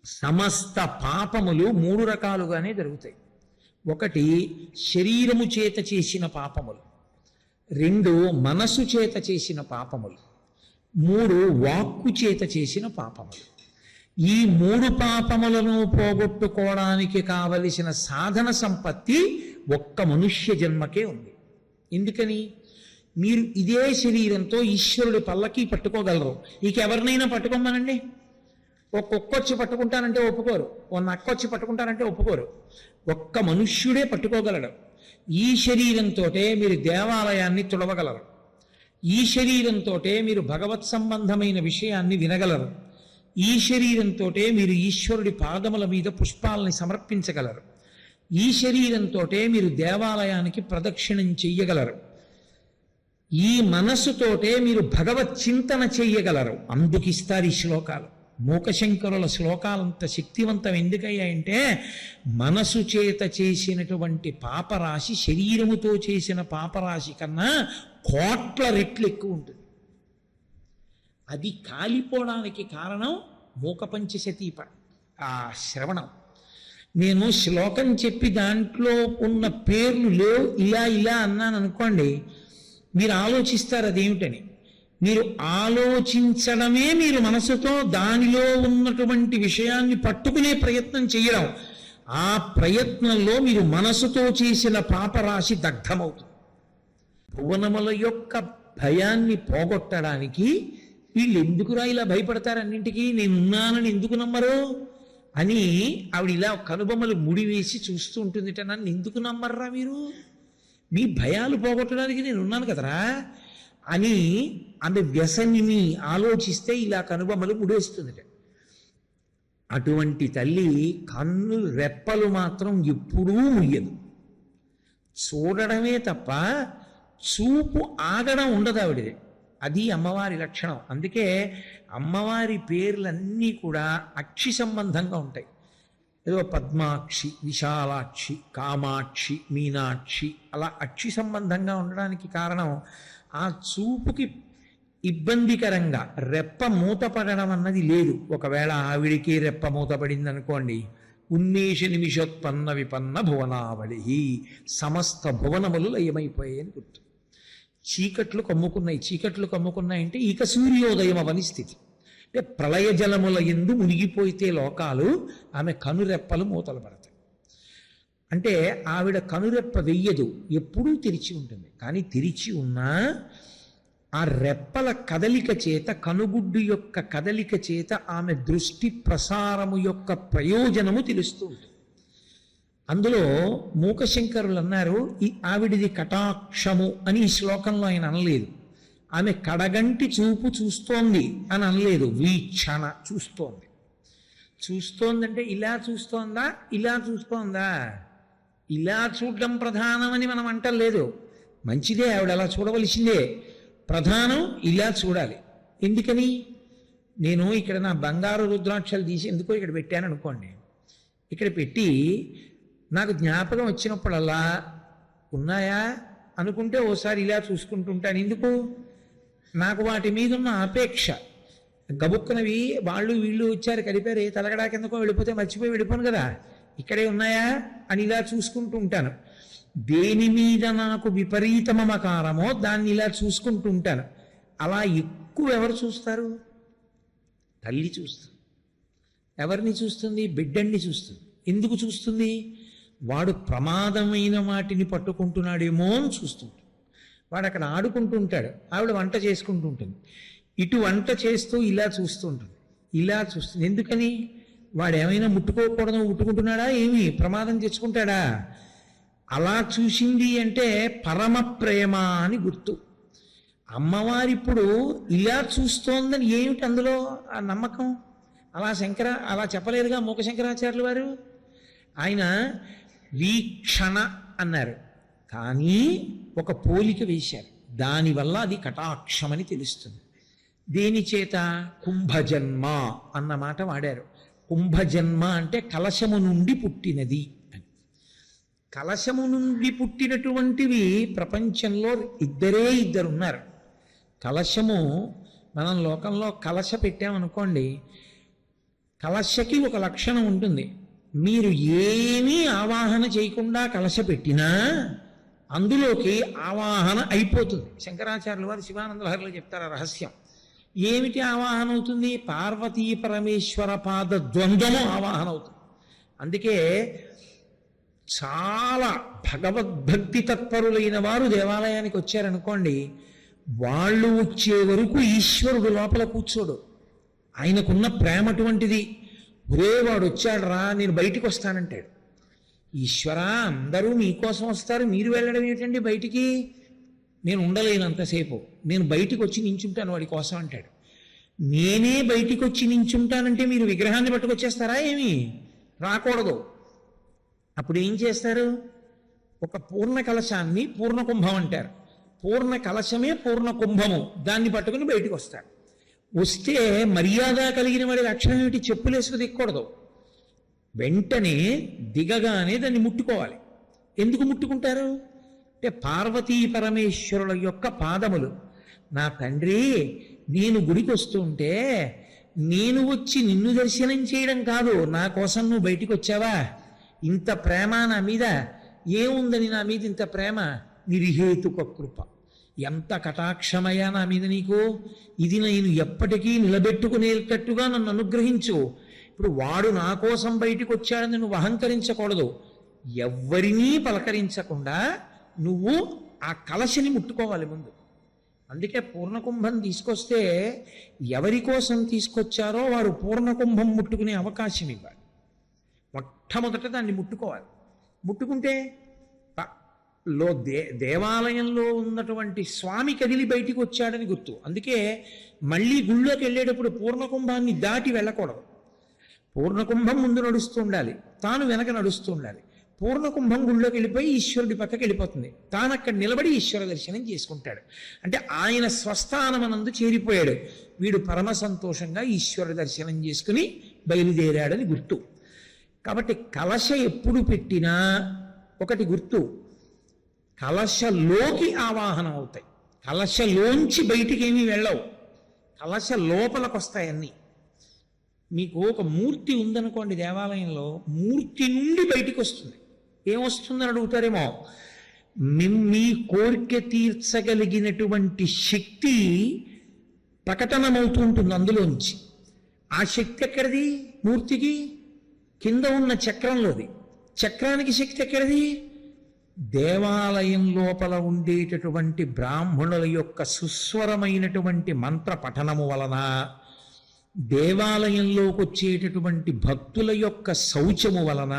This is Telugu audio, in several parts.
సమస్త పాపములు మూడు రకాలుగానే జరుగుతాయి. ఒకటి శరీరము చేత చేసిన పాపములు, రెండు మనసు చేత చేసిన పాపములు, మూడు వాక్కు చేత చేసిన పాపములు. ఈ మూడు పాపములను పోగొట్టుకోవడానికి కావలసిన సాధన సంపత్తి ఒక్క మనుష్య జన్మకే ఉంది. ఎందుకని? మీరు ఇదే శరీరంతో ఈశ్వరుడి పల్లకి పట్టుకోగలరు. ఇక ఎవరినైనా పట్టుకోమనండి, ఓ కుక్కొచ్చి పట్టుకుంటానంటే ఒప్పుకోరు, ఓ నక్కొచ్చి పట్టుకుంటానంటే ఒప్పుకోరు. ఒక్క మనుష్యుడే పట్టుకోగలడు. ఈ శరీరంతో మీరు దేవాలయాన్ని తుడవగలరు, ఈ శరీరంతో మీరు భగవత్ సంబంధమైన విషయాన్ని వినగలరు, ఈ శరీరంతో మీరు ఈశ్వరుడి పాదముల మీద పుష్పాలని సమర్పించగలరు, ఈ శరీరంతో మీరు దేవాలయానికి ప్రదక్షిణం చెయ్యగలరు, ఈ మనస్సుతోటే మీరు భగవత్ చింతన చెయ్యగలరు. అందుకిస్తారు ఈ శ్లోకాలు. మూకశంకరుల శ్లోకాలంత శక్తివంతం ఎందుకయ్యాయంటే, మనసు చేత చేసినటువంటి పాపరాశి శరీరముతో చేసిన పాపరాశి కన్నా కోట్ల రెట్లు ఎక్కువ ఉంటుంది. అది కాలిపోవడానికి కారణం మూకపంచశతీ ఆ శ్రవణం. నేను శ్లోకం చెప్పి దాంట్లో ఉన్న పేర్లు లేవు ఇలా ఇలా అన్నాను అనుకోండి, మీరు ఆలోచిస్తారు అదేమిటని. మీరు ఆలోచించడమే మీరు మనసుతో దానిలో ఉన్నటువంటి విషయాన్ని పట్టుకునే ప్రయత్నం చేయడం. ఆ ప్రయత్నంలో మీరు మనసుతో చేసిన పాపరాశి దగ్ధమవుతుంది. భువనముల యొక్క భయాన్ని పోగొట్టడానికి వీళ్ళు ఎందుకురా ఇలా భయపడతారు అన్నింటికీ, నేనున్నానని ఎందుకు నమ్మరు అని ఆవిడ ఇలా కనుబొమ్మలు ముడివేసి చూస్తూ ఉంటుందిట. నన్ను ఎందుకు నమ్మర్రా మీరు? మీ భయాలు పోగొట్టడానికి నేను ఉన్నాను కదరా అని ఆమె వ్యసనిని ఆలోచిస్తే ఇలా కనుబొమ్మలు ముడేస్తుందిట. అటువంటి తల్లి కన్ను రెప్పలు మాత్రం ఎప్పుడూ ముయ్యదు. చూడడమే తప్ప చూపు ఆగడం ఉండదు ఆవిడది. అది అమ్మవారి లక్షణం. అందుకే అమ్మవారి పేర్లన్నీ కూడా అక్షి సంబంధంగా ఉంటాయి. ఏదో పద్మాక్షి, విశాలాక్షి, కామాక్షి, మీనాక్షి అలా అక్షి సంబంధంగా ఉండడానికి కారణం ఆ చూపుకి ఇబ్బందికరంగా రెప్ప మూతపడడం అన్నది లేదు. ఒకవేళ ఆవిడికి రెప్ప మూతపడింది అనుకోండి, ఉన్మేష నిమిషోత్పన్న విపన్న భువనావళి, సమస్త భువనములు లయమైపోయాయని గుర్తు. చీకట్లు కమ్ముకున్నాయి. చీకట్లు కమ్ముకున్నాయంటే ఇక సూర్యోదయం అవని స్థితి. అంటే ప్రళయ జలముల యందు మునిగిపోయితే లోకాలు, ఆమె కనురెప్పలు మూతలు పడతాయి. అంటే ఆవిడ కనురెప్ప వెయ్యదు, ఎప్పుడూ తెరిచి ఉంటుంది. కానీ తెరిచి ఉన్నా ఆ రెప్పల కదలిక చేత, కనుగుడ్డు యొక్క కదలిక చేత ఆమె దృష్టి ప్రసారము యొక్క ప్రయోజనము తెలుస్తూ ఉంటుంది. అందులో మూకశంకరులు అన్నారు, ఈ ఆవిడిది కటాక్షము అని ఈ శ్లోకంలో ఆయన అనలేదు. ఆమె కడగంటి చూపు చూస్తోంది అని అనలేదు, వీక్షణ చూస్తోంది. చూస్తోందంటే ఇలా చూస్తోందా, ఇలా చూస్తోందా? ఇలా చూడడం ప్రధానమని మనం అంటలేదు. మంచిదే, ఆవిడ అలా చూడవలసిందే. ప్రధానం ఇలా చూడాలి. ఎందుకని? నేను ఇక్కడ నా బంగారు రుద్రాక్షలు తీసి ఎందుకో ఇక్కడ పెట్టాను అనుకోండి, ఇక్కడ పెట్టి నాకు జ్ఞాపకం వచ్చినప్పుడల్లా ఉన్నాయా అనుకుంటే ఓసారి ఇలా చూసుకుంటుంటాను. ఎందుకు? నాకు వాటి మీద ఉన్న అపేక్ష. గబుక్కనవి వాళ్ళు వీళ్ళు వచ్చారు కలిపారు, ఏ తలగడా కిందకో వెళ్ళిపోతే మర్చిపోయి వెళ్ళిపోను కదా, ఇక్కడే ఉన్నాయా అని ఇలా చూసుకుంటూ ఉంటాను. దేని మీద నాకు విపరీత మమకారమో దాన్ని ఇలా చూసుకుంటూ ఉంటాను. అలా ఎక్కువ ఎవరు చూస్తారు? తల్లి చూస్తుంది. ఎవరిని చూస్తుంది? బిడ్డన్ని చూస్తుంది. ఎందుకు చూస్తుంది? వాడు ప్రమాదమైన వాటిని పట్టుకుంటున్నాడేమో అని చూస్తుంటాడు. వాడు అక్కడ ఆడుకుంటూ ఉంటాడు, ఆవిడ వంట చేసుకుంటూ ఉంటుంది. ఇటు వంట చేస్తూ ఇలా చూస్తూ ఉంటుంది, ఇలా చూస్తుంది. ఎందుకని? వాడు ఏమైనా ముట్టుకోకూడదు ముట్టుకుంటున్నాడా, ఏమి ప్రమాదం తెచ్చుకుంటాడా? అలా చూసింది అంటే పరమ ప్రేమ అని గుర్తు. అమ్మవారి ఇప్పుడు ఇలా చూస్తోందని ఏమిటి అందులో ఆ నమ్మకం? అలా చెప్పలేదుగా మూకశంకరాచార్యులు వారు. ఆయన వీక్షణ అన్నారు, కానీ ఒక పోలిక వేశారు. దానివల్ల అది కటాక్షమని తెలుస్తుంది. దేని చేత? కుంభజన్మ అన్న మాట వాడారు. కుంభజన్మ అంటే కలశము నుండి పుట్టినది అని. కలశము నుండి పుట్టినటువంటివి ప్రపంచంలో ఇద్దరు ఉన్నారు. కలశము, మనం లోకంలో కలశ పెట్టామనుకోండి, కలశకి ఒక లక్షణం ఉంటుంది. మీరు ఏమీ ఆవాహన చేయకుండా కలశ పెట్టినా అందులోకి ఆవాహన అయిపోతుంది. శంకరాచార్యుల వారు శివానంద లహరిలో చెప్తారు ఆ రహస్యం. ఏమిటి ఆవాహన అవుతుంది? పార్వతీ పరమేశ్వర పాద ద్వంద్వము ఆవాహన అవుతుంది. అందుకే చాలా భగవద్భక్తి తత్పరులైన వారు దేవాలయానికి వచ్చారనుకోండి, వాళ్ళు వచ్చే వరకు ఈశ్వరుడు లోపల కూర్చోడు. ఆయనకున్న ప్రేమ అటువంటిది. ఒరే వాడు వచ్చాడు రా, నేను బయటికి వస్తానంటాడు. ఈశ్వరా, అందరూ మీకోసం వస్తారు, మీరు వెళ్ళడం ఏంటండి బయటికి? నేను ఉండలేనంతసేపు, నేను బయటికి వచ్చి నించుంటాను వాడి కోసం అంటాడు. నేనే బయటికి వచ్చి నించుంటానంటే మీరు విగ్రహాన్ని పట్టుకొచ్చేస్తారా ఏమి? రాకూడదు. అప్పుడు ఏం చేస్తారు? ఒక పూర్ణ కలశాన్ని పూర్ణ కుంభం అంటారు. పూర్ణ కలశమే పూర్ణ కుంభము, దాన్ని పట్టుకుని బయటికి వస్తారు. వస్తే మర్యాద కలిగిన వాడి లక్షణం ఏమిటి? చెప్పులు వేసుకు దిక్కకూడదు. వెంటనే దిగగానే దాన్ని ముట్టుకోవాలి. ఎందుకు ముట్టుకుంటారు అంటే పార్వతీ పరమేశ్వరుల యొక్క పాదములు. నా తండ్రి, నేను గుడికి వస్తుంటే నేను వచ్చి నిన్ను దర్శనం చేయడం కాదు, నా కోసం నువ్వు బయటికి వచ్చావా? ఇంత ప్రేమ నా మీద ఏముందని? నా మీద ఇంత ప్రేమ? నిర్హేతుక కృప. ఎంత కటాక్షమయ్యా నా మీద నీకు! ఇది నేను ఎప్పటికీ నిలబెట్టుకునేటట్టుగా నన్ను అనుగ్రహించు. ఇప్పుడు వాడు నా కోసం బయటికి వచ్చాడని నువ్వు అహంకరించకూడదు. ఎవ్వరినీ పలకరించకుండా నువ్వు ఆ కలశని ముట్టుకోవాలి ముందు. అందుకే పూర్ణకుంభం తీసుకొస్తే ఎవరి కోసం తీసుకొచ్చారో వారు పూర్ణకుంభం ముట్టుకునే అవకాశం ఇవ్వాలి. మొట్టమొదట దాన్ని ముట్టుకోవాలి. ముట్టుకుంటే దేవాలయంలో ఉన్నటువంటి స్వామి కదిలి బయటికి వచ్చాడని గుర్తు. అందుకే మళ్ళీ గుళ్ళోకి వెళ్ళేటప్పుడు పూర్ణకుంభాన్ని దాటి వెళ్ళకూడదు. పూర్ణకుంభం ముందు నడుస్తూ ఉండాలి, తాను వెనక నడుస్తూ ఉండాలి. పూర్ణకుంభం గుళ్ళోకి వెళ్ళిపోయి ఈశ్వరుడి పక్కకి వెళ్ళిపోతుంది. తాను అక్కడ నిలబడి ఈశ్వర దర్శనం చేసుకుంటాడు. అంటే ఆయన స్వస్థానమనందు చేరిపోయాడు. వీడు పరమ సంతోషంగా ఈశ్వర దర్శనం చేసుకుని బయలుదేరాడని గుర్తు. కాబట్టి కలశ ఎప్పుడు పెట్టినా ఒకటి గుర్తు, కలశలోకి ఆవాహనం అవుతాయి. కలశలోంచి బయటికి ఏమీ వెళ్ళవు, కలశ లోపలికి వస్తాయన్నీ. మీకు ఒక మూర్తి ఉందనుకోండి దేవాలయంలో, మూర్తి నుండి బయటికి వస్తుంది. ఏమొస్తుందని అడుగుతారేమో. మీ కోరిక తీర్చగలిగినటువంటి శక్తి ప్రకటనమవుతూ ఉంటుంది అందులోంచి. ఆ శక్తి ఎక్కడిది? మూర్తికి కింద ఉన్న చక్రంలోది. చక్రానికి శక్తి ఎక్కడిది? దేవాలయం లోపల ఉండేటటువంటి బ్రాహ్మణుల యొక్క సుస్వరమైనటువంటి మంత్ర పఠనము వలన, దేవాలయంలోకి వచ్చేటటువంటి భక్తుల యొక్క శౌచము వలన,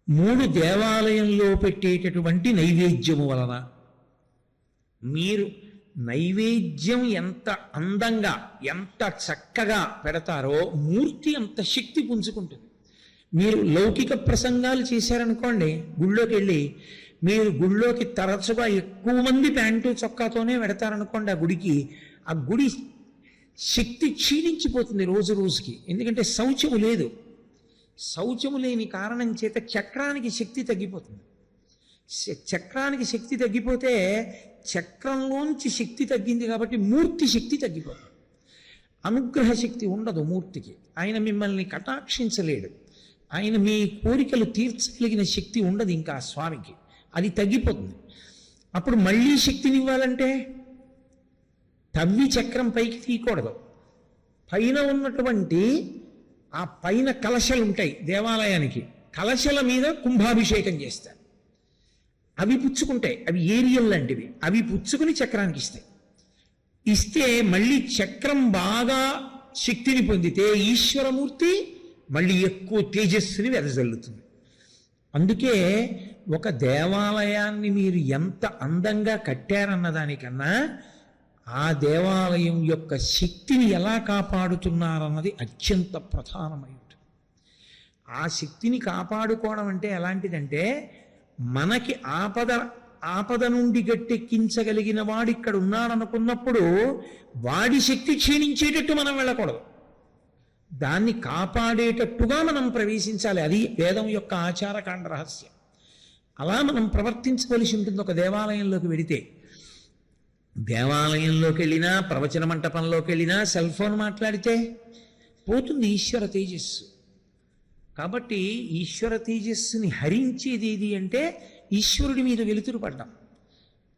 3 దేవాలయంలో పెట్టేటటువంటి నైవేద్యము వలన. మీరు నైవేద్యం ఎంత అందంగా ఎంత చక్కగా పెడతారో మూర్తి అంత శక్తి పుంజుకుంటుంది. మీరు లౌకిక ప్రసంగాలు చేశారనుకోండి, గుళ్ళోకి వెళ్ళి మీరు గుళ్ళోకి తరచుగా ఎక్కువ మంది ప్యాంటు చొక్కాతోనే పెడతారనుకోండి ఆ గుడికి, ఆ గుడి శక్తి క్షీణించిపోతుంది రోజు రోజుకి. ఎందుకంటే శౌచము లేదు. శౌచము లేని కారణం చేత చక్రానికి శక్తి తగ్గిపోతుంది. చక్రానికి శక్తి తగ్గిపోతే చక్రంలోంచి శక్తి తగ్గింది కాబట్టి మూర్తి శక్తి తగ్గిపోతుంది. అనుగ్రహ శక్తి ఉండదు మూర్తికి. ఆయన మిమ్మల్ని కటాక్షించలేడు. ఆయన మీ కోరికలు తీర్చగలిగిన శక్తి ఉండదు ఇంకా ఆ స్వామికి. అది తగ్గిపోతుంది. అప్పుడు మళ్ళీ శక్తిని ఇవ్వాలంటే తవ్వి చక్రం పైకి తీయకూడదు. పైన ఉన్నటువంటి ఆ పైన కలశలు ఉంటాయి దేవాలయానికి, కలశల మీద కుంభాభిషేకం చేస్తారు. అవి పుచ్చుకుంటాయి, అవి ఏరియల్ లాంటివి. అవి పుచ్చుకుని చక్రానికి ఇస్తాయి. ఇస్తే మళ్ళీ చక్రం బాగా శక్తిని పొందితే ఈశ్వరమూర్తి మళ్ళీ ఎక్కువ తేజస్సుని వెదజల్లుతుంది. అందుకే ఒక దేవాలయాన్ని మీరు ఎంత అందంగా కట్టారన్న దానికన్నా ఆ దేవాలయం యొక్క శక్తిని ఎలా కాపాడుతున్నారన్నది అత్యంత ప్రధానమై ఉంటుంది. ఆ శక్తిని కాపాడుకోవడం అంటే ఎలాంటిదంటే, మనకి ఆపద నుండి గట్టెక్కించగలిగిన వాడు ఇక్కడ ఉన్నాడనుకున్నప్పుడు వాడి శక్తి క్షీణించేటట్టు మనం వెళ్ళకూడదు. దాన్ని కాపాడేటట్టుగా మనం ప్రవేశించాలి. అది వేదం యొక్క ఆచారకాండ రహస్యం. అలా మనం ప్రవర్తించవలసి ఉంటుంది. ఒక దేవాలయంలోకి వెడితే, దేవాలయంలోకి వెళ్ళినా ప్రవచన మంటపంలోకి వెళ్ళినా సెల్ ఫోన్ మాట్లాడితే పోతుంది ఈశ్వర తేజస్సు. కాబట్టి ఈశ్వర తేజస్సుని హరించేది ఏది అంటే ఈశ్వరుడి మీద వెలుతురు పడ్డం.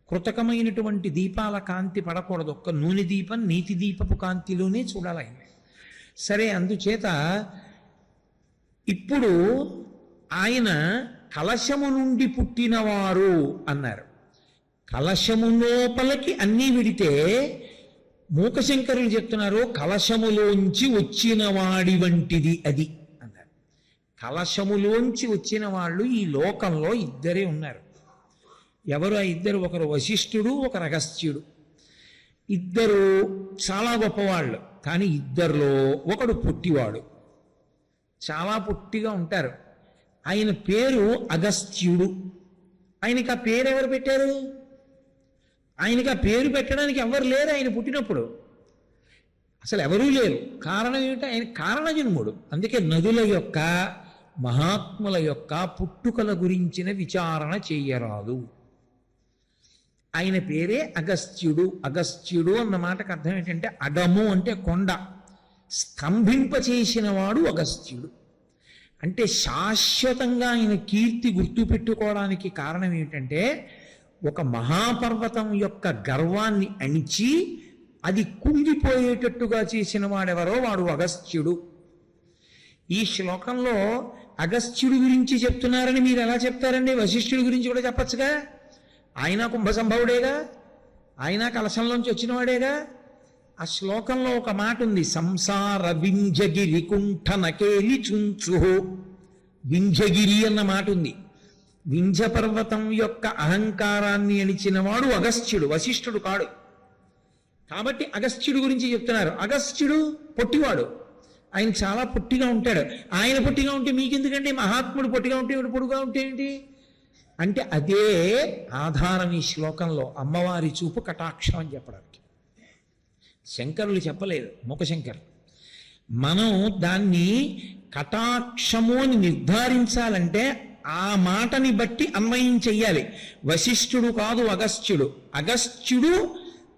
కృతకమైనటువంటి దీపాల కాంతి పడకూడదు, ఒక్క నూనె దీపం నీతి దీపపు కాంతిలోనే చూడాలి ఆయన. సరే, అందుచేత ఇప్పుడు ఆయన కలశము నుండి పుట్టినవారు అన్నారు. కలశము లోపలికి అన్నీ విడితే మూకశంకరులు చెప్తున్నారు కలశములోంచి వచ్చిన వాడి వంటిది అది అన్నారు. కలశములోంచి వచ్చిన వాళ్ళు ఈ లోకంలో ఇద్దరే ఉన్నారు. ఎవరు ఆ ఇద్దరు? ఒకరు వశిష్ఠుడు, ఒకరు అగస్త్యుడు. ఇద్దరు చాలా గొప్పవాళ్ళు. కానీ ఇద్దరిలో ఒకడు పొట్టివాడు, చాలా పొట్టిగా ఉంటారు. ఆయన పేరు అగస్త్యుడు. ఆయనకి ఆ పేరు ఎవరు పెట్టారు? ఆయనకి ఆ పేరు పెట్టడానికి ఎవరు లేరు. ఆయన పుట్టినప్పుడు అసలు ఎవరూ లేరు. కారణం ఏమిటి? ఆయన కారణజన్ముడు. అందుకే నదుల యొక్క మహాత్ముల యొక్క పుట్టుకల గురించిన విచారణ చెయ్యరాదు. ఆయన పేరే అగస్త్యుడు. అగస్త్యుడు అన్న మాటకు అర్థం ఏంటంటే అగము అంటే కొండ, స్తంభింపచేసిన వాడు అగస్త్యుడు. అంటే శాశ్వతంగా ఆయన కీర్తి గుర్తుపెట్టుకోవడానికి కారణం ఏమిటంటే ఒక మహాపర్వతం యొక్క గర్వాన్ని అణిచి అది కుంగిపోయేటట్టుగా చేసిన వాడెవరో వాడు అగస్త్యుడు. ఈ శ్లోకంలో అగస్త్యుడి గురించి చెప్తున్నారని మీరు ఎలా చెప్తారండి? వశిష్ఠుడి గురించి కూడా చెప్పచ్చుగా. ఆయన కుంభసంభవుడేగా, ఆయన కలశంలోంచి వచ్చినవాడేగా. ఆ శ్లోకంలో ఒక మాట ఉంది, సంసార వింజగిరి కుంఠనకేలి చుంచు. వింజగిరి అన్న మాట ఉంది. వింజ పర్వతం యొక్క అహంకారాన్ని అణిచినవాడు అగస్త్యుడు, వశిష్ఠుడు కాడు. కాబట్టి అగస్త్యుడు గురించి చెప్తున్నారు. అగస్త్యుడు పొట్టివాడు, ఆయన చాలా పొట్టిగా ఉంటాడు. ఆయన పొట్టిగా ఉంటే మీకెందుకండి? మహాత్ముడు పొట్టిగా ఉంటే పొడుగా ఉంటే ఏంటి అంటే అదే ఆధారం ఈ శ్లోకంలో. అమ్మవారి చూపు కటాక్షం అని చెప్పడానికి శంకరులు చెప్పలేదు, మూకశంకర్. మనం దాన్ని కటాక్షము అని నిర్ధారించాలంటే ఆ మాటని బట్టి అన్వయం చెయ్యాలి. వశిష్ఠుడు కాదు అగస్త్యుడు. అగస్త్యుడు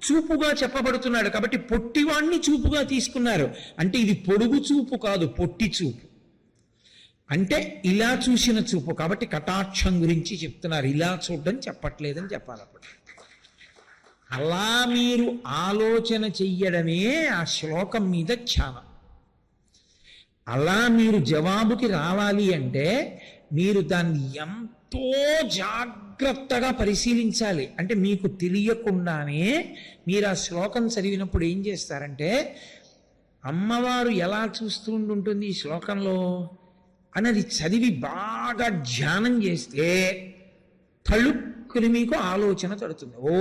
చూపుగా చెప్పబడుతున్నాడు కాబట్టి పొట్టివాణ్ణి చూపుగా తీసుకున్నారు. అంటే ఇది పొడుగు చూపు కాదు, పొట్టి చూపు. అంటే ఇలా చూసిన చూపు కాబట్టి కటాక్షం గురించి చెప్తున్నారు. ఇలా చూడడం చెప్పట్లేదని చెప్పాలి. అప్పుడు అలా మీరు ఆలోచన చెయ్యడమే ఆ శ్లోకం మీద ధ్యానం. అలా మీరు జవాబుకి రావాలి అంటే మీరు దాన్ని ఎంతో జాగ్రత్తగా పరిశీలించాలి. అంటే మీకు తెలియకుండానే మీరు ఆ శ్లోకం చదివినప్పుడు ఏం చేస్తారంటే అమ్మవారు ఎలా చూస్తూ ఉంటుంది ఈ శ్లోకంలో అన్నది చదివి బాగా ధ్యానం చేస్తే తళుక్కుని మీకు ఆలోచన తడుతుంది. ఓ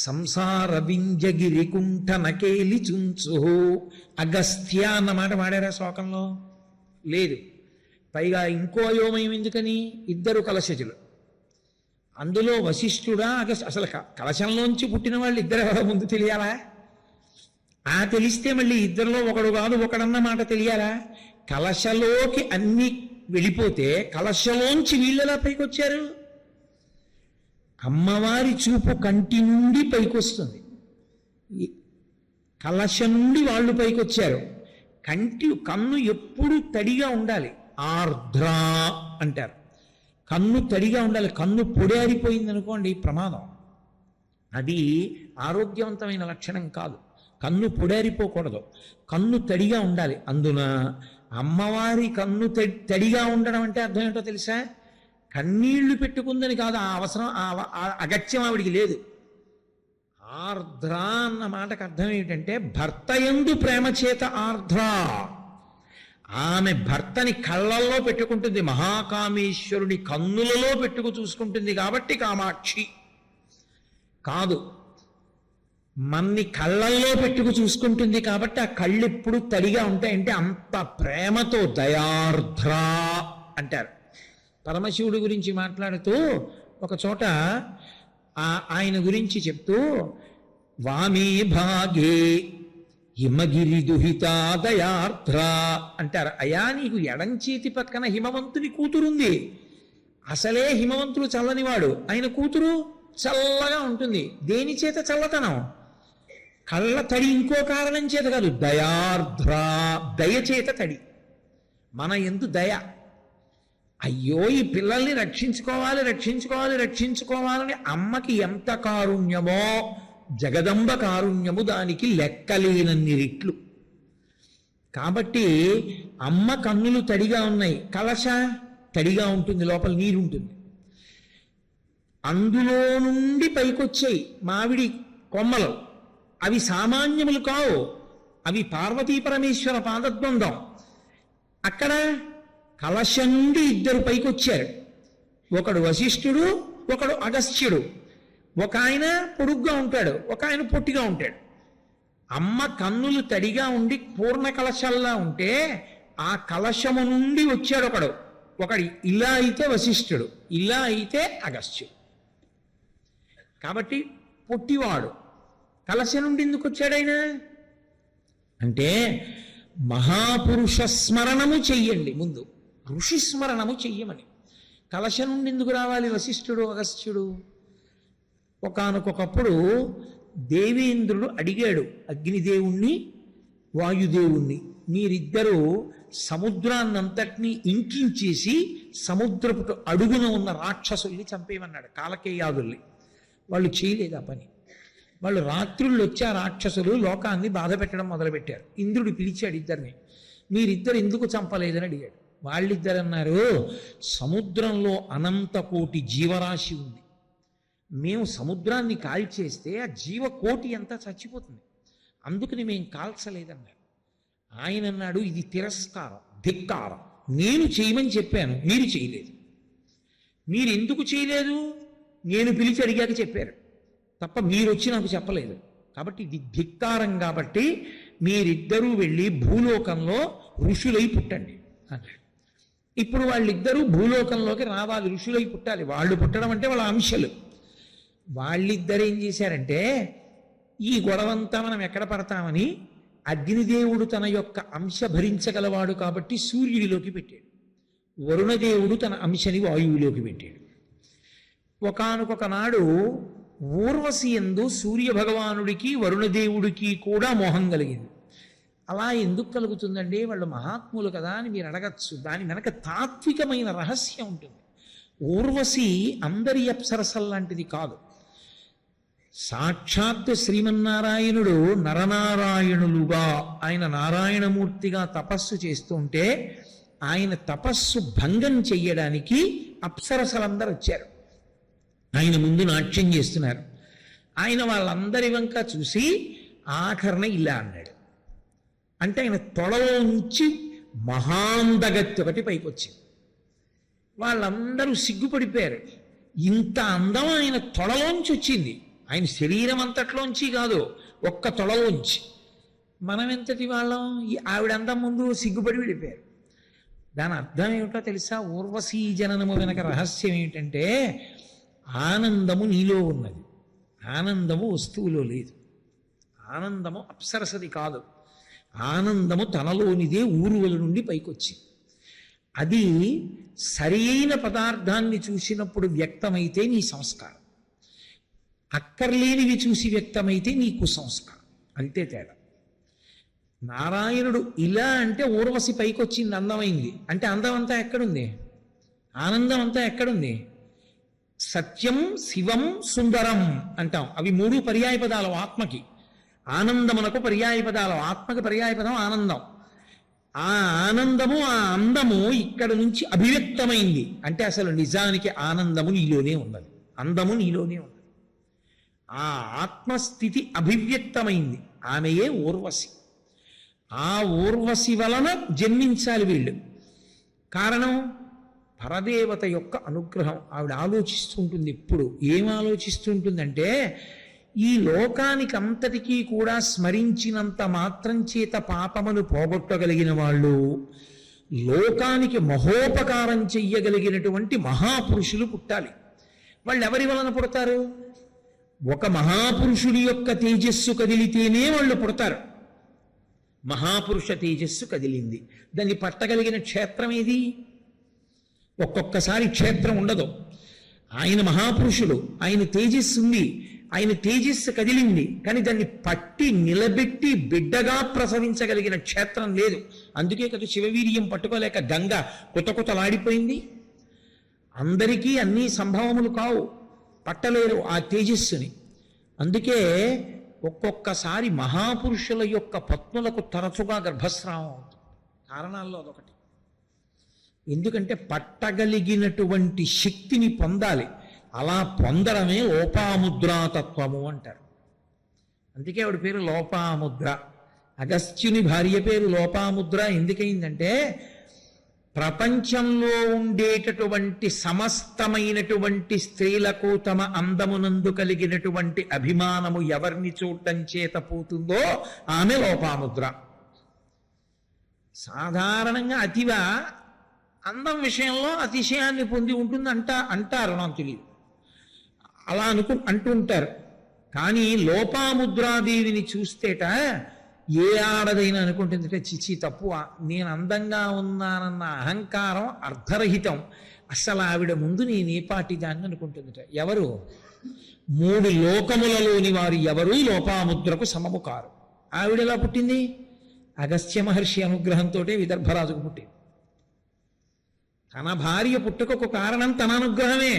సంసార వింజగిరి కుంఠ నకేలి చుంచు. అగస్త్య అన్నమాట వాడారా శ్లోకంలో? లేదు. పైగా ఇంకో అయోమయం ఎందుకని? ఇద్దరు కలశజులు, అందులో వశిష్ఠుడా అసలు కలశంలోంచి పుట్టిన వాళ్ళు ఇద్దరు ఎవరో ముందు తెలియాలా? ఆ తెలిస్తే మళ్ళీ ఇద్దరిలో ఒకడు కాదు ఒకడన్న మాట తెలియాలా? కలశలోకి అన్ని వెళ్ళిపోతే కలశలోంచి వీళ్ళెలా పైకి వచ్చారు? అమ్మవారి చూపు కంటి నుండి పైకి వస్తుంది, కలశ నుండి వాళ్ళు పైకి వచ్చారు. కన్ను ఎప్పుడు తడిగా ఉండాలి, ఆర్ద్ర అంటారు. కన్ను తడిగా ఉండాలి. కన్ను పొడారిపోయింది అనుకోండి ప్రమాదం. అది ఆరోగ్యవంతమైన లక్షణం కాదు. కన్ను పొడారిపోకూడదు, కన్ను తడిగా ఉండాలి. అందున అమ్మవారి కన్ను తడిగా ఉండడం అంటే అర్థం ఏంటో తెలుసా? కన్నీళ్లు పెట్టుకుందని కాదు, ఆ అవసరం అగత్యం ఆవిడికి లేదు. ఆర్ద్ర అన్న మాటకు అర్థం ఏమిటంటే భర్త యందు ప్రేమ చేత ఆర్ద్ర. ఆమె భర్తని కళ్ళల్లో పెట్టుకుంటుంది, మహాకామేశ్వరుని కన్నులలో పెట్టుకు చూసుకుంటుంది కాబట్టి కామాక్షి కాదు. మన్ని కళ్ళల్లో పెట్టుకు చూసుకుంటుంది కాబట్టి ఆ కళ్ళు ఎప్పుడు తడిగా ఉంటాయంటే అంత ప్రేమతో దయార్ద్ర అంటారు. పరమశివుడి గురించి మాట్లాడుతూ ఒక చోట ఆయన గురించి చెప్తూ వామే భాగే హిమగిరి దుహితా దయార్ద్ర అంటారు. అయా నీకు ఎడం చేతి పక్కన హిమవంతుని కూతురుంది. అసలే హిమవంతుడు చల్లనివాడు, ఆయన కూతురు చల్లగా ఉంటుంది. దేని చేత చల్లతనం? కళ్ళ తడి ఇంకో కారణం చేత కాదు, దయార్ద్ర, దయచేత తడి. మన యందు దయ. అయ్యో ఈ పిల్లల్ని రక్షించుకోవాలి రక్షించుకోవాలి రక్షించుకోవాలని అమ్మకి ఎంత కారుణ్యమో, జగదంబ కారుణ్యము దానికి లెక్కలేనన్ని రెట్లు. కాబట్టి అమ్మ కన్నులు తడిగా ఉన్నాయి, కలశ తడిగా ఉంటుంది, లోపల నీరు ఉంటుంది. అందులో నుండి పైకొచ్చాయి మామిడి కొమ్మలు. అవి సామాన్యములు కావు, అవి పార్వతీ పరమేశ్వర పాదద్వందం. అక్కడ కలశ నుండి ఇద్దరు పైకొచ్చారు. ఒకడు వశిష్ఠుడు, ఒకడు అగస్త్యుడు. ఒక ఆయన పొడుగ్గా ఉంటాడు, ఒక ఆయన పొట్టిగా ఉంటాడు. అమ్మ కన్నులు తడిగా ఉండి పూర్ణ కలశల్లా ఉంటే ఆ కలశము నుండి వచ్చాడు ఒకడు ఇలా అయితే వశిష్ఠుడు, ఇలా అయితే అగస్త్యుడు. కాబట్టి పొట్టివాడు కలశ నుండి ఎందుకు వచ్చాడైనా అంటే మహాపురుష స్మరణము చెయ్యండి ముందు, ఋషి స్మరణము చెయ్యమని. కలశ నుండి ఎందుకు రావాలి వశిష్ఠుడు అగస్త్యుడు? ఒకానొకప్పుడు దేవేంద్రుడు అడిగాడు అగ్నిదేవుణ్ణి వాయుదేవుణ్ణి, మీరిద్దరూ సముద్రాన్నంతటినీ ఇంకించేసి సముద్రపు అడుగున ఉన్న రాక్షసుల్ని చంపేయమన్నాడు, కాలకేయాదుల్ని. వాళ్ళు చేయలేదు ఆ పని. వాళ్ళు రాత్రుళ్ళు వచ్చి ఆ రాక్షసులు లోకాన్ని బాధ పెట్టడం మొదలుపెట్టారు. ఇంద్రుడు పిలిచాడు ఇద్దరిని, మీరిద్దరు ఎందుకు చంపలేదని అడిగాడు. వాళ్ళిద్దరు అన్నారు, సముద్రంలో అనంత కోటి జీవరాశి ఉంది, మేము సముద్రాన్ని కాల్చేస్తే ఆ జీవకోటి అంతా చచ్చిపోతుంది, అందుకని మేము కాల్చలేదన్నారు. ఆయన అన్నాడు, ఇది తిరస్కారం, ధిక్కారం, నేను చేయమని చెప్పాను, మీరు చేయలేదు. మీరు ఎందుకు చేయలేదు? నేను పిలిచి అడిగాక చెప్పారు తప్ప మీరు వచ్చి నాకు చెప్పలేదు. కాబట్టి ఇది ధిక్కారం. కాబట్టి మీరిద్దరూ వెళ్ళి భూలోకంలో ఋషులై పుట్టండి అన్నాడు. ఇప్పుడు వాళ్ళిద్దరూ భూలోకంలోకి రావాలి, ఋషులై పుట్టాలి. వాళ్ళు పుట్టడం అంటే వాళ్ళ అంశలు. వాళ్ళిద్దరు ఏం చేశారంటే, ఈ గొడవంతా మనం ఎక్కడ పడతామని అగ్నిదేవుడు తన యొక్క అంశ భరించగలవాడు కాబట్టి సూర్యుడిలోకి పెట్టాడు, వరుణదేవుడు తన అంశని వాయువులోకి పెట్టాడు. ఒకానొక నాడు ఊర్వశి యందు సూర్యభగవానుడికి వరుణదేవుడికి కూడా మోహం కలిగింది. అలా ఎందుకు కలుగుతుందండి? వాళ్ళు మహాత్ములు కదా అని మీరు అడగచ్చు. దాని వెనక తాత్వికమైన రహస్యం ఉంటుంది. ఊర్వశి అందరి అప్సరసల్లాంటిది కాదు. సాక్షాత్ శ్రీమన్నారాయణుడు నరనారాయణులుగా ఆయన నారాయణమూర్తిగా తపస్సు చేస్తుంటే ఆయన తపస్సు భంగం చెయ్యడానికి అప్సరసలందరూ వచ్చారు. ఆయన ముందు నాట్యం చేస్తున్నారు. ఆయన వాళ్ళందరి వంక చూసి ఆఖరణ ఇలా అన్నాడు. అంటే ఆయన తొడలోంచి మహాందగత్తి ఒకటి పైకి వచ్చింది. వాళ్ళందరూ సిగ్గుపడిపోయారు. ఇంత అందం ఆయన తొడలోంచి వచ్చింది, ఆయన శరీరం అంతట్లోంచి కాదు, ఒక్క తొడలోంచి. మనం ఎంతటి వాళ్ళం? ఆవిడ అందం ముందు సిగ్గుపడి విడిపోయారు. దాని అర్థం ఏమిటో తెలుసా? ఊర్వశీ జననము వెనక రహస్యం ఏమిటంటే, ఆనందము నీలో ఉన్నది, ఆనందము వస్తువులో లేదు. ఆనందము అప్సరసది కాదు, ఆనందము తనలోనిదే ఊరువల నుండి పైకొచ్చింది. అది సరి అయిన పదార్థాన్ని చూసినప్పుడు వ్యక్తమైతే నీ సంస్కారం, అక్కర్లేనివి చూసి వ్యక్తమైతే నీ కుసంస్కారం, అంతే తేడా. నారాయణుడు ఇలా అంటే ఊర్వశి పైకొచ్చింది, అందమైంది అంటే అందం అంతా ఎక్కడుంది? ఆనందం అంతా ఎక్కడుంది? సత్యం, శివం, సుందరం అంటాం. అవి మూడు పర్యాయ పదాలు ఆత్మకి. ఆనందమునకు పర్యాయ పదాలు, ఆత్మకి పర్యాయ పదం ఆనందం. ఆ ఆనందము, ఆ అందము ఇక్కడ నుంచి అభివ్యక్తమైంది అంటే అసలు నిజానికి ఆనందము నీలోనే ఉన్నది, అందము నీలోనే ఉన్నది. ఆ ఆత్మస్థితి అభివ్యక్తమైంది, ఆమెయే ఊర్వశి. ఆ ఊర్వశి వలన జన్మించాలి వీళ్ళు. కారణం పరదేవత యొక్క అనుగ్రహం. ఆవిడ ఆలోచిస్తుంటుంది ఎప్పుడు. ఏం ఆలోచిస్తుంటుందంటే, ఈ లోకానికి అంతటికీ కూడా స్మరించినంత మాత్రం చేత పాపమును పోగొట్టగలిగిన వాళ్ళు, లోకానికి మహోపకారం చెయ్యగలిగినటువంటి మహాపురుషులు పుట్టాలి. వాళ్ళు ఎవరి వలన పుడతారు? ఒక మహాపురుషుడి యొక్క తేజస్సు కదిలితేనే వాళ్ళు పుడతారు. మహాపురుష తేజస్సు కదిలింది, దాన్ని పట్టగలిగిన క్షేత్రం ఏది? ఒక్కొక్కసారి క్షేత్రం ఉండదు. ఆయన మహాపురుషుడు, ఆయన తేజస్సు ఉంది, ఆయన తేజస్సు కదిలింది, కానీ దాన్ని పట్టి నిలబెట్టి బిడ్డగా ప్రసవించగలిగిన క్షేత్రం లేదు. అందుకే కదా శివవీర్యం పట్టుకోలేక గంగ కుతకుతలాడిపోయింది. అందరికీ అన్నీ సంభవములు కావు, పట్టలేరు ఆ తేజస్సుని. అందుకే ఒక్కొక్కసారి మహాపురుషుల యొక్క పత్నులకు తరచుగా గర్భస్రావం అవుతుంది. కారణాల్లో అదొకటి. ఎందుకంటే పట్టగలిగినటువంటి శక్తిని పొందాలి. అలా పొందడమే లోపాముద్రాతత్వము అంటారు. అందుకే ఆవిడ పేరు లోపాముద్ర. అగస్త్యుని భార్య పేరు లోపాముద్ర ఎందుకయిందంటే, ప్రపంచంలో ఉండేటటువంటి సమస్తమైనటువంటి స్త్రీలకు తమ అందమునందు కలిగినటువంటి అభిమానము ఎవరిని చూడటం చేత పోతుందో ఆమె లోపాముద్ర. సాధారణంగా అతివ అందం విషయంలో అతిశయాన్ని పొంది ఉంటుంది అంటారు, నాకు తెలియదు, అలా అంటూ ఉంటారు. కానీ లోపాముద్రాదేవిని చూస్తేట ఏ ఆడదైనా అనుకుంటుందంటే, చిచి తప్పు, నేను అందంగా ఉన్నానన్న అహంకారం అర్ధరహితం, అసలు ఆవిడ ముందు నేను ఏ పాటి దాన్ని అనుకుంటుందట. ఎవరు? 3 లోకములలోని వారు ఎవరూ లోపాముద్రకు సమము కారు. ఆవిడ ఎలా పుట్టింది? అగస్త్య మహర్షి అనుగ్రహంతో విదర్భరాజుకు పుట్టింది. తన భార్య పుట్టుకకు కారణం తన అనుగ్రహమే.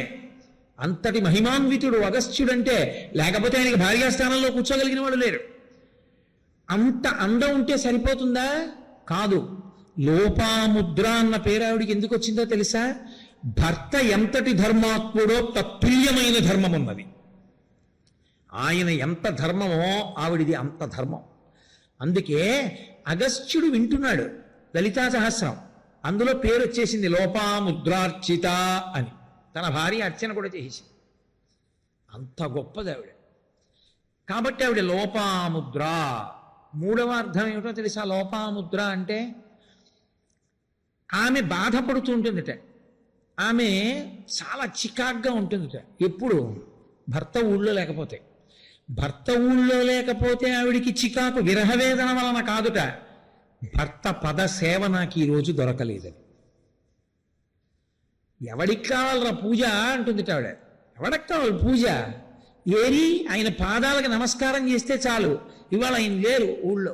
అంతటి మహిమాన్వితుడు అగస్త్యుడంటే, లేకపోతే ఆయనకి భార్యాస్థానంలో కూర్చోగలిగిన వాడు లేరు. అంత అందం ఉంటే సరిపోతుందా? కాదు. లోపాముద్ర అన్న పేరు ఆవిడికి ఎందుకు వచ్చిందో తెలుసా? భర్త ఎంతటి ధర్మాత్ముడో తత్తుల్యమైన ధర్మం ఉన్నది. ఆయన ఎంత ధర్మమో ఆవిడిది అంత ధర్మం. అందుకే అగస్త్యుడు వింటున్నాడు లలితా సహస్రం, అందులో పేరు వచ్చేసింది లోపాముద్రార్చిత అని. తన భార్య అర్చన కూడా చేసేసింది. అంత గొప్పది ఆవిడ. కాబట్టి ఆవిడ లోపాముద్ర. 3వ అర్థం ఏమిటో తెలుసా? లోపాముద్ర అంటే ఆమె బాధపడుతుంటుందిట. ఆమె చాలా చికాగ్గా ఉంటుందిట. ఎప్పుడు? భర్త ఊళ్ళో లేకపోతే. భర్త ఊళ్ళో లేకపోతే ఆవిడికి చికాకు విరహవేదన వలన కాదుట, భర్త పద సేవ నాకు ఈరోజు దొరకలేదని. ఎవడికి కావాలరా పూజ అంటుందిట ఆవిడ. ఎవడికి కావాలి పూజ? ఏరి ఆయన పాదాలకు నమస్కారం చేస్తే చాలు. ఇవాళ ఆయన లేరు ఊళ్ళో,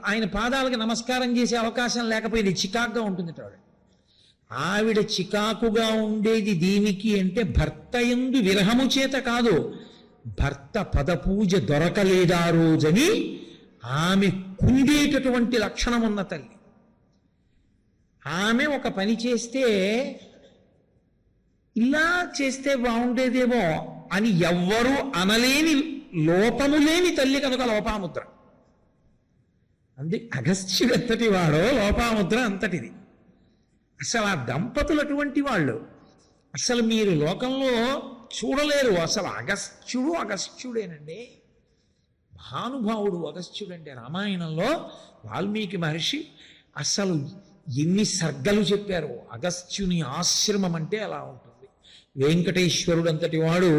ఆయన పాదాలకు నమస్కారం చేసే అవకాశం లేకపోయింది. చికాకుగా ఉంటుంది ఆవిడ. ఆవిడ చికాకుగా ఉండేది దీనికి అంటే భర్త యందు విరహము చేత కాదు, భర్త పదపూజ దొరకలేదా రోజని ఆమె కుండేటటువంటి లక్షణం ఉన్న తల్లి. ఆమె ఒక పని చేస్తే ఇలా చేస్తే బాగుండేదేమో అని ఎవ్వరూ అనలేని లోపము లేని తల్లి కనుక లోపాముద్ర. అందుకే అగస్త్యుడు ఎంతటి వాడో లోపాముద్ర అంతటిది. అసలు ఆ దంపతులు అటువంటి వాళ్ళు అసలు మీరు లోకంలో చూడలేరు. అసలు అగస్త్యుడేనండి, మహానుభావుడు అగస్త్యుడంటే. రామాయణంలో వాల్మీకి మహర్షి అసలు ఎన్ని సర్గలు చెప్పారు. అగస్త్యుని ఆశ్రమం అంటే అలా ఉంటుంది. వెంకటేశ్వరుడు అంతటి వాడు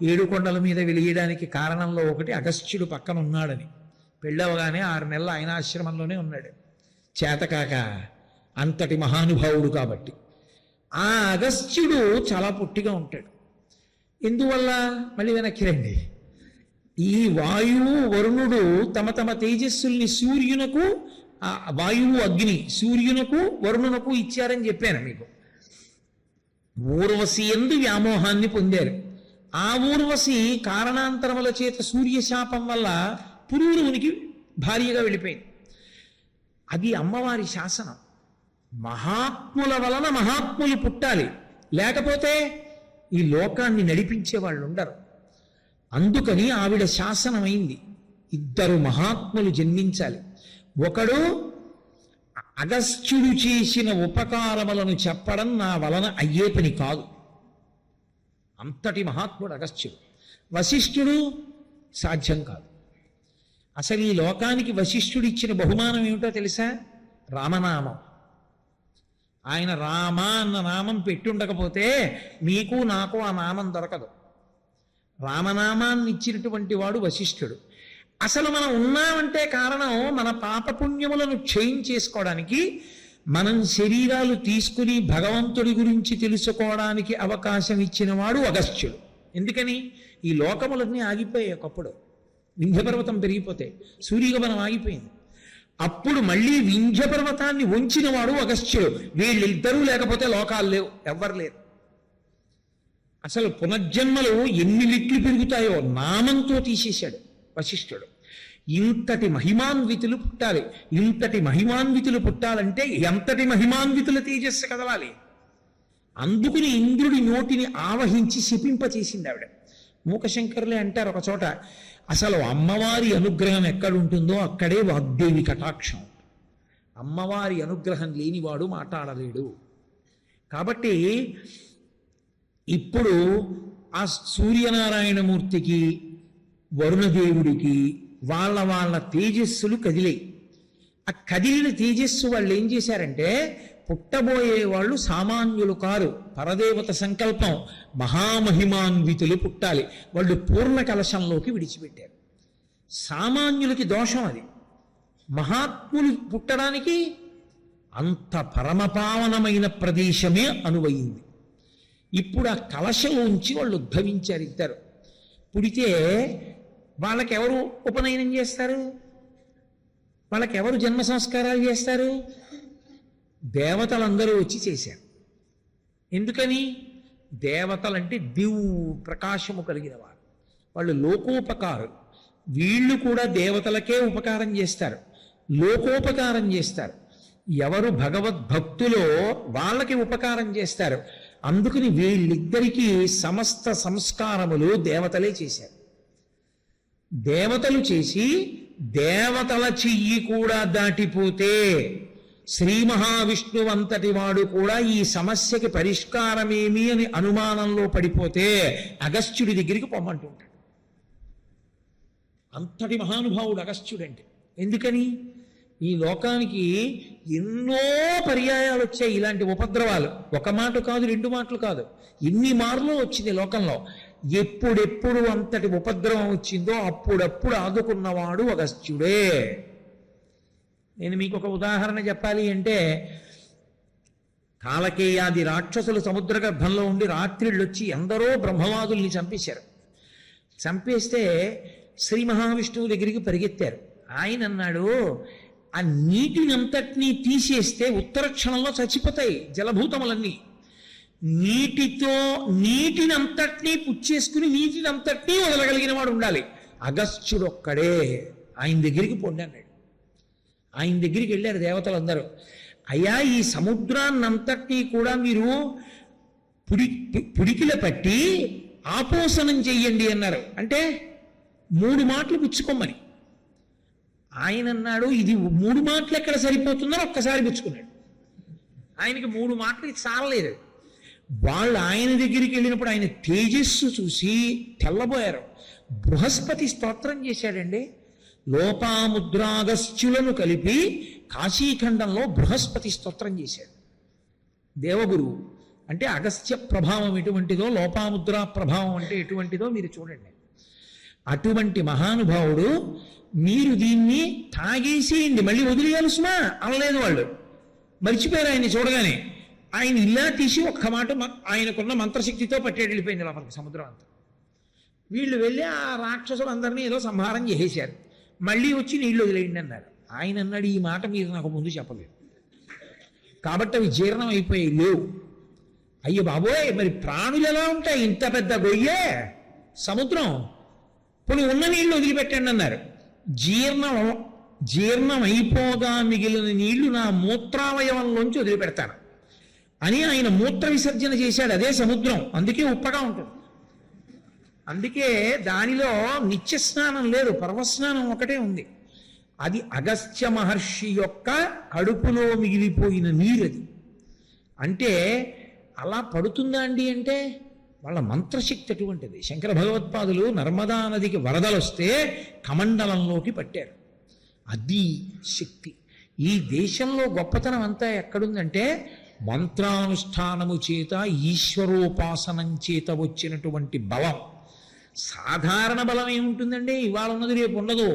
7 కొండల మీద వెలియడానికి కారణంలో ఒకటి అగస్త్యుడు పక్కన ఉన్నాడని. పెళ్ళవగానే 6 నెలలు ఆయన ఆశ్రమంలోనే ఉన్నాడు, చేతకాక. అంతటి మహానుభావుడు కాబట్టి. ఆ అగస్త్యుడు చాలా పొట్టిగా ఉంటాడు. ఎందువల్ల? మళ్ళీ వెనక్కి రండి. ఈ వాయువు వరుణుడు తమ తమ తేజస్సుల్ని సూర్యునకు, వాయువు అగ్ని సూర్యునకు వరుణునకు ఇచ్చారని చెప్పాను మీకు. ఊర్వశి యందు వ్యామోహాన్ని పొందారు. ఆ ఊర్వశి కారణాంతరముల చేత సూర్యశాపం వల్ల పురూరవునికి భార్యగా వెళ్ళిపోయింది. అది అమ్మవారి శాసనం. మహాత్ముల వలన మహాత్ములు పుట్టాలి, లేకపోతే ఈ లోకాన్ని నడిపించే వాళ్ళు ఉండరు. అందుకని ఆవిడ శాసనమైంది, 2 మహాత్ములు జన్మించాలి. ఒకడు అగస్త్యుడు చేసిన ఉపకారములను చెప్పడం నా వలన అయ్యే పని కాదు, అంతటి మహాత్ముడు అగస్త్యుడు. వశిష్ఠుడు సాధ్యం కాదు. అసలు ఈ లోకానికి వశిష్ఠుడు ఇచ్చిన బహుమానం ఏమిటో తెలుసా? రామనామం. ఆయన రామ అన్న నామం పెట్టుండకపోతే మీకు నాకు ఆ నామం దొరకదు. రామనామాన్ని ఇచ్చినటువంటి వాడు వశిష్ఠుడు. అసలు మనం ఉన్నామంటే కారణం మన పాపపుణ్యములను క్షయం చేసుకోవడానికి, మనం శరీరాలు తీసుకుని భగవంతుడి గురించి తెలుసుకోవడానికి అవకాశం ఇచ్చిన వాడు అగస్త్యుడు. ఎందుకని ఈ లోకములన్నీ ఆగిపోయాయి ఒకప్పుడు. వింధ్యపర్వతం పెరిగిపోతే సూర్యగమనం ఆగిపోయింది. అప్పుడు మళ్ళీ వింధ్యపర్వతాన్ని వంచిన వాడు అగస్త్యుడు. వీళ్ళిద్దరూ లేకపోతే లోకాలు లేవు, ఎవ్వరు లేరు. అసలు పునర్జన్మలు ఎన్ని లిట్లు పెరుగుతాయో నామంతో తీసేశాడు వశిష్ఠుడు. ఇంతటి మహిమాన్వితులు పుట్టాలి. ఇంతటి మహిమాన్వితులు పుట్టాలంటే ఎంతటి మహిమాన్వితుల తేజస్సు కదలాలి. అందుకుని ఇంద్రుడి నోటిని ఆవహించి శపింపచేసింది ఆవిడ. మూకశంకరులే అంటారు ఒక చోట, అసలు అమ్మవారి అనుగ్రహం ఎక్కడుంటుందో అక్కడే వాగ్దేవి కటాక్షం. అమ్మవారి అనుగ్రహం లేనివాడు మాట్లాడలేడు. కాబట్టి ఇప్పుడు ఆ సూర్యనారాయణమూర్తికి వరుణదేవుడికి వాళ్ళ వాళ్ళ తేజస్సులు కదిలాయి. ఆ కదిలిన తేజస్సు వాళ్ళు ఏం చేశారంటే, పుట్టబోయే వాళ్ళు సామాన్యులు కారు, పరదేవత సంకల్పం, మహామహిమాన్వితులు పుట్టాలి. వాళ్ళు పూర్ణ కలశంలోకి విడిచిపెట్టారు. సామాన్యులకి దోషం అది. మహాత్ములు పుట్టడానికి అంత పరమపావనమైన ప్రదేశమే అనువయింది. ఇప్పుడు ఆ కలశలోంచి వాళ్ళు ఉద్భవించారు ఇద్దరు. పుడితే వాళ్ళకెవరు ఉపనయనం చేస్తారు? వాళ్ళకెవరు జన్మ సంస్కారాలు చేస్తారు? దేవతలందరూ వచ్చి చేశారు. ఎందుకని? దేవతలంటే దివ్ ప్రకాశము కలిగిన వారు, వాళ్ళు లోకోపకారు. వీళ్ళు కూడా దేవతలకే ఉపకారం చేస్తారు, లోకోపకారం చేస్తారు. ఎవరు భగవద్భక్తులో వాళ్ళకి ఉపకారం చేస్తారు. అందుకని వీళ్ళిద్దరికీ సమస్త సంస్కారములు దేవతలే చేశారు. దేవతలు చేసి దేవతల చెయ్యి కూడా దాటిపోతే శ్రీ మహావిష్ణువు అంతటి వాడు కూడా ఈ సమస్యకి పరిష్కారమేమి అని అనుమానంలో పడిపోతే అగస్త్యుడి దగ్గరికి పొమ్మంటుంటాడు. అంతటి మహానుభావుడు అగస్త్యుడంటే. ఎందుకని? ఈ లోకానికి ఎన్నో పర్యాయాలు వచ్చాయి ఇలాంటి ఉపద్రవాలు. ఒక మాట కాదు, రెండు మాటలు కాదు, ఎన్ని మార్లు వచ్చింది లోకంలో. ఎప్పుడెప్పుడు అంతటి ఉపద్రవం వచ్చిందో అప్పుడప్పుడు ఆదుకున్నవాడు అగస్త్యుడే. నేను మీకు ఒక ఉదాహరణ చెప్పాలి అంటే, కాలకేయాది రాక్షసులు సముద్ర గర్భంలో ఉండి రాత్రిళ్ళు వచ్చి ఎందరో బ్రహ్మవాదుల్ని చంపేశారు. చంపేస్తే శ్రీ మహావిష్ణువు దగ్గరికి పరిగెత్తారు. ఆయన అన్నాడు, ఆ నీటినంతటినీ తీసేస్తే ఉత్తర క్షణంలో చచ్చిపోతాయి జలభూతములన్నీ. నీటినంతటినీ పుచ్చేసుకుని నీటినంతటినీ వదలగలిగిన వాడు ఉండాలి. అగస్త్యుడు ఒక్కడే. ఆయన దగ్గరికి పొండి అన్నాడు. ఆయన దగ్గరికి వెళ్ళారు దేవతలందరూ. అయ్యా, ఈ సముద్రాన్నంతటినీ కూడా మీరు పుడికిల పట్టి ఆపోసనం చెయ్యండి అన్నారు. అంటే 3 మాటలు పుచ్చుకోమని. ఆయన అన్నాడు, ఇది 3 మాటలు ఎక్కడ సరిపోతుందని ఒక్కసారి పుచ్చుకున్నాడు. ఆయనకి 3 మాటలు ఇది చాలలేదు. వాళ్ళు ఆయన దగ్గరికి వెళ్ళినప్పుడు ఆయన తేజస్సు చూసి తెల్లబోయారు. బృహస్పతి స్తోత్రం చేశాడండి. లోపాముద్రాగస్త్యులను కలిపి కాశీఖండంలో బృహస్పతి స్తోత్రం చేశాడు దేవగురువు. అంటే అగస్త్య ప్రభావం ఎటువంటిదో, లోపాముద్రా ప్రభావం అంటే ఎటువంటిదో మీరు చూడండి. అటువంటి మహానుభావుడు, మీరు దీన్ని తాగేసేయండి మళ్ళీ వదిలేయాలి సుమా అనలేదు వాళ్ళు. మర్చిపోయారు ఆయన్ని చూడగానే. ఆయన ఇలా తీసి ఒక్క మాట ఆయనకున్న మంత్రశక్తితో పట్టేటి వెళ్ళిపోయింది లోపలికి సముద్రం అంతా. వీళ్ళు వెళ్ళి ఆ రాక్షసులందరినీ ఏదో సంహారం చేసేశారు. మళ్ళీ వచ్చి నీళ్ళు వదిలేయండి అన్నారు. ఆయన అన్నాడు, ఈ మాట మీరు నాకు ముందు చెప్పలేదు కాబట్టి అవి జీర్ణం అయిపోయాయి, లేవు. అయ్యో బాబోయ్, మరి ప్రాణులు ఎలా ఉంటాయి? ఇంత పెద్ద గొయ్యే సముద్రం, పోనీ ఉన్న నీళ్లు వదిలిపెట్టండి అన్నారు. జీర్ణం అయిపోగా మిగిలిన నీళ్లు నా మూత్రావయవంలోంచి వదిలిపెడతాను అని ఆయన మూత్ర విసర్జన చేశాడు. అదే సముద్రం, అందుకే ఉప్పగా ఉంటుంది. అందుకే దానిలో నిత్య స్నానం లేదు, పర్వస్నానం ఒకటే ఉంది. అది అగస్త్య మహర్షి యొక్క కడుపులో మిగిలిపోయిన నీరది. అంటే అలా పడుతుందా అండి అంటే వాళ్ళ మంత్రశక్తి అటువంటిది. శంకర భగవత్పాదులు నర్మదా నదికి వరదలు వస్తే కమండలంలోకి పట్టారు. అది శక్తి. ఈ దేశంలో గొప్పతనం అంతా ఎక్కడుందంటే మంత్రానుష్ఠానము చేత, ఈశ్వరోపాసనం చేత వచ్చినటువంటి బలం. సాధారణ బలం ఏముంటుందండి? ఇవాళ ఉన్నది రేపు ఉండదు.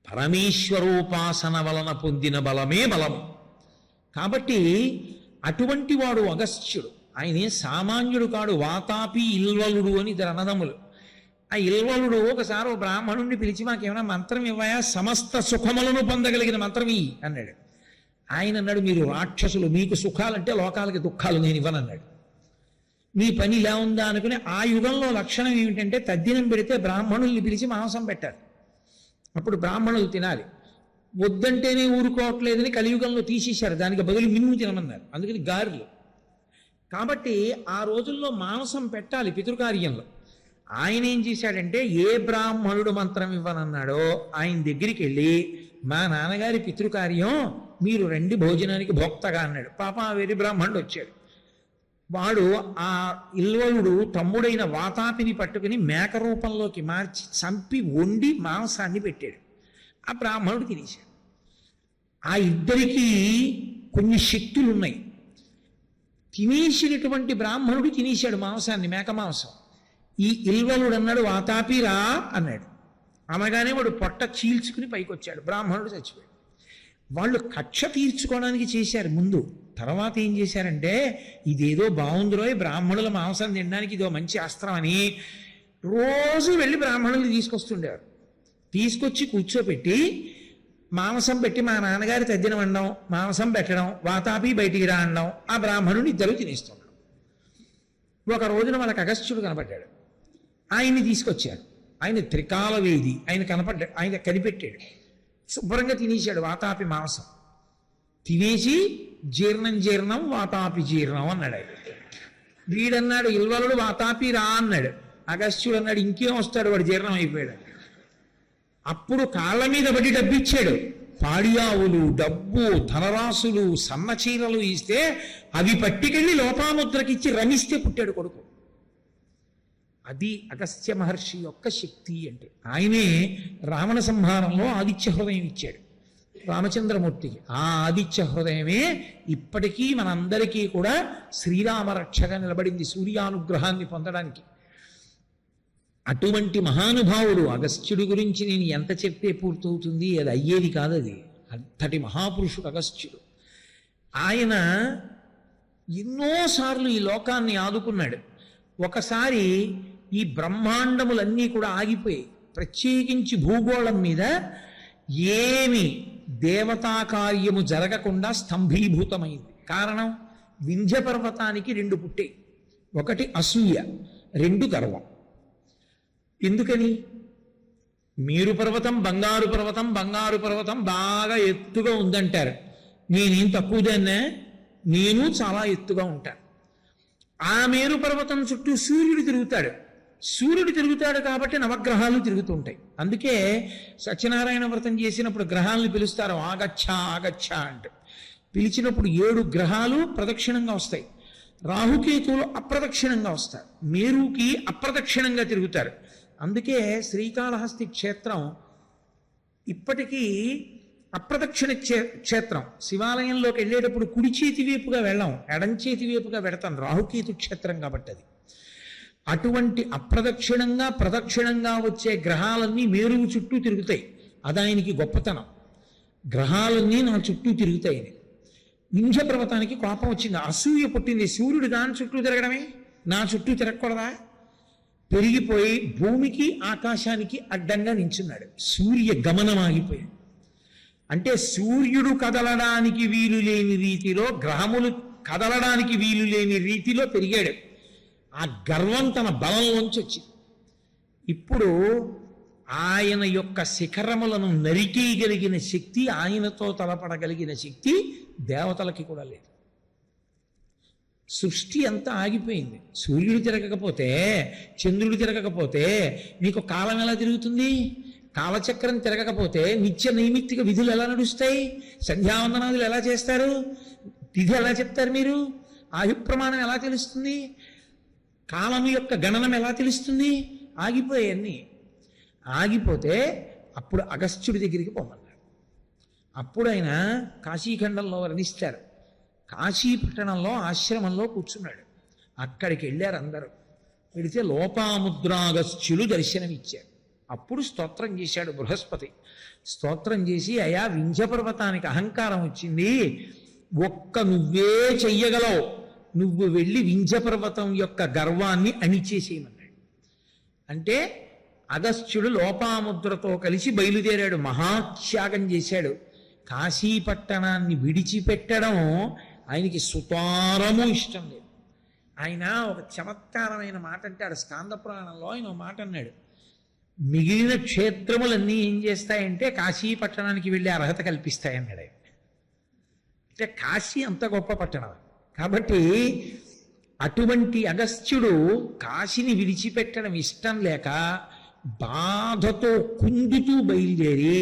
పరమేశ్వరోపాసన వలన పొందిన బలమే బలం. కాబట్టి అటువంటి వాడు అగస్త్యుడు. ఆయన సామాన్యుడు కాడు, వాతాపి ఇల్వలుడు అని ఇద్దరు అన్నదమ్ములు. ఆ ఇల్వలుడు ఒకసారి ఓ బ్రాహ్మణుడిని పిలిచి మాకేమైనా మంత్రం ఇవ్వయా, సమస్త సుఖములను పొందగలిగిన మంత్రం ఇయ్యి అన్నాడు. ఆయన అన్నాడు, మీరు రాక్షసులు, మీకు సుఖాలంటే లోకాలకి దుఃఖాలు నేను ఇవ్వనన్నాడు. మీ పని ఇలా ఉందా అనుకుని, ఆ యుగంలో లక్షణం ఏమిటంటే తద్దినం పెడితే బ్రాహ్మణుల్ని పిలిచి మాంసం పెట్టారు. అప్పుడు బ్రాహ్మణులు తినాలి. వద్దంటేనే ఊరుకోవట్లేదని కలియుగంలో తీసేశారు, దానికి బదులు మినుము తినమన్నారు. అందుకని గారెలు. కాబట్టి ఆ రోజుల్లో మాంసం పెట్టాలి పితృకార్యంలో. ఆయన ఏం చేశాడంటే, ఏ బ్రాహ్మణుడు మంత్రం ఇవ్వనన్నాడో ఆయన దగ్గరికి వెళ్ళి, మా నాన్నగారి పితృకార్యం, మీరు రండి భోజనానికి భోక్తగా అన్నాడు. పాప వేరే బ్రాహ్మణుడు వచ్చాడు. వాడు ఆ ఇల్వలుడు తమ్ముడైన వాతాపిని పట్టుకుని మేక రూపంలోకి మార్చి చంపి వండి మాంసాన్ని పెట్టాడు. ఆ బ్రాహ్మణుడు తినేశాడు. ఆ ఇద్దరికీ కొన్ని శక్తులు ఉన్నాయి. తినేసినటువంటి బ్రాహ్మణుడు తినేశాడు మాంసాన్ని, మేక మాంసం. ఈ ఇల్వలుడు అన్నాడు, వాతాపి రా అన్నాడు. అనగానే వాడు పొట్ట చీల్చుకుని పైకి వచ్చాడు. బ్రాహ్మణుడు చచ్చిపోయాడు. వాళ్ళు కక్ష తీర్చుకోవడానికి చేశారు ముందు. తర్వాత ఏం చేశారంటే, ఇదేదో బాగుందిరోయ్, బ్రాహ్మణుల మాంసం తినడానికి ఇదో మంచి అస్త్రం అని రోజు వెళ్ళి బ్రాహ్మణులు తీసుకొస్తుండేవారు. తీసుకొచ్చి కూర్చోపెట్టి మాంసం పెట్టి, మా నాన్నగారి తద్దిన వండడం, మాంసం పెట్టడం, వాతాపి బయటికి రా అనడం, ఆ బ్రాహ్మణుని ఇద్దరు తినేస్తున్నాడు. ఒక రోజున వాళ్ళకి అగస్త్యుడు కనపడ్డాడు. ఆయన్ని తీసుకొచ్చారు. ఆయన త్రికాలవేది, ఆయన కనిపెట్టాడు. శుభ్రంగా తినేశాడు వాతాపి మాంసం. తినేసి జీర్ణం వాతాపి జీర్ణం అన్నాడు ఆయన. వీడన్నాడు, ఇల్వలుడు వాతాపి రా అన్నాడు. అగస్త్యుడు అన్నాడు, ఇంకేం వస్తాడు, వాడు జీర్ణం అయిపోయాడు. అప్పుడు కాళ్ళ మీద పడి డబ్బిచ్చాడు. పాడియావులు, డబ్బు, ధనరాశులు, సన్నచీరలు ఇస్తే అవి పట్టుకెళ్ళి లోపాముద్రకిచ్చి రమిస్తే పుట్టాడు కొడుకు. అది అగస్త్య మహర్షి యొక్క శక్తి అంటే. ఆయనే రావణ సంహారంలో ఆదిత్య హృదయం ఇచ్చాడు రామచంద్రమూర్తికి. ఆ ఆదిత్య హృదయమే ఇప్పటికీ మనందరికీ కూడా శ్రీరామ రక్షగా నిలబడింది సూర్యానుగ్రహాన్ని పొందడానికి. అటువంటి మహానుభావుడు అగస్త్యుడి గురించి నేను ఎంత చెప్తే పూర్తవుతుంది, అది అయ్యేది కాదు. అది అంతటి మహాపురుషుడు అగస్త్యుడు. ఆయన ఎన్నోసార్లు ఈ లోకాన్ని ఆదుకున్నాడు. ఒకసారి ఈ బ్రహ్మాండములన్నీ కూడా ఆగిపోయాయి. ప్రత్యేకించి భూగోళం మీద ఏమి దేవతా కార్యము జరగకుండా స్తంభీభూతమైంది. కారణం, వింధ్య పర్వతానికి రెండు పుట్టాయి. ఒకటి అసూయ, రెండు గర్వం. ఎందుకని? మేరు పర్వతం బంగారు పర్వతం, బంగారు పర్వతం బాగా ఎత్తుగా ఉందంటారు. నేనేం తక్కువదాన్నే, నేను చాలా ఎత్తుగా ఉంటాను. ఆ మేరు పర్వతం చుట్టూ సూర్యుడు తిరుగుతాడు. సూర్యుడు తిరుగుతాడు కాబట్టి నవగ్రహాలు తిరుగుతుంటాయి. అందుకే సత్యనారాయణ వ్రతం చేసినప్పుడు గ్రహాలను పిలుస్తారు, ఆగచ్చ ఆగచ్చ అంటూ. పిలిచినప్పుడు 7 గ్రహాలు ప్రదక్షిణంగా వస్తాయి. రాహుకేతువులు అప్రదక్షిణంగా వస్తారు. మేరుకి అప్రదక్షిణంగా తిరుగుతారు. అందుకే శ్రీకాళహస్తి క్షేత్రం ఇప్పటికీ అప్రదక్షిణ క్షేత్రం. శివాలయంలోకి వెళ్ళేటప్పుడు కుడి చేతి వైపుగా వెళ్ళాం, ఎడం చేతి వైపుగా వెడతాం, రాహుకేతు క్షేత్రం కాబట్టి. అది అటువంటి అప్రదక్షిణంగా ప్రదక్షిణంగా వచ్చే గ్రహాలన్నీ మేరువు చుట్టూ తిరుగుతాయి. అది ఆయనకి గొప్పతనం. గ్రహాలన్నీ నా చుట్టూ తిరుగుతాయని. వింధ్య పర్వతానికి కోపం వచ్చింది, అసూయ పుట్టింది. సూర్యుడు దాని చుట్టూ తిరగడమే, నా చుట్టూ తిరగకూడదా? పెరిగిపోయి భూమికి ఆకాశానికి అడ్డంగా నించున్నాడు. సూర్య గమనం ఆగిపోయాడు. అంటే సూర్యుడు కదలడానికి వీలు లేని రీతిలో, గ్రహములు కదలడానికి వీలు లేని రీతిలో పెరిగాడు. ఆ గర్వం తన బలంలోంచి వచ్చింది. ఇప్పుడు ఆయన యొక్క శిఖరములను నరికేయగలిగిన శక్తి, ఆయనతో తలపడగలిగిన శక్తి దేవతలకి కూడా లేదు. సృష్టి అంతా ఆగిపోయింది. సూర్యుడు తిరగకపోతే, చంద్రుడు తిరగకపోతే మీకు కాలం ఎలా తిరుగుతుంది? కాలచక్రం తిరగకపోతే నిత్య నైమిత్తిక విధులు ఎలా నడుస్తాయి? సంధ్యావందనాదులు ఎలా చేస్తారు? తిథి ఎలా చెప్తారు మీరు? ఆయు ప్రమాణం ఎలా తెలుస్తుంది? కాలం యొక్క గణనం ఎలా తెలుస్తుంది? ఆగిపోయాయన్నీ. ఆగిపోతే అప్పుడు అగస్త్యుడి దగ్గరికి పొమ్మన్నాడు. అప్పుడు ఆయన కాశీఖండంలో వర్ణిస్తారు. కాశీపట్టణంలో ఆశ్రమంలో కూర్చున్నాడు. అక్కడికి వెళ్ళారు అందరూ. వెళితే లోపాముద్రాగస్త్యులు దర్శనమిచ్చారు. అప్పుడు స్తోత్రం చేశాడు బృహస్పతి. స్తోత్రం చేసి, అయా వింధ్య పర్వతానికి అహంకారం వచ్చింది, ఒక్క నువ్వే చెయ్యగలవు, నువ్వు వెళ్ళి వింధ్యపర్వతం యొక్క గర్వాన్ని అణిచేసేయమన్నాడు. అంటే అగస్త్యుడు లోపాముద్రతో కలిసి బయలుదేరాడు, మహాత్యాగం చేశాడు. కాశీపట్టణాన్ని విడిచిపెట్టడం ఆయనకి సుతారము ఇష్టం లేదు. ఆయన ఒక చమత్కారమైన మాట అంటాడు స్కాంద పురాణంలో. ఆయన ఒక మాట అన్నాడు, మిగిలిన క్షేత్రములన్నీ ఏం చేస్తాయంటే కాశీపట్టణానికి వెళ్ళే అర్హత కల్పిస్తాయన్నాడు ఆయన. అంటే కాశీ అంత గొప్ప పట్టణం కాబట్టి అటువంటి అగస్త్యుడు కాశీని విడిచిపెట్టడం ఇష్టం లేక బాధతో కుందుతూ బయలుదేరి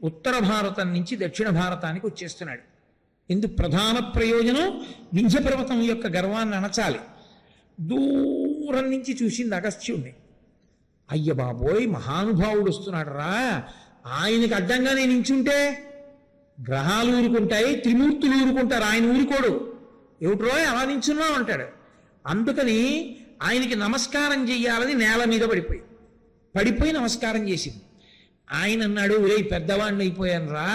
ఉత్తర భారతం నుంచి దక్షిణ భారతానికి వచ్చేస్తున్నాడు. ఎందుకు? ప్రధాన ప్రయోజనం వింధ్యపర్వతం యొక్క గర్వాన్ని అణచాలి. దూరం నుంచి చూసింది అగస్త్యుడిని. అయ్య బాబోయ్, మహానుభావుడు వస్తున్నాడు రా, ఆయనకి అడ్డంగా నేను నించుంటే గ్రహాలు ఊరుకుంటాయి, త్రిమూర్తులు ఊరుకుంటారు, ఆయన ఊరుకోడు. ఏమిట్రో అలా నించున్నావు అంటాడు. అందుకని ఆయనకి నమస్కారం చెయ్యాలని నేల మీద పడిపోయి నమస్కారం చేసింది. ఆయన అన్నాడు, ఒరే పెద్దవాడిని అయిపోయాను రా,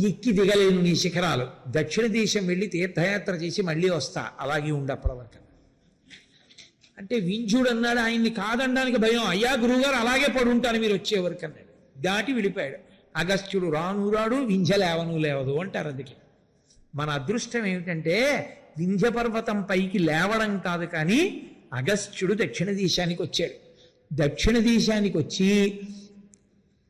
ఎక్కి దిగలేను నీ శిఖరాలు, దక్షిణ దేశం వెళ్ళి తీర్థయాత్ర చేసి మళ్ళీ వస్తా, అలాగే ఉండప్పటి వరకు. అంటే వింధ్యుడు అన్నాడు, ఆయన్ని కాదనడానికి భయం, అయ్యా గురువుగారు అలాగే పడుంటాను మీరు వచ్చేవరకు అన్నాడు. దాటి వెళ్ళిపోయాడు. అగస్త్యుడు రాను రాడు, వింధ్య లేవను లేవదు అంటారు. అందుకే మన అదృష్టం ఏమిటంటే వింధ్యపర్వతం పైకి లేవడం కాదు, కానీ అగస్త్యుడు దక్షిణ దేశానికి వచ్చాడు. దక్షిణ దేశానికి వచ్చి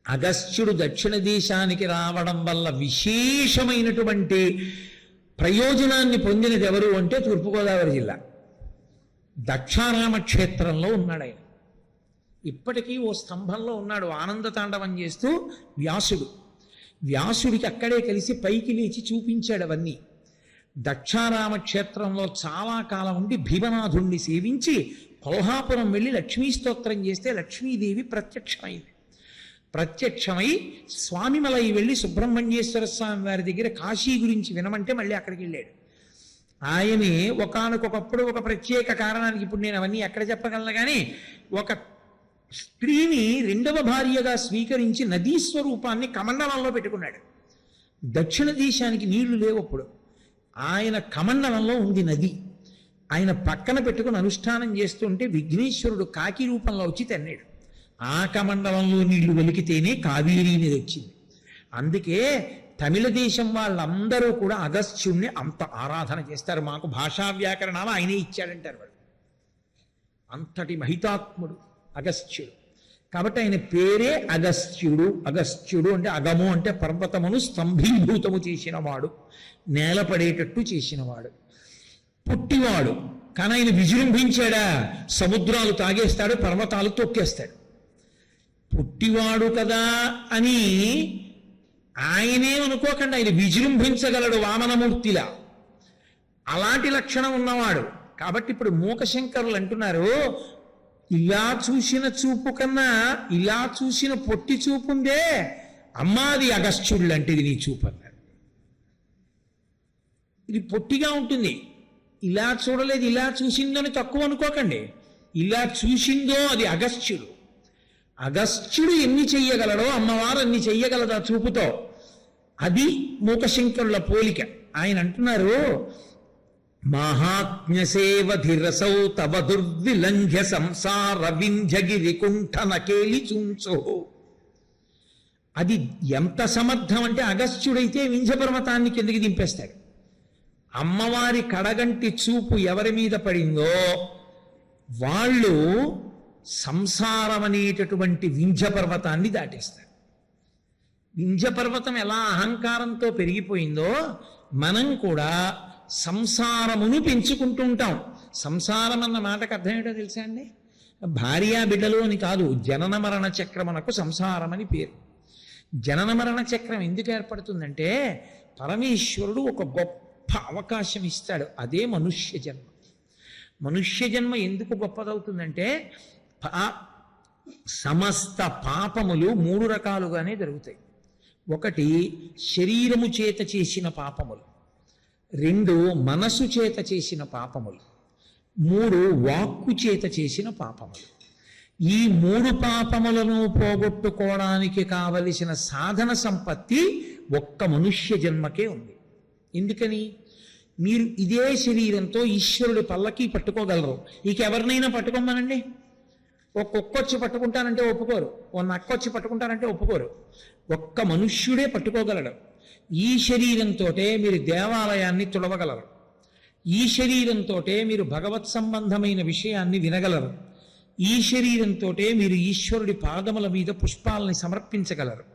అగస్త్యుడు దక్షిణ దేశానికి రావడం వల్ల విశేషమైనటువంటి ప్రయోజనాన్ని పొందినది ఎవరు అంటే తూర్పుగోదావరి జిల్లా దక్షారామ క్షేత్రంలో ఉన్నాడు ఆయన. ఇప్పటికీ ఓ స్తంభంలో ఉన్నాడు ఆనంద తాండవం చేస్తూ వ్యాసుడికి అక్కడే కలిసి పైకి లేచి చూపించాడు అవన్నీ. దక్షారామ క్షేత్రంలో చాలా కాలం ఉండి భీమనాథుణ్ణి సేవించి కొల్హాపురం వెళ్ళి లక్ష్మీ స్తోత్రం చేస్తే లక్ష్మీదేవి ప్రత్యక్షమై స్వామిమలై వెళ్ళి సుబ్రహ్మణ్యేశ్వర స్వామి వారి దగ్గర కాశీ గురించి వినమంటే మళ్ళీ అక్కడికి వెళ్ళాడు. ఆయనే ఒకానొకప్పుడు ఒక ప్రత్యేక కారణానికి, ఇప్పుడు నేను అవన్నీ ఎక్కడ చెప్పగలను, కానీ ఒక స్త్రీని రెండవ భార్యగా స్వీకరించి నదీ స్వరూపాన్ని కమండలంలో పెట్టుకున్నాడు. దక్షిణ దేశానికి నీళ్లు లేవు అప్పుడు, ఆయన కమండలంలో ఉంది నది. ఆయన పక్కన పెట్టుకుని అనుష్ఠానం చేస్తుంటే విఘ్నేశ్వరుడు కాకి రూపంలో వచ్చి తన్నాడు. ఆ కమండలంలో నీళ్లు వెలికితేనే కావేరీ నది వచ్చింది. అందుకే తమిళ దేశం వాళ్ళందరూ కూడా అగస్త్యుణ్ణి అంత ఆరాధన చేస్తారు. మాకు భాషా వ్యాకరణాలు ఆయనే ఇచ్చాడంటారు వాళ్ళు. అంతటి మహితాత్ముడు అగస్త్యుడు. కాబట్టి ఆయన పేరే అగస్త్యుడు. అగస్త్యుడు అంటే అగము అంటే పర్వతమును స్తంభీభూతము చేసినవాడు, నేలపడేటట్టు చేసినవాడు, పుట్టివాడు. కానీ ఆయన విజృంభించాడా? సముద్రాలు తాగేస్తాడు, పర్వతాలు తొక్కేస్తాడు. పుట్టివాడు కదా అని ఆయనే అనుకోకుండా ఆయన విజృంభించగలడు వామనమూర్తిలా. అలాంటి లక్షణం ఉన్నవాడు. కాబట్టి ఇప్పుడు మూకశంకరులు అంటున్నారు, ఇలా చూసిన చూపు కన్నా ఇలా చూసిన పొట్టి చూపు ఉందే అమ్మాది అగస్త్యుడు లాంటిది నీ చూపు అన్నారు. ఇది పొట్టిగా ఉంటుంది, ఇలా చూడలేదు, ఇలా చూసిందో అని తక్కువ అనుకోకండి. ఇలా చూసిందో అది అగస్త్యుడు. అగస్త్యుడు ఎన్ని చెయ్యగలడో అమ్మవారు అన్ని చెయ్యగలదు ఆ చూపుతో. అది మూకశంకరుల పోలిక. ఆయన అంటున్నారు, మహాత్మ్యసేవధిరసౌ తవ దుర్విలంఘ్య సంసార వింధ్యగిరి కుంఠన కేలి చూంచో. అది ఎంత సమర్థం అంటే అగస్త్యుడైతే వింధ్యపర్వతాన్ని కిందకి దింపేస్తాడు. అమ్మవారి కడగంటి చూపు ఎవరి మీద పడిందో వాళ్ళు సంసారం అనేటటువంటి వింధ్యపర్వతాన్ని దాటేస్తారు. వింధ్యపర్వతం ఎలా అహంకారంతో పెరిగిపోయిందో మనం కూడా సంసారమును పెంచుకుంటూ ఉంటాం. సంసారం అన్న మాటకు అర్థం ఏంటో తెలుసా అండి? భార్యా బిడ్డలు అని కాదు, జనన మరణ చక్రమునకు సంసారం అని పేరు. జనన మరణ చక్రం ఎందుకు ఏర్పడుతుందంటే పరమేశ్వరుడు ఒక గొప్ప అవకాశం ఇస్తాడు, అదే మనుష్య జన్మ. మనుష్య జన్మ ఎందుకు గొప్పదవుతుందంటే సమస్త పాపములు 3 రకాలుగానే జరుగుతాయి. ఒకటి శరీరము చేత చేసిన పాపములు, 2 మనసు చేత చేసిన పాపములు, 3 వాక్కు చేత చేసిన పాపములు. ఈ 3 పాపములను పోగొట్టుకోవడానికి కావలసిన సాధన సంపత్తి ఒక్క మనుష్య జన్మకే ఉంది. ఎందుకని? మీరు ఇదే శరీరంతో ఈశ్వరుడి పల్లకి పట్టుకోగలరు. ఇక ఎవరినైనా పట్టుకోమనండి, ఓ కుక్కొచ్చి పట్టుకుంటానంటే ఒప్పుకోరు, ఓ నక్కొచ్చి పట్టుకుంటానంటే ఒప్పుకోరు. ఒక్క మనుష్యుడే పట్టుకోగలడు. ఈ శరీరంతో మీరు దేవాలయాన్ని తుడవగలరు. ఈ శరీరంతో మీరు భగవత్ సంబంధమైన విషయాన్ని వినగలరు. ఈ శరీరంతో మీరు ఈశ్వరుడి పాదముల మీద పుష్పాలని సమర్పించగలరు.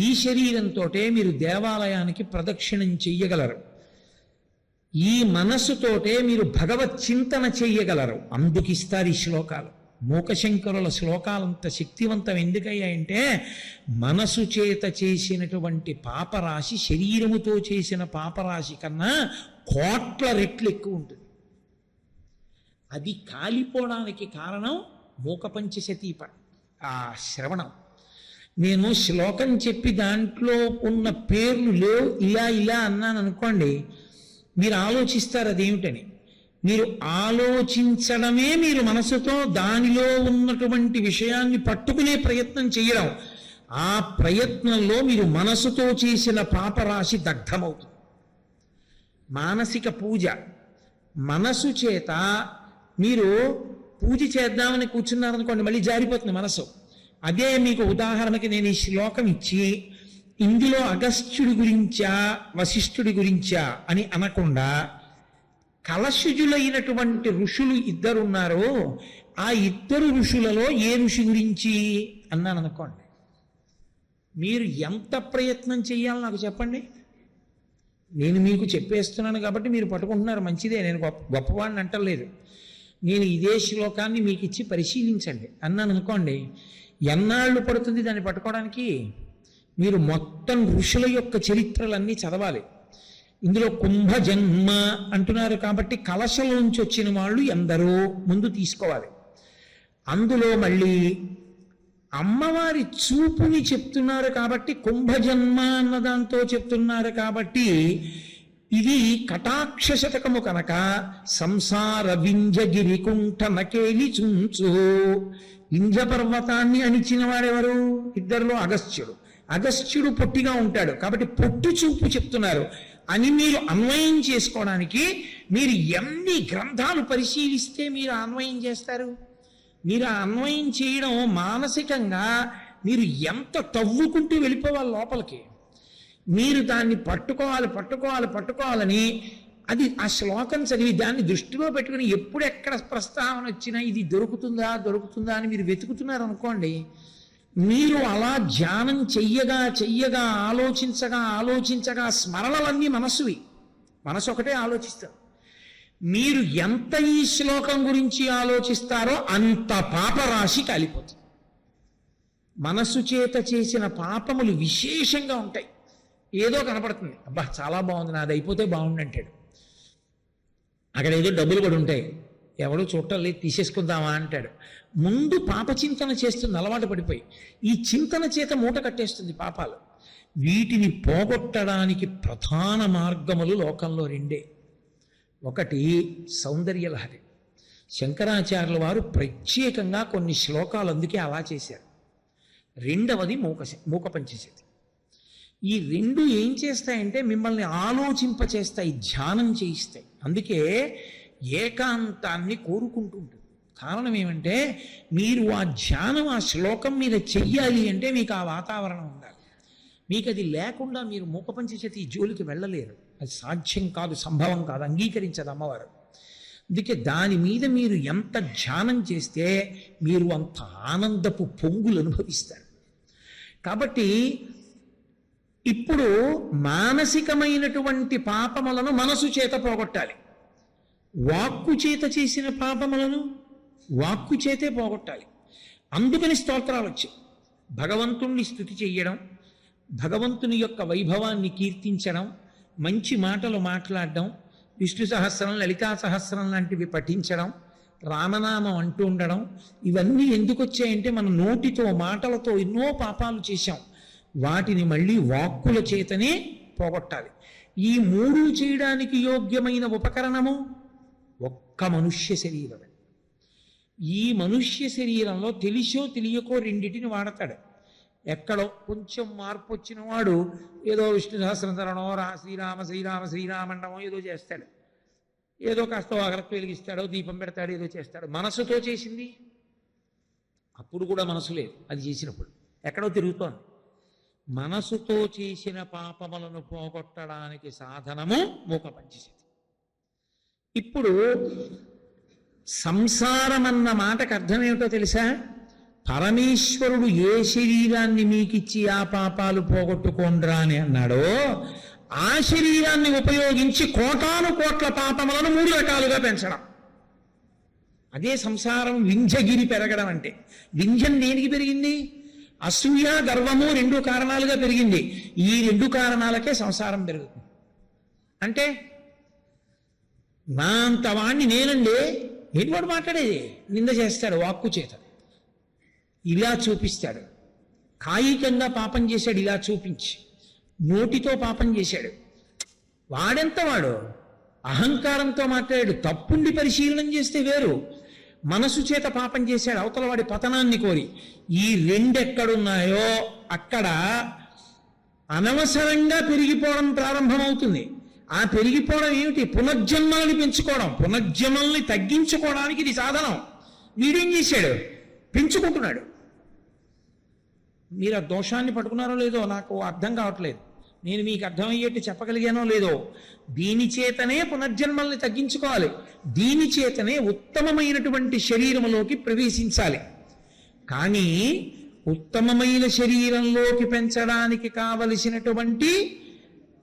ఈ శరీరంతో మీరు దేవాలయానికి ప్రదక్షిణం చెయ్యగలరు. ఈ మనస్సుతోటే మీరు భగవత్ చింతన చెయ్యగలరు. అందుకిస్తారు ఈ శ్లోకాలు. మూకశంకరుల శ్లోకాలంత శక్తివంతం ఎందుకయ్యాయంటే, మనసు చేత చేసినటువంటి పాపరాశి శరీరముతో చేసిన పాపరాశి కన్నా కోట్ల రెట్లు ఎక్కువ ఉంటుంది. అది కాలిపోవడానికి కారణం మూకపంచశతీ ఆ శ్రవణం. నేను శ్లోకం చెప్పి దాంట్లో ఉన్న పేర్లు లేవు ఇలా ఇలా అన్నాను అనుకోండి, మీరు ఆలోచిస్తారు అదేమిటని. మీరు ఆలోచించడమే మీరు మనసుతో దానిలో ఉన్నటువంటి విషయాన్ని పట్టుకునే ప్రయత్నం చేయడం. ఆ ప్రయత్నంలో మీరు మనసుతో చేసిన పాపరాశి దగ్ధమవుతుంది. మానసిక పూజ, మనసు చేత మీరు పూజ చేద్దామని కూర్చున్నారనుకోండి, మళ్ళీ జారిపోతుంది మనసు. అదే మీకు ఉదాహరణకి నేను ఈ శ్లోకం ఇచ్చి ఇందులో అగస్త్యుడి గురించా వశిష్ఠుడి గురించా అని అనకుండా, కలశుజులైనటువంటి ఋషులు ఇద్దరున్నారు, ఆ ఇద్దరు ఋషులలో ఏ ఋషి గురించి అన్నాను అనుకోండి, మీరు ఎంత ప్రయత్నం చేయాలో నాకు చెప్పండి. నేను మీకు చెప్పేస్తున్నాను కాబట్టి మీరు పట్టుకుంటున్నారు, మంచిదే, నేను గొప్పవాడిని అంటలేదు. నేను ఇదే శ్లోకాన్ని మీకు ఇచ్చి పరిశీలించండి అన్నాను అనుకోండి, ఎన్నాళ్ళు పడుతుంది దాన్ని పట్టుకోవడానికి? మీరు మొత్తం ఋషుల యొక్క చరిత్రలన్నీ చదవాలి. ఇందులో కుంభజన్మ అంటున్నారు కాబట్టి కలశలోంచి వచ్చిన వాళ్ళు ఎందరో ముందు తీసుకోవాలి. అందులో మళ్ళీ అమ్మవారి చూపుని చెప్తున్నారు కాబట్టి కుంభజన్మ అన్నదాంతో చెప్తున్నారు కాబట్టి ఇది కటాక్ష శతకము కనుక సంసార వింజగిరి కుంఠ నకేలి చుంచు. వింధ్య పర్వతాన్ని అణిచిన వాడెవరు? ఇద్దరిలో అగస్త్యుడు. అగస్త్యుడు పొట్టిగా ఉంటాడు కాబట్టి పొట్టు చూపు చెప్తున్నారు అని మీరు అన్వయం చేసుకోవడానికి మీరు ఎన్ని గ్రంథాలు పరిశీలిస్తే మీరు అన్వయం చేస్తారు? మీరు అన్వయం చేయడం మానసికంగా మీరు ఎంత తవ్వుకుంటూ వెళ్ళిపోవాలి లోపలికి. మీరు దాన్ని పట్టుకోవాలని అది ఆ శ్లోకం చదివి దాన్ని దృష్టిలో పెట్టుకుని ఎప్పుడెక్కడ ప్రస్తావన వచ్చినా ఇది దొరుకుతుందా అని మీరు వెతుకుతున్నారు అనుకోండి, మీరు అలా ధ్యానం చెయ్యగా ఆలోచించగా స్మరణలన్నీ మనసు ఒకటే ఆలోచిస్తారు. మీరు ఎంత ఈ శ్లోకం గురించి ఆలోచిస్తారో అంత పాపరాశి కాలిపోతుంది. మనసు చేత చేసిన పాపములు విశేషంగా ఉంటాయి. ఏదో కనపడుతుంది, అబ్బా చాలా బాగుంది, నాది అయిపోతే బాగుంది అంటాడు. అక్కడ ఏదో డబ్బులు కూడా ఉంటాయి, ఎవడో చూడటం లేదు, తీసేసుకుందామా అంటాడు. ముందు పాప చింతన చేస్తుంది అలవాటు పడిపోయి. ఈ చింతన చేత మూట కట్టేస్తుంది పాపాలు. వీటిని పోగొట్టడానికి ప్రధాన మార్గములు లోకంలో రెండే. ఒకటి సౌందర్యలహరి. శంకరాచార్యుల వారు ప్రత్యేకంగా కొన్ని శ్లోకాలు అందుకే అలా చేశారు. రెండవది మూక పంచశతి. ఈ రెండు ఏం చేస్తాయంటే మిమ్మల్ని ఆలోచింపచేస్తాయి, ధ్యానం చేయిస్తాయి. అందుకే ఏకాంతాన్ని కోరుకుంటూ ఉంటుంది. కారణం ఏమంటే మీరు ఆ ధ్యానం ఆ శ్లోకం మీద చెయ్యాలి అంటే మీకు ఆ వాతావరణం ఉండాలి. మీకు అది లేకుండా మీరు మూక పంచశతి జోలికి వెళ్ళలేరు. అది సాధ్యం కాదు, సంభవం కాదు, అంగీకరించదు అమ్మవారు. అందుకే దాని మీద మీరు ఎంత ధ్యానం చేస్తే మీరు అంత ఆనందపు పొంగులు అనుభవిస్తారు. కాబట్టి ఇప్పుడు మానసికమైనటువంటి పాపములను మనసు చేత పోగొట్టాలి. వాక్కు చేత చేసిన పాపములను వాక్కు చేతే పోగొట్టాలి. అందుకని స్తోత్రాలు వచ్చాయి. భగవంతుణ్ణి స్తుతి చెయ్యడం, భగవంతుని యొక్క వైభవాన్ని కీర్తించడం, మంచి మాటలు మాట్లాడడం, విష్ణు సహస్రం లలితా సహస్రం లాంటివి పఠించడం, రామనామం అంటూ ఉండడం, ఇవన్నీ ఎందుకు వచ్చాయంటే మన నోటితో మాటలతో ఎన్నో పాపాలు చేశాం. వాటిని మళ్ళీ వాక్కుల చేతనే పోగొట్టాలి. ఈ మూడు చేయడానికి యోగ్యమైన ఉపకరణము ఒక్క మనుష్య శరీరమే. ఈ మనుష్య శరీరంలో తెలిసో తెలియకో రెండిటిని వాడతాడు. ఎక్కడో కొంచెం మార్పు వచ్చిన వాడు ఏదో విష్ణు సహస్రధరణో శ్రీరామ శ్రీరామ శ్రీరామండమో ఏదో చేస్తాడు, ఏదో కాస్త అగరకు వెలిగిస్తాడో దీపం పెడతాడు, ఏదో చేస్తాడు. మనసుతో చేసింది అప్పుడు కూడా మనసు లేదు, అది చేసినప్పుడు ఎక్కడో తిరుగుతోంది. మనసుతో చేసిన పాపములను పోగొట్టడానికి సాధనము మూక పంచశతి. ఇప్పుడు సంసారం అన్న మాటకు అర్థం ఏమిటో తెలుసా? పరమేశ్వరుడు ఏ శరీరాన్ని మీకిచ్చి ఆ పాపాలు పోగొట్టుకోండ్రా అని అన్నాడో ఆ శరీరాన్ని ఉపయోగించి కోటాను కోట్ల పాపములను 3 రకాలుగా పెంచడం. అదే సంసారం వింధ్యగిరి పెరగడం అంటే. వింధ్యం దేనికి పెరిగింది? అసూయ గర్వము 2 కారణాలుగా పెరిగింది. ఈ 2 కారణాలకే సంసారం పెరుగుతుంది. అంటే నా అంత వాణ్ణి నేనండి, ఏంటి వాడు మాట్లాడేది? నింద చేస్తాడు వాక్కు చేత, ఇలా చూపిస్తాడు. కాయికంగా పాపం చేశాడు, ఇలా చూపించి. నోటితో పాపం చేశాడు. వాడెంత వాడు అహంకారంతో మాట్లాడాడు. తప్పుండి పరిశీలనం చేస్తే వేరు. మనసు చేత పాపం చేశాడు, అవతల వాడి పతనాన్ని కోరి. ఈ 2 ఎక్కడున్నాయో అక్కడ అనవసరంగా పెరిగిపోవడం ప్రారంభమవుతుంది. ఆ పెరిగిపోవడం ఏమిటి? పునర్జన్మల్ని పెంచుకోవడం. పునర్జన్మల్ని తగ్గించుకోవడానికి ఇది సాధనం. వీడేం చేశాడు? పెంచుకుంటున్నాడు. మీరు ఆ దోషాన్ని పట్టుకున్నారో లేదో నాకు అర్థం కావట్లేదు. నేను మీకు అర్థమయ్యేట్టు చెప్పగలిగానో లేదో. దీని చేతనే పునర్జన్మల్ని తగ్గించుకోవాలి. దీని చేతనే ఉత్తమమైనటువంటి శరీరంలోకి ప్రవేశించాలి. కానీ ఉత్తమమైన శరీరంలోకి పెంచడానికి కావలసినటువంటి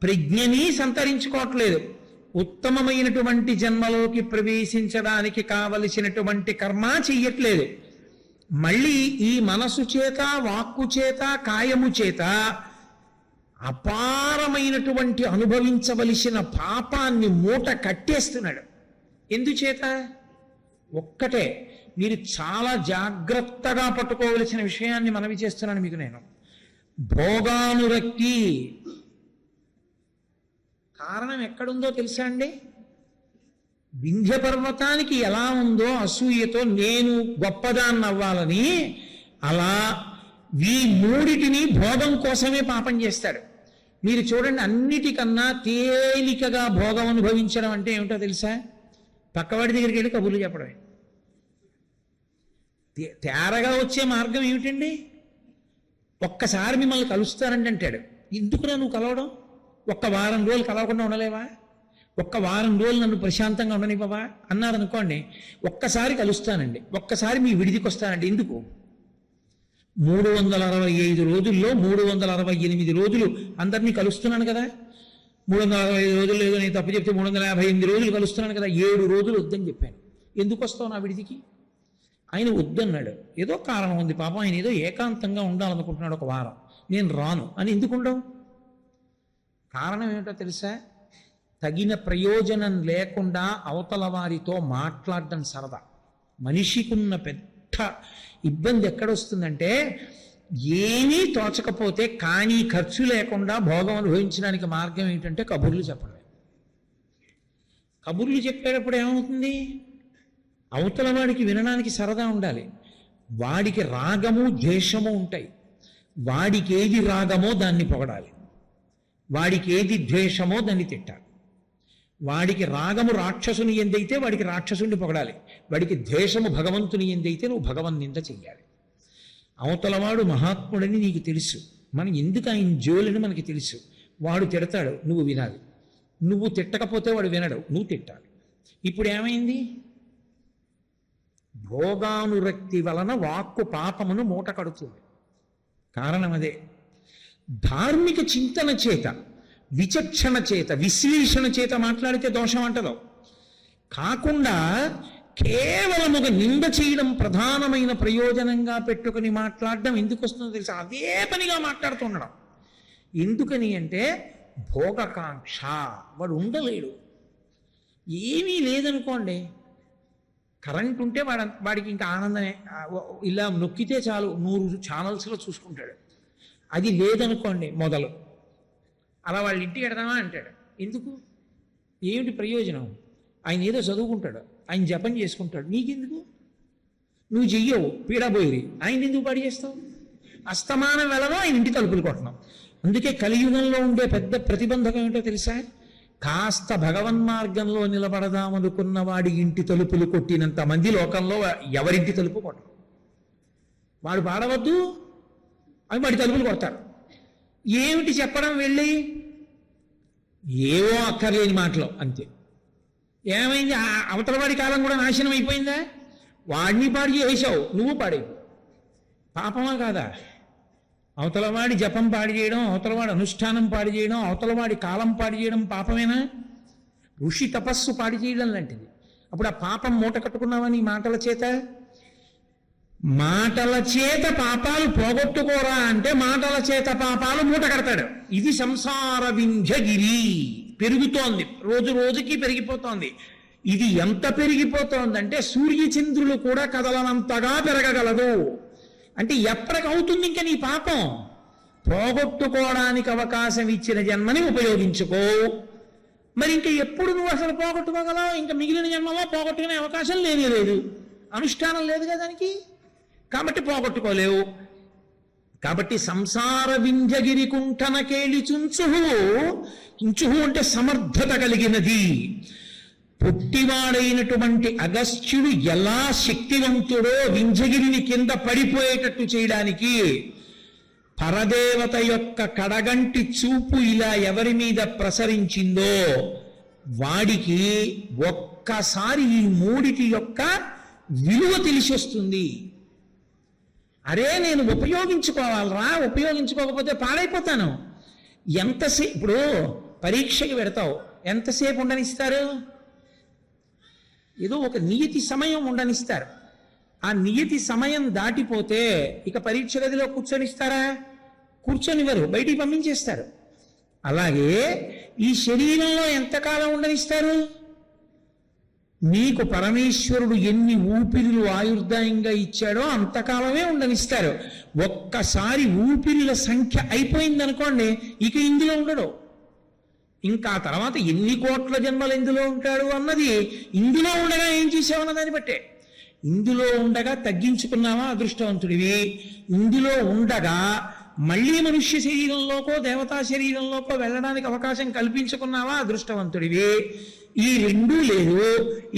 ప్రజ్ఞని సంతరించుకోవట్లేదు. ఉత్తమమైనటువంటి జన్మలోకి ప్రవేశించడానికి కావలసినటువంటి కర్మ చెయ్యట్లేదు. మళ్ళీ ఈ మనసు చేత, వాక్కు చేత, కాయము చేత అపారమైనటువంటి అనుభవించవలసిన పాపాన్ని మూట కట్టేస్తున్నాడు. ఎందుచేత? ఒక్కటే, మీరు చాలా జాగ్రత్తగా పట్టుకోవలసిన విషయాన్ని మనవి చేస్తున్నాను మీకు నేను. భోగానురక్తి. కారణం ఎక్కడుందో తెలుసా అండి? వింధ్య పర్వతానికి ఎలా ఉందో అసూయతో నేను గొప్పదాన్ని అవ్వాలని, అలా ఈ 3టిని భోగం కోసమే పాపం చేస్తాడు. మీరు చూడండి, అన్నిటికన్నా తేలికగా భోగం అనుభవించడం అంటే ఏమిటో తెలుసా? పక్కవాడి దగ్గరికి వెళ్ళి కబుర్లు చెప్పడమే. తేరగా వచ్చే మార్గం ఏమిటండి? ఒక్కసారి మిమ్మల్ని కలుస్తానండి అంటాడు. ఎందుకురా నువ్వు కలవడం? 1 వారం రోజులు కలవకుండా ఉండలేవా? 1 వారం రోజులు నన్ను ప్రశాంతంగా ఉండనివ్వవా అన్నారు అనుకోండి. ఒక్కసారి కలుస్తానండి, ఒక్కసారి మీ విడిదికి వస్తానండి. ఎందుకు? 365 రోజుల్లో 368 రోజులు అందరినీ కలుస్తున్నాను కదా. 365 రోజులు లేదో నేను తప్పు చెప్తే 358 రోజులు కలుస్తున్నాను కదా. 7 రోజులు వద్దని చెప్పాను. ఎందుకు వస్తావు నా విడిదికి? ఆయన వద్దన్నాడు. ఏదో కారణం ఉంది పాపం. ఆయన ఏదో ఏకాంతంగా ఉండాలనుకుంటున్నాడు 1 వారం. నేను రాను అని ఎందుకు ఉండవు? కారణం ఏమిటో తెలుసా? తగిన ప్రయోజనం లేకుండా అవతల వారితో మాట్లాడడం సరదా. మనిషికున్న పెద్ద ఇబ్బంది ఎక్కడొస్తుందంటే, ఏమీ తోచకపోతే కానీ ఖర్చు లేకుండా భోగం అనుభవించడానికి మార్గం ఏంటంటే కబుర్లు చెప్పడమే. కబుర్లు చెప్పేటప్పుడు ఏమవుతుంది? అవతల వాడికి వినడానికి సరదా ఉండాలి. వాడికి రాగము ద్వేషము ఉంటాయి. వాడికి ఏది రాగమో దాన్ని పొగడాలి, వాడికి ఏది ద్వేషమో దాన్ని తిట్టాలి. వాడికి రాగము రాక్షసుని ఎందైతే వాడికి రాక్షసుని పొగడాలి, వాడికి ద్వేషము భగవంతుని ఎందైతే నువ్వు భగవన్ నింద చెయ్యాలి. అవతలవాడు మహాత్ముడని నీకు తెలుసు, మనం ఎందుకు ఆయన జోలని మనకి తెలుసు. వాడు తిడతాడు, నువ్వు వినాలి. నువ్వు తిట్టకపోతే వాడు వినడు, నువ్వు తిట్టాలి. ఇప్పుడు ఏమైంది? భోగానురక్తి వలన వాక్కు పాపమును మూట కడుతుంది. కారణం అదే. ధార్మిక చింతన చేత, విచక్షణ చేత, విశ్లేషణ చేత మాట్లాడితే దోషం అంటదో కాకుండా కేవలముగా నింద చేయడం ప్రధానమైన ప్రయోజనంగా పెట్టుకుని మాట్లాడడం ఎందుకు వస్తుందో తెలుసా? అదే పనిగా మాట్లాడుతుండడం. ఎందుకని అంటే భోగకాంక్ష. వాడు ఉండలేడు. ఏమీ లేదనుకోండి, కరెంట్ ఉంటే వాడికి ఇంకా ఆనందమే. ఇలా నొక్కితే చాలు 100 ఛానల్స్లో చూసుకుంటాడు. అది లేదనుకోండి మొదలు, అలా వాళ్ళ ఇంటికి ఎడదామా అంటాడు. ఎందుకు? ఏమిటి ప్రయోజనం? ఆయన ఏదో చదువుకుంటాడు, ఆయన జపం చేసుకుంటాడు, నీకెందుకు? నువ్వు చెయ్యవు, పీడబోయి ఆయన ఎందుకు పాడు చేస్తావు? అస్తమానం వెళ్ళడం, ఆయన ఇంటి తలుపులు కొట్టడం. అందుకే కలియుగంలో ఉండే పెద్ద ప్రతిబంధకం ఏంటో తెలుసా? కాస్త భగవన్మార్గంలో నిలబడదామనుకున్న వాడి ఇంటి తలుపులు కొట్టినంత మంది లోకంలో ఎవరింటి తలుపు కొట్టరు. వాడు పాడవద్దు అవి వాడి తలుపులు కొడతారు. ఏమిటి చెప్పడం వెళ్ళి? ఏవో అక్కర్లేని మాటలు అంతే. ఏమైంది? అవతలవాడి కాలం కూడా నాశనం అయిపోయిందా? వాడిని పాడు చేసావు, నువ్వు పాడేవు. పాపమా కాదా? అవతలవాడి జపం పాడు చేయడం, అవతలవాడి అనుష్ఠానం పాడు చేయడం, అవతలవాడి కాలం పాడు చేయడం పాపమేనా? ఋషి తపస్సు పాడు చేయడం లాంటిది. అప్పుడు ఆ పాపం మూట కట్టుకున్నావా నీ మాటల చేత? మాటల చేత పాపాలు పోగొట్టుకోరా అంటే మాటల చేత పాపాలు మూట కడతాడు. ఇది సంసార వింధ్యగిరి. పెరుగుతోంది, రోజు రోజుకి పెరిగిపోతోంది. ఇది ఎంత పెరిగిపోతోందంటే సూర్యచంద్రులు కూడా కదలనంతగా పెరగగలదు. అంటే ఎప్పటికవుతుంది ఇంకా నీ పాపం? పోగొట్టుకోవడానికి అవకాశం ఇచ్చిన జన్మని ఉపయోగించుకో. మరి ఇంకా ఎప్పుడు నువ్వు అసలు పోగొట్టుకోగలవు? ఇంకా మిగిలిన జన్మలో పోగొట్టుకునే అవకాశం లేదు. అనుష్ఠానం లేదుగా దానికి, కాబట్టి పోగొట్టుకోలేవు. కాబట్టి సంసార వింధ్యగిరి కుంఠన కేళి చుంచుహు. చుంచుహు అంటే సమర్థత కలిగినది. పొట్టివాడైనటువంటి అగస్త్యుడు ఎలా శక్తివంతుడో వింధ్యగిరిని కింద పడిపోయేటట్టు చేయడానికి పరదేవత యొక్క కడగంటి చూపు ఇలా ఎవరి మీద ప్రసరించిందో వాడికి ఒక్కసారి ఈ మూడిటి యొక్క విలువ తెలిసి వస్తుంది. అరే నేను ఉపయోగించుకోవాలరా, ఉపయోగించుకోకపోతే పాడైపోతాను. ఎంతసేపు? ఇప్పుడు పరీక్షకి పెడతావు, ఎంతసేపు ఉండనిస్తారు? ఏదో ఒక నియతి సమయం ఉండనిస్తారు. ఆ నియతి సమయం దాటిపోతే ఇక పరీక్ష గదిలో కూర్చొనిస్తారా? కూర్చొనివ్వరు, బయటికి పంపించేస్తారు. అలాగే ఈ శరీరంలో ఎంతకాలం ఉండనిస్తారు? నీకు పరమేశ్వరుడు ఎన్ని ఊపిరులు ఆయుర్దాయంగా ఇచ్చాడో అంతకాలమే ఉండనిస్తారు. ఒక్కసారి ఊపిరిల సంఖ్య అయిపోయిందనుకోండి, ఇక ఇందులో ఉండడు. ఇంకా తర్వాత ఎన్ని కోట్ల జన్మలు ఇందులో ఉంటాడు అన్నది ఇందులో ఉండగా ఏం చేసావన్న దాన్ని బట్టే. ఇందులో ఉండగా తగ్గించుకున్నావా అదృష్టవంతుడివి. ఇందులో ఉండగా మళ్ళీ మనుష్య శరీరంలోకో దేవతా శరీరంలోకో వెళ్ళడానికి అవకాశం కల్పించుకున్నావా అదృష్టవంతుడివి. ఈ రెండూ లేదు.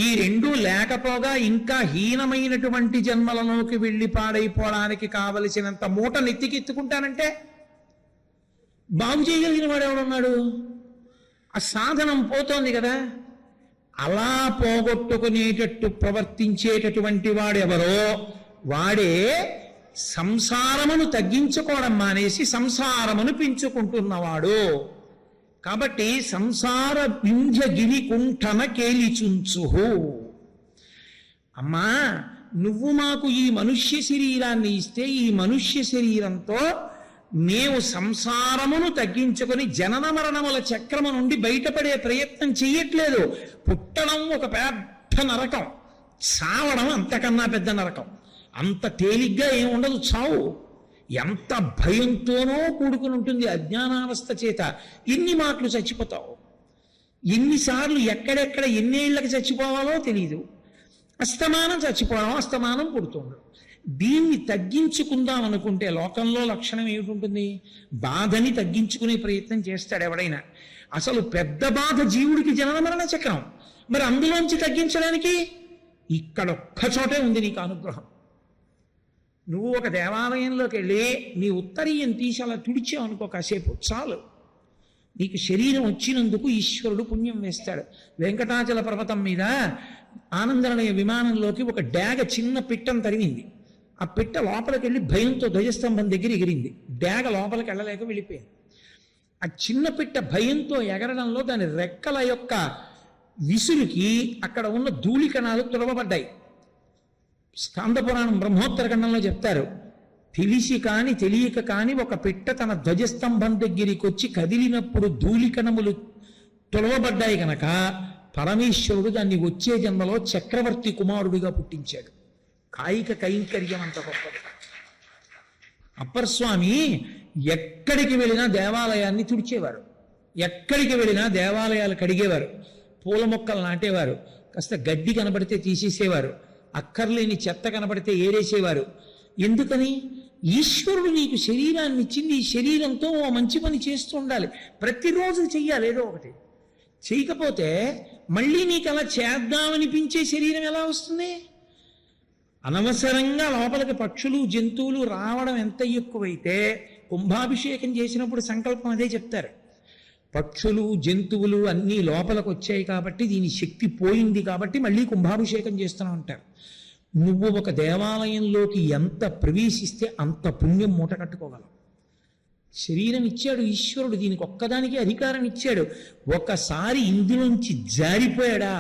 ఈ రెండూ లేకపోగా ఇంకా హీనమైనటువంటి జన్మలలోకి వెళ్ళి పాడైపోవడానికి కావలసినంత మూట నెత్తికెత్తుకుంటానంటే బాగు చేయగలిగిన వాడు ఎవడున్నాడు? ఆ సాధనం పోతోంది కదా. అలా పోగొట్టుకునేటట్టు ప్రవర్తించేటటువంటి వాడెవరో వాడే సంసారమును తగ్గించుకోవడం మానేసి సంసారమును పెంచుకుంటున్నవాడు. కాబట్టి సంసార వింధ్యగిరి కుంఠన కేలిచుంచుహు. అమ్మా, నువ్వు మాకు ఈ మనుష్య శరీరాన్ని ఇస్తే ఈ మనుష్య శరీరంతో మేము సంసారమును తగ్గించుకొని జనన మరణముల చక్రము నుండి బయటపడే ప్రయత్నం చెయ్యట్లేదు. పుట్టడం ఒక పెద్ద నరకం, చావడం అంతకన్నా పెద్ద నరకం. అంత తేలిగ్గా ఏం ఉండదు చావు. ఎంత భయంతోనో కూడుకుని ఉంటుంది. అజ్ఞానావస్థ చేత ఎన్ని మాటలు చచ్చిపోతావు, ఎన్నిసార్లు ఎక్కడెక్కడ ఎన్నేళ్లకు చచ్చిపోవాలో తెలియదు. అస్తమానం చచ్చిపోవడం, అస్తమానం పుడుతుండడం. దీన్ని తగ్గించుకుందాం అనుకుంటే లోకంలో లక్షణం ఏమిటి? బాధని తగ్గించుకునే ప్రయత్నం చేస్తాడు ఎవడైనా. అసలు పెద్ద బాధ జీవుడికి జనన మరణ చక్రం. మరి అందులోంచి తగ్గించడానికి ఇక్కడొక్క చోటే ఉంది నీకు అనుగ్రహం. నువ్వు ఒక దేవాలయంలోకి వెళ్ళి నీ ఉత్తరీయం తీసి అలా తుడిచావు అనుకో, కాసేపు చాలు. నీకు శరీరం వచ్చినందుకు ఈశ్వరుడు పుణ్యం వేస్తాడు. వెంకటాచల పర్వతం మీద ఆనందనిలయ విమానంలోకి ఒక డాగ చిన్న పిట్టను తరిమింది. ఆ పిట్ట లోపలికి వెళ్ళి భయంతో ధ్వజస్తంభం దగ్గర ఎగిరింది. డాగ లోపలికి వెళ్ళలేక వెళ్ళిపోయింది. ఆ చిన్న పిట్ట భయంతో ఎగరడంలో దాని రెక్కల యొక్క విసురుకి అక్కడ ఉన్న ధూళి కణాలు తుడవబడ్డాయి. స్కాందపురాణం బ్రహ్మోత్తర ఖండంలో చెప్తారు, తెలిసి కాని తెలియక కాని ఒక పిట్ట తన ధ్వజస్తంభం దగ్గరికి వచ్చి కదిలినప్పుడు ధూళికణములు తొలవబడ్డాయి కనుక పరమేశ్వరుడు దాన్ని వచ్చే జన్మలో చక్రవర్తి కుమారుడిగా పుట్టించాడు. కాయిక కైంకర్యం అంత గొప్పది. అప్పర్ స్వామి ఎక్కడికి వెళ్ళినా దేవాలయాన్ని తుడిచేవారు, ఎక్కడికి వెళ్ళినా దేవాలయాలు కడిగేవారు, పూల మొక్కలు నాటేవారు, కాస్త గడ్డి కనబడితే తీసేసేవారు, అక్కర్లేని చెత్త కనబడితే ఏరేసేవారు. ఎందుకని? ఈశ్వరుడు నీకు శరీరాన్ని ఇచ్చింది, ఈ శరీరంతో ఓ మంచి పని చేస్తూ ఉండాలి, ప్రతిరోజు చెయ్యాలి ఏదో ఒకటి. చేయకపోతే మళ్ళీ నీకు అలా చేద్దామనిపించే శరీరం ఎలా వస్తుంది? అనవసరంగా లోపలికి పక్షులు జంతువులు రావడం ఎంత ఎక్కువైతే, కుంభాభిషేకం చేసినప్పుడు సంకల్పం అదే చెప్తారు. పక్షులు జంతువులు అన్నీ లోపలికి వచ్చాయి కాబట్టి, దీని శక్తి పోయింది కాబట్టి మళ్ళీ కుంభాభిషేకం చేస్తూనే ఉంటారు. నువ్వు ఒక దేవాలయంలోకి ఎంత ప్రవేశిస్తే అంత పుణ్యం మూట కట్టుకోగలవు. శరీరం ఇచ్చాడు ఈశ్వరుడు, దీనికి ఒక్కదానికి అధికారం ఇచ్చాడు. ఒకసారి ఇందులోంచి జారిపోయాడా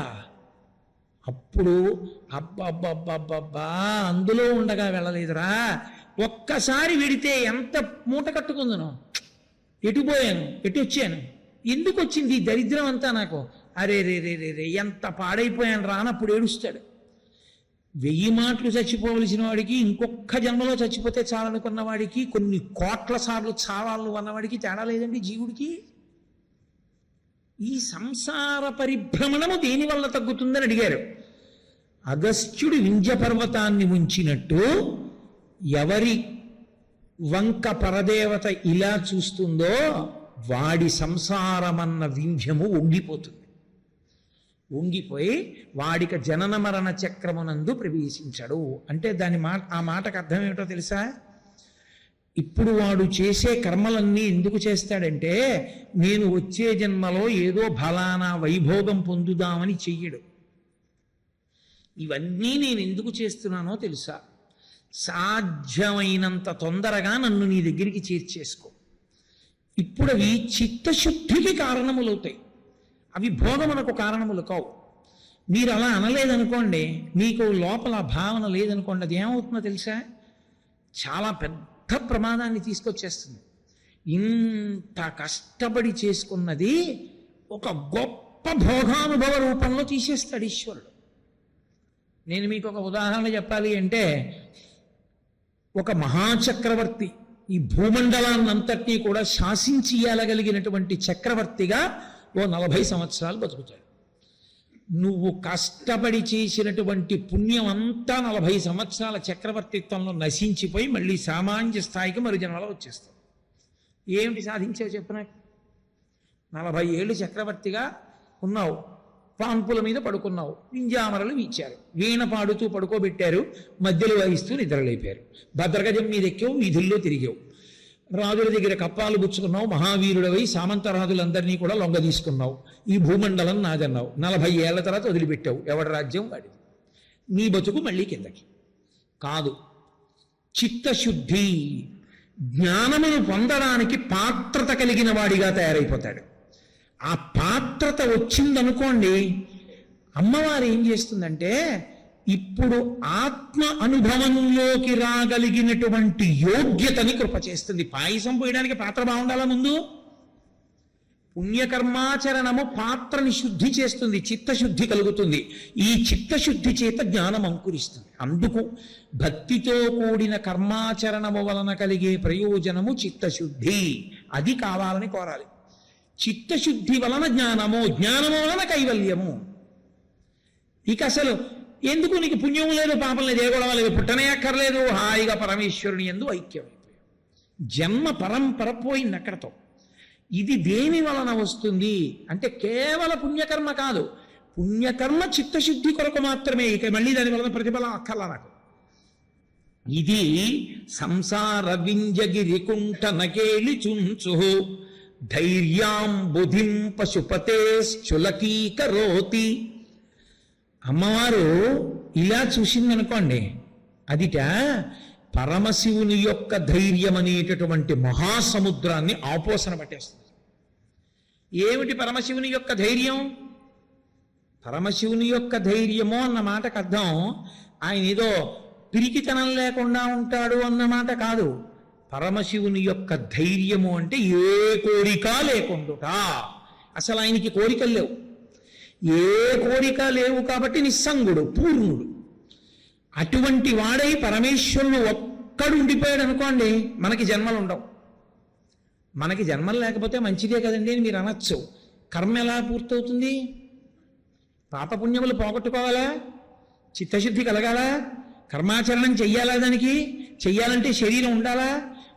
అప్పుడు అబ్బబ్బబ్బబ్బబ్బా అందులో ఉండగా వెళ్ళలేదురా, ఒక్కసారి విడితే ఎంత మూట కట్టుకుందను, ఎటు పోయాను, ఎటు వచ్చాను, ఎందుకు వచ్చింది ఈ దరిద్రం అంతా నాకు, అరే రే రే రే రే ఎంత పాడైపోయాను రా అన్నప్పుడు ఏడుస్తాడు. 1000 మాటలు చచ్చిపోవలసిన వాడికి ఇంకొక జన్మలో చచ్చిపోతే చాలనుకున్న వాడికి, కొన్ని కోట్ల సార్లు చావాలను అన్నవాడికి తేడా లేదండి జీవుడికి. ఈ సంసార పరిభ్రమణము దేనివల్ల తగ్గుతుందని అడిగారు. అగస్త్యుడు వింధ్య పర్వతాన్ని ఉంచినట్టు ఎవరి వంక పరదేవత ఇలా చూస్తుందో వాడి సంసారమన్న వింధ్యము వంగిపోతుంది. వంగిపోయి వాడిక జనన మరణ చక్రమునందు ప్రవేశించడు. అంటే ఆ మాటకు అర్థం ఏమిటో తెలుసా? ఇప్పుడు వాడు చేసే కర్మలన్నీ ఎందుకు చేస్తాడంటే, నేను వచ్చే జన్మలో ఏదో ఫలానా వైభోగం పొందుదామని చెయ్యడు. ఇవన్నీ నేను ఎందుకు చేస్తున్నానో తెలుసా? సాధ్యమైనంత తొందరగా నన్ను నీ దగ్గరికి చేర్చేసుకో. ఇప్పుడు అవి చిత్తశుద్ధికి కారణములవుతాయి, అవి భోగమునకు కారణములు కావు. మీరు అలా అనలేదనుకోండి, మీకు లోపల భావన లేదనుకోండి, అది ఏమవుతుందో తెలుసా? చాలా పెద్ద ప్రమాదాన్ని తీసుకొచ్చేస్తుంది. ఇంత కష్టపడి చేసుకున్నది ఒక గొప్ప భోగానుభవ రూపంలో తీసేస్తాడు ఈశ్వరుడు. నేను మీకు ఒక ఉదాహరణ చెప్పాలి అంటే, ఒక మహాచక్రవర్తి ఈ భూమండలాన్నంతటినీ కూడా శాసించి ఇయ్యగలిగినటువంటి చక్రవర్తిగా ఓ 40 సంవత్సరాలు బతుకుతాడు. నువ్వు కష్టపడి చేసినటువంటి పుణ్యం అంతా 40 సంవత్సరాల చక్రవర్తిత్వంలో నశించిపోయి మళ్ళీ సామాన్య స్థాయికి మరి జన్మలో వచ్చేస్తావు. ఏమిటి సాధించావు చెప్పు నాకు? 40 ఏళ్ళు చక్రవర్తిగా ఉన్నావు, పాన్పుల మీద పడుకున్నావు, వింజామరలు వీచారు, వీణ పాడుతూ పడుకోబెట్టారు, మధ్యలో వహిస్తూ నిద్రలేపారు, భద్రగజం మీద ఎక్కావు, వీధుల్లో తిరిగావు, రాజుల దగ్గర కప్పాలు పుచ్చుకున్నావు, మహావీరుడవై సామంతరాజులందరినీ కూడా లొంగ తీసుకున్నావు, ఈ భూమండలం నాదన్నావు, 40 ఏళ్ల తర్వాత వదిలిపెట్టావు, ఎవడి రాజ్యం వాడిది. నీ బతుకు మళ్ళీ కిందకి కాదు. చిత్తశుద్ధి, జ్ఞానమును పొందడానికి పాత్రత కలిగిన వాడిగా తయారైపోతాడు. ఆ పాత్రత వచ్చిందనుకోండి, అమ్మవారు ఏం చేస్తుందంటే, ఇప్పుడు ఆత్మ అనుభవంలోకి రాగలిగినటువంటి యోగ్యతని కృప చేస్తుంది. పాయసం పోయడానికి పాత్ర బాగుండాలా ముందు? పుణ్యకర్మాచరణము పాత్రని శుద్ధి చేస్తుంది, చిత్తశుద్ధి కలుగుతుంది. ఈ చిత్తశుద్ధి చేత జ్ఞానం అంకురిస్తుంది. అందుకు భక్తితో కూడిన కర్మాచరణము వలన కలిగే ప్రయోజనము చిత్తశుద్ధి. అది కావాలని కోరాలి. చిత్తశుద్ధి వలన జ్ఞానము, జ్ఞానము వలన కైవల్యము. ఇక అసలు ఎందుకు నీకు పుణ్యం లేదు పాపం లేదు, ఏ గొడవ లేదు, పుట్టనే అక్కర్లేదు, హాయిగా పరమేశ్వరుని యందు ఐక్యమైపోయావు. జన్మ పరంపర పోయింది అక్కడతో. ఇది దేని వలన వస్తుంది అంటే కేవల పుణ్యకర్మ కాదు, పుణ్యకర్మ చిత్తశుద్ధి కొరకు మాత్రమే. ఇక మళ్ళీ దాని వలన ప్రతిఫలం అక్కర్లా నాకు. ఇది సంసార వింజగిరికుంఠ నకేళి చుంచు ధైర్యాం బుధిం పశుపతేశ్చులకీకరోతి. అమ్మవారు ఇలా చూసిందనుకోండి, అదిట పరమశివుని యొక్క ధైర్యం అనేటటువంటి మహాసముద్రాన్ని ఆపోసన పట్టేస్తుంది. ఏమిటి పరమశివుని యొక్క ధైర్యం? పరమశివుని యొక్క ధైర్యము అన్న మాటకు అర్థం ఆయన ఏదో పిరికితనం లేకుండా ఉంటాడు అన్న మాట కాదు. పరమశివుని యొక్క ధైర్యము అంటే ఏ కోరిక లేకుండా. అసలు ఆయనకి కోరికలు లేవు, ఏ కోరిక లేవు కాబట్టి నిస్సంగుడు, పూర్ణుడు. అటువంటి వాడై పరమేశ్వరుడు ఒక్కడు ఉండిపోయాడు అనుకోండి, మనకి జన్మలు ఉండవు. మనకి జన్మలు లేకపోతే మంచిదే కదండి అని మీరు అనొచ్చు. కర్మ ఎలా పూర్తవుతుంది? పాపపుణ్యములు పోగొట్టుకోవాలా, చిత్తశుద్ధి కలగాలా, కర్మాచరణం చెయ్యాలా, దానికి చెయ్యాలంటే శరీరం ఉండాలా?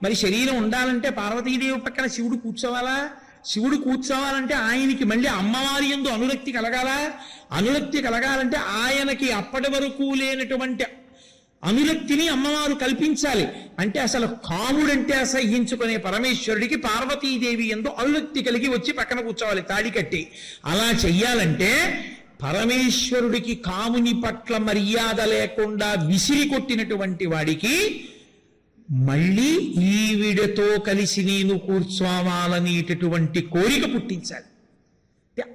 మరి శరీరం ఉండాలంటే పార్వతీదేవి పక్కన శివుడు కూర్చోవాలా? శివుడు కూర్చోవాలంటే ఆయనకి మళ్ళీ అమ్మవారి యందు అనురక్తి కలగాలా? అనురక్తి కలగాలంటే ఆయనకి అప్పటి వరకు లేనటువంటి అనురక్తిని అమ్మవారు కల్పించాలి. అంటే అసలు కాముడంటే అసహ్యించుకునే పరమేశ్వరుడికి పార్వతీదేవి యందు అనురక్తి కలిగి వచ్చి పక్కన కూర్చోవాలి తాడి కట్టి. అలా చెయ్యాలంటే పరమేశ్వరుడికి కాముని పట్ల మర్యాద లేకుండా విసిరి కొట్టినటువంటి వాడికి మళ్ళీ ఈవిడతో కలిసి నేను కూర్చోవాలనేటటువంటి కోరిక పుట్టించాలి.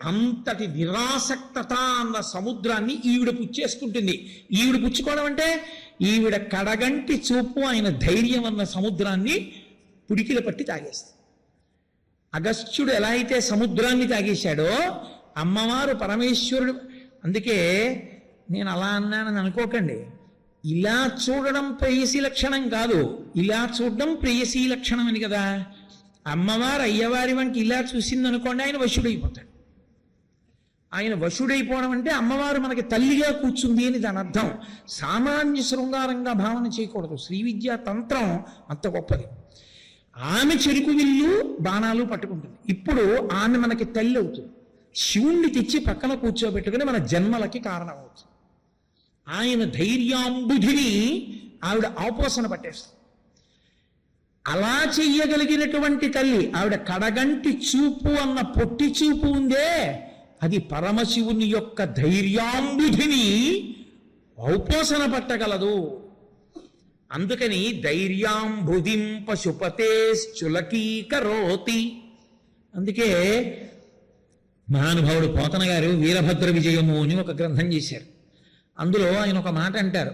అంతటి నిరాసక్తత అన్న సముద్రాన్ని ఈవిడ పుచ్చేసుకుంటుంది. ఈవిడ పుచ్చుకోవడం అంటే ఈవిడ కడగంటి చూపు ఆయన ధైర్యం అన్న సముద్రాన్ని పుడికిల పట్టి తాగేస్తుంది. అగస్త్యుడు ఎలా అయితే సముద్రాన్ని తాగేశాడో అమ్మవారు పరమేశ్వరుడు. అందుకే నేను అలా అన్నానని అనుకోకండి. ఇలా చూడడం ప్రేయసీ లక్షణం కాదు, ఇలా చూడడం ప్రేయసీ లక్షణం అని కదా. అమ్మవారు అయ్యవారి వంటి ఇలా చూసింది అనుకోండి, ఆయన వశుడైపోతాడు. ఆయన వశుడైపోవడం అంటే అమ్మవారు మనకి తల్లిగా కూర్చుంది అని దాని అర్థం. సామాన్య శృంగారంగా భావన చేయకూడదు. శ్రీ విద్యా తంత్రం అంత గొప్పది. ఆమె చెరుకు విల్లు బాణాలు పట్టుకుంటుంది. ఇప్పుడు ఆమె మనకి తల్లి అవుతుంది. శివుణ్ణి తెచ్చి పక్కన కూర్చోబెట్టుకుని మన జన్మలకి కారణం అవుతుంది. ఆయన ధైర్యాంబుధిని ఆవిడ ఆపోసన పట్టేస్తుంది. అలా చెయ్యగలిగినటువంటి తల్లి ఆవిడ కడగంటి చూపు అన్న పొట్టి చూపు ఉందే, అది పరమశివుని యొక్క ధైర్యాంబుధిని ఔపోసన పట్టగలదు. అందుకని ధైర్యాంబుధిం పశుపతేశ్చులకీకరోతి. అందుకే మహానుభావుడు పోతన గారు వీరభద్ర విజయము అని ఒక గ్రంథం చేశారు. అందులో ఆయన ఒక మాట అంటారు.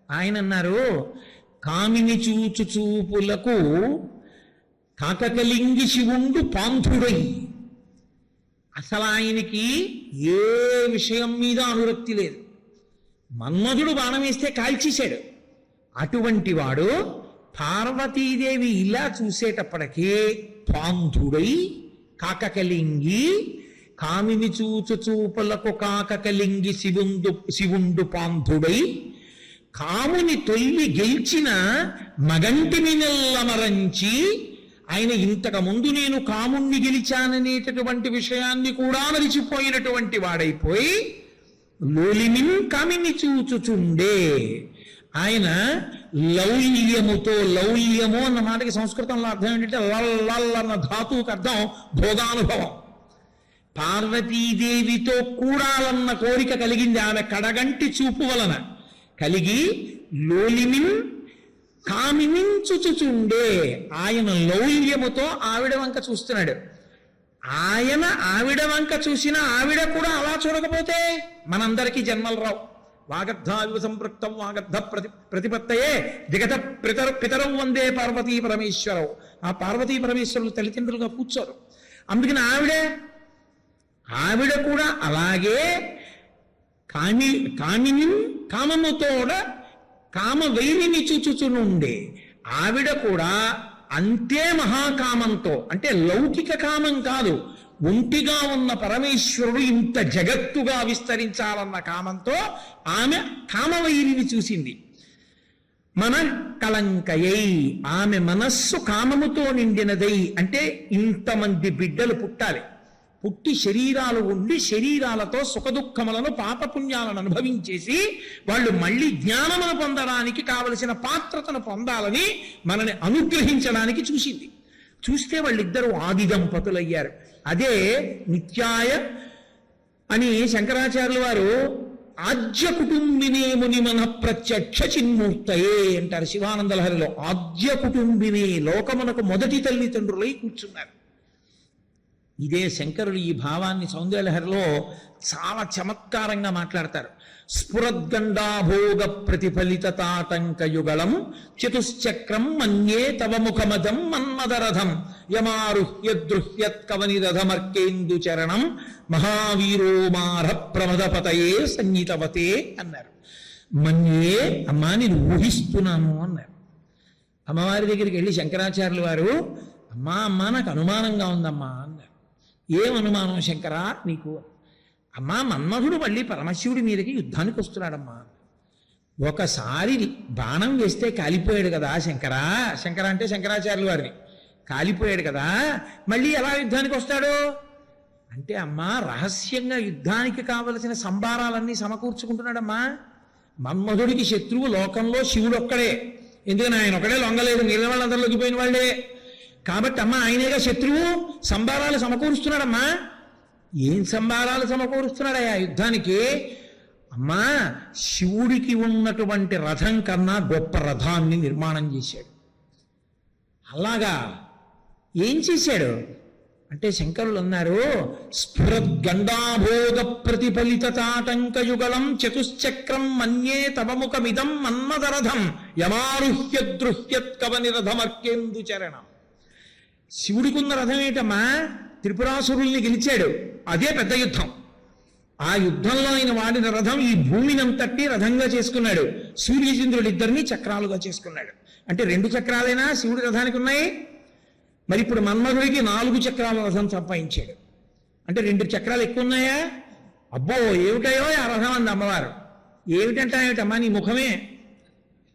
ఆయన అన్నారు, కామిని చూచు చూపులకు కాకకలింగి శివుండు పాంధుడై. అసలు ఆయనకి ఏ విషయం మీద అనురక్తి లేదు. మన్మధుడు బాణం వేస్తే కాల్చేశాడు. అటువంటి వాడు పార్వతీదేవి ఇలా చూసేటప్పటికీ పాంధుడై కాకకలింగి, కామిని చూచు చూపులకు కాకకలింగి శివుండు పాంధుడై, కాముని తొల్లి గెలిచిన మగంటిని నెల్లమరంచి. ఆయన ఇంతకు ముందు నేను కాముణ్ణి గెలిచాననేటటువంటి విషయాన్ని కూడా మరిచిపోయినటువంటి వాడైపోయి లోలిమిన్ కామిని చూచుచుండే. ఆయన లౌల్యముతో, లౌల్యము అన్న మాటకి సంస్కృతంలో అర్థం ఏంటంటే లల్ అన్న ధాతువుకి అర్థం భోగానుభవం. పార్వతీదేవితో కూడాలన్న కోరిక కలిగింది ఆమె కడగంటి చూపు వలన కలిగి. లోలిమిన్ కామినించుచుచుండే. ఆయన లౌల్యముతో ఆవిడ వంక చూస్తున్నాడు. ఆయన ఆవిడ వంక చూసిన ఆవిడ కూడా అలా చూడకపోతే మనందరికీ జన్మలు రావు. వాగర్ధావివ సంపృక్తం వాగర్ధ ప్రతిపత్తయే దిగత పితరం వందే పార్వతీ పరమేశ్వరవు. ఆ పార్వతీ పరమేశ్వరులు తల్లిదండ్రులుగా కూర్చోరు. అందుకని ఆవిడ కూడా అలాగే కామిని కామముతోడ కామ వైరిని చూచుచునుండే. ఆవిడ కూడా అంతే మహాకామంతో, అంటే లౌకిక కామం కాదు, ఒంటిగా ఉన్న పరమేశ్వరుడు ఇంత జగత్తుగా విస్తరించాలన్న కామంతో ఆమె కామవైరిని చూసింది. మన కలంకయై, ఆమె మనస్సు కామముతో నిండినదై. అంటే ఇంతమంది బిడ్డలు పుట్టాలి, పుట్టి శరీరాలు ఉండి శరీరాలతో సుఖదుఖములను పాపపుణ్యాలను అనుభవించేసి వాళ్ళు మళ్ళీ జ్ఞానమును పొందడానికి కావలసిన పాత్రతను పొందాలని మనని అనుగ్రహించడానికి చూసింది. చూస్తే వాళ్ళిద్దరూ ఆది దంపతులయ్యారు. అదే నిత్యాయ అని శంకరాచార్యుల వారు ఆద్య కుటుంబినే ముని మన ప్రత్యక్ష చిన్మూర్తయే అంటారు శివానందలహరిలో. ఆద్య కుటుంబినే, లోకమునకు మొదటి తల్లిదండ్రులై కూర్చున్నారు. ఇదే శంకరులు ఈ భావాన్ని సౌందర్యలహరిలో చాలా చమత్కారంగా మాట్లాడతారు. స్ఫురద్గండాభోగ ప్రతిఫలిత తాటంకయుగళం చతుశ్చక్రం మన్యే తవ ముఖమదం మన్మదరథం యమారుహ్యద్రుహ్యత్ కవనిరథమర్కేందు చరణం మహావీరోమార ప్రమదపతయే సంగీతవతే అన్నారు. మన్యే, అమ్మా నేను ఊహిస్తున్నాను అన్నారు. అమ్మవారి దగ్గరికి వెళ్ళి శంకరాచార్యులు వారు, అమ్మా నాకు అనుమానంగా ఉందమ్మా అన్నారు. ఏం అనుమానం శంకరా నీకు? అమ్మా మన్మధుడు మళ్ళీ పరమశివుడి మీదకి యుద్ధానికి వస్తున్నాడమ్మా. ఒకసారి బాణం వేస్తే కాలిపోయాడు కదా శంకర అంటే శంకరాచార్యుల వారిని, కాలిపోయాడు కదా, మళ్ళీ ఎలా యుద్ధానికి వస్తాడు అంటే, అమ్మా రహస్యంగా యుద్ధానికి కావలసిన సంభారాలన్నీ సమకూర్చుకుంటున్నాడమ్మా. మన్మధుడికి శత్రువు లోకంలో శివుడు ఒక్కడే, ఎందుకని ఆయన ఒకడే లొంగలేదు, మిగిలిన వాళ్ళందరూ లొంగిపోయిన వాళ్ళే కాబట్టి అమ్మ ఆయనేగా శత్రువు, సంభారాలు సమకూరుస్తున్నాడమ్మా. ఏం సంభారాలు సమకూరుస్తున్నాడయ్యా యుద్ధానికి? అమ్మా శివుడికి ఉన్నటువంటి రథం కన్నా గొప్ప రథాన్ని నిర్మాణం చేశాడు. అలాగా ఏం చేశాడు అంటే, శంకరులు అన్నారు, స్ఫురద్గండాభోగ ప్రతిఫలిత తాటంకయుగళం చతుశ్చక్రం మన్యే తవముఖమిదం మన్మదరథం యమారుహ్య దృహ్యత్కవని రథమర్కేందు చరణం. శివుడికి ఉన్న రథం ఏంటమ్మా? త్రిపురాసురుల్ని గెలిచాడు, అదే పెద్ద యుద్ధం. ఆ యుద్ధంలో ఆయన వాడిన రథం ఈ భూమినంతటి రథంగా చేసుకున్నాడు. సూర్యచంద్రుడిద్దరినీ చక్రాలుగా చేసుకున్నాడు. అంటే 2 చక్రాలైనా శివుడి రథానికి ఉన్నాయి. మరి ఇప్పుడు మన్మధుడికి 4 చక్రాల రథం సంపాదించాడు. అంటే 2 చక్రాలు ఎక్కువ ఉన్నాయా? అబ్బో ఏమిటయో ఆ రథం అంది అమ్మవారు. ఏమిటమ్మా? నీ ముఖమే.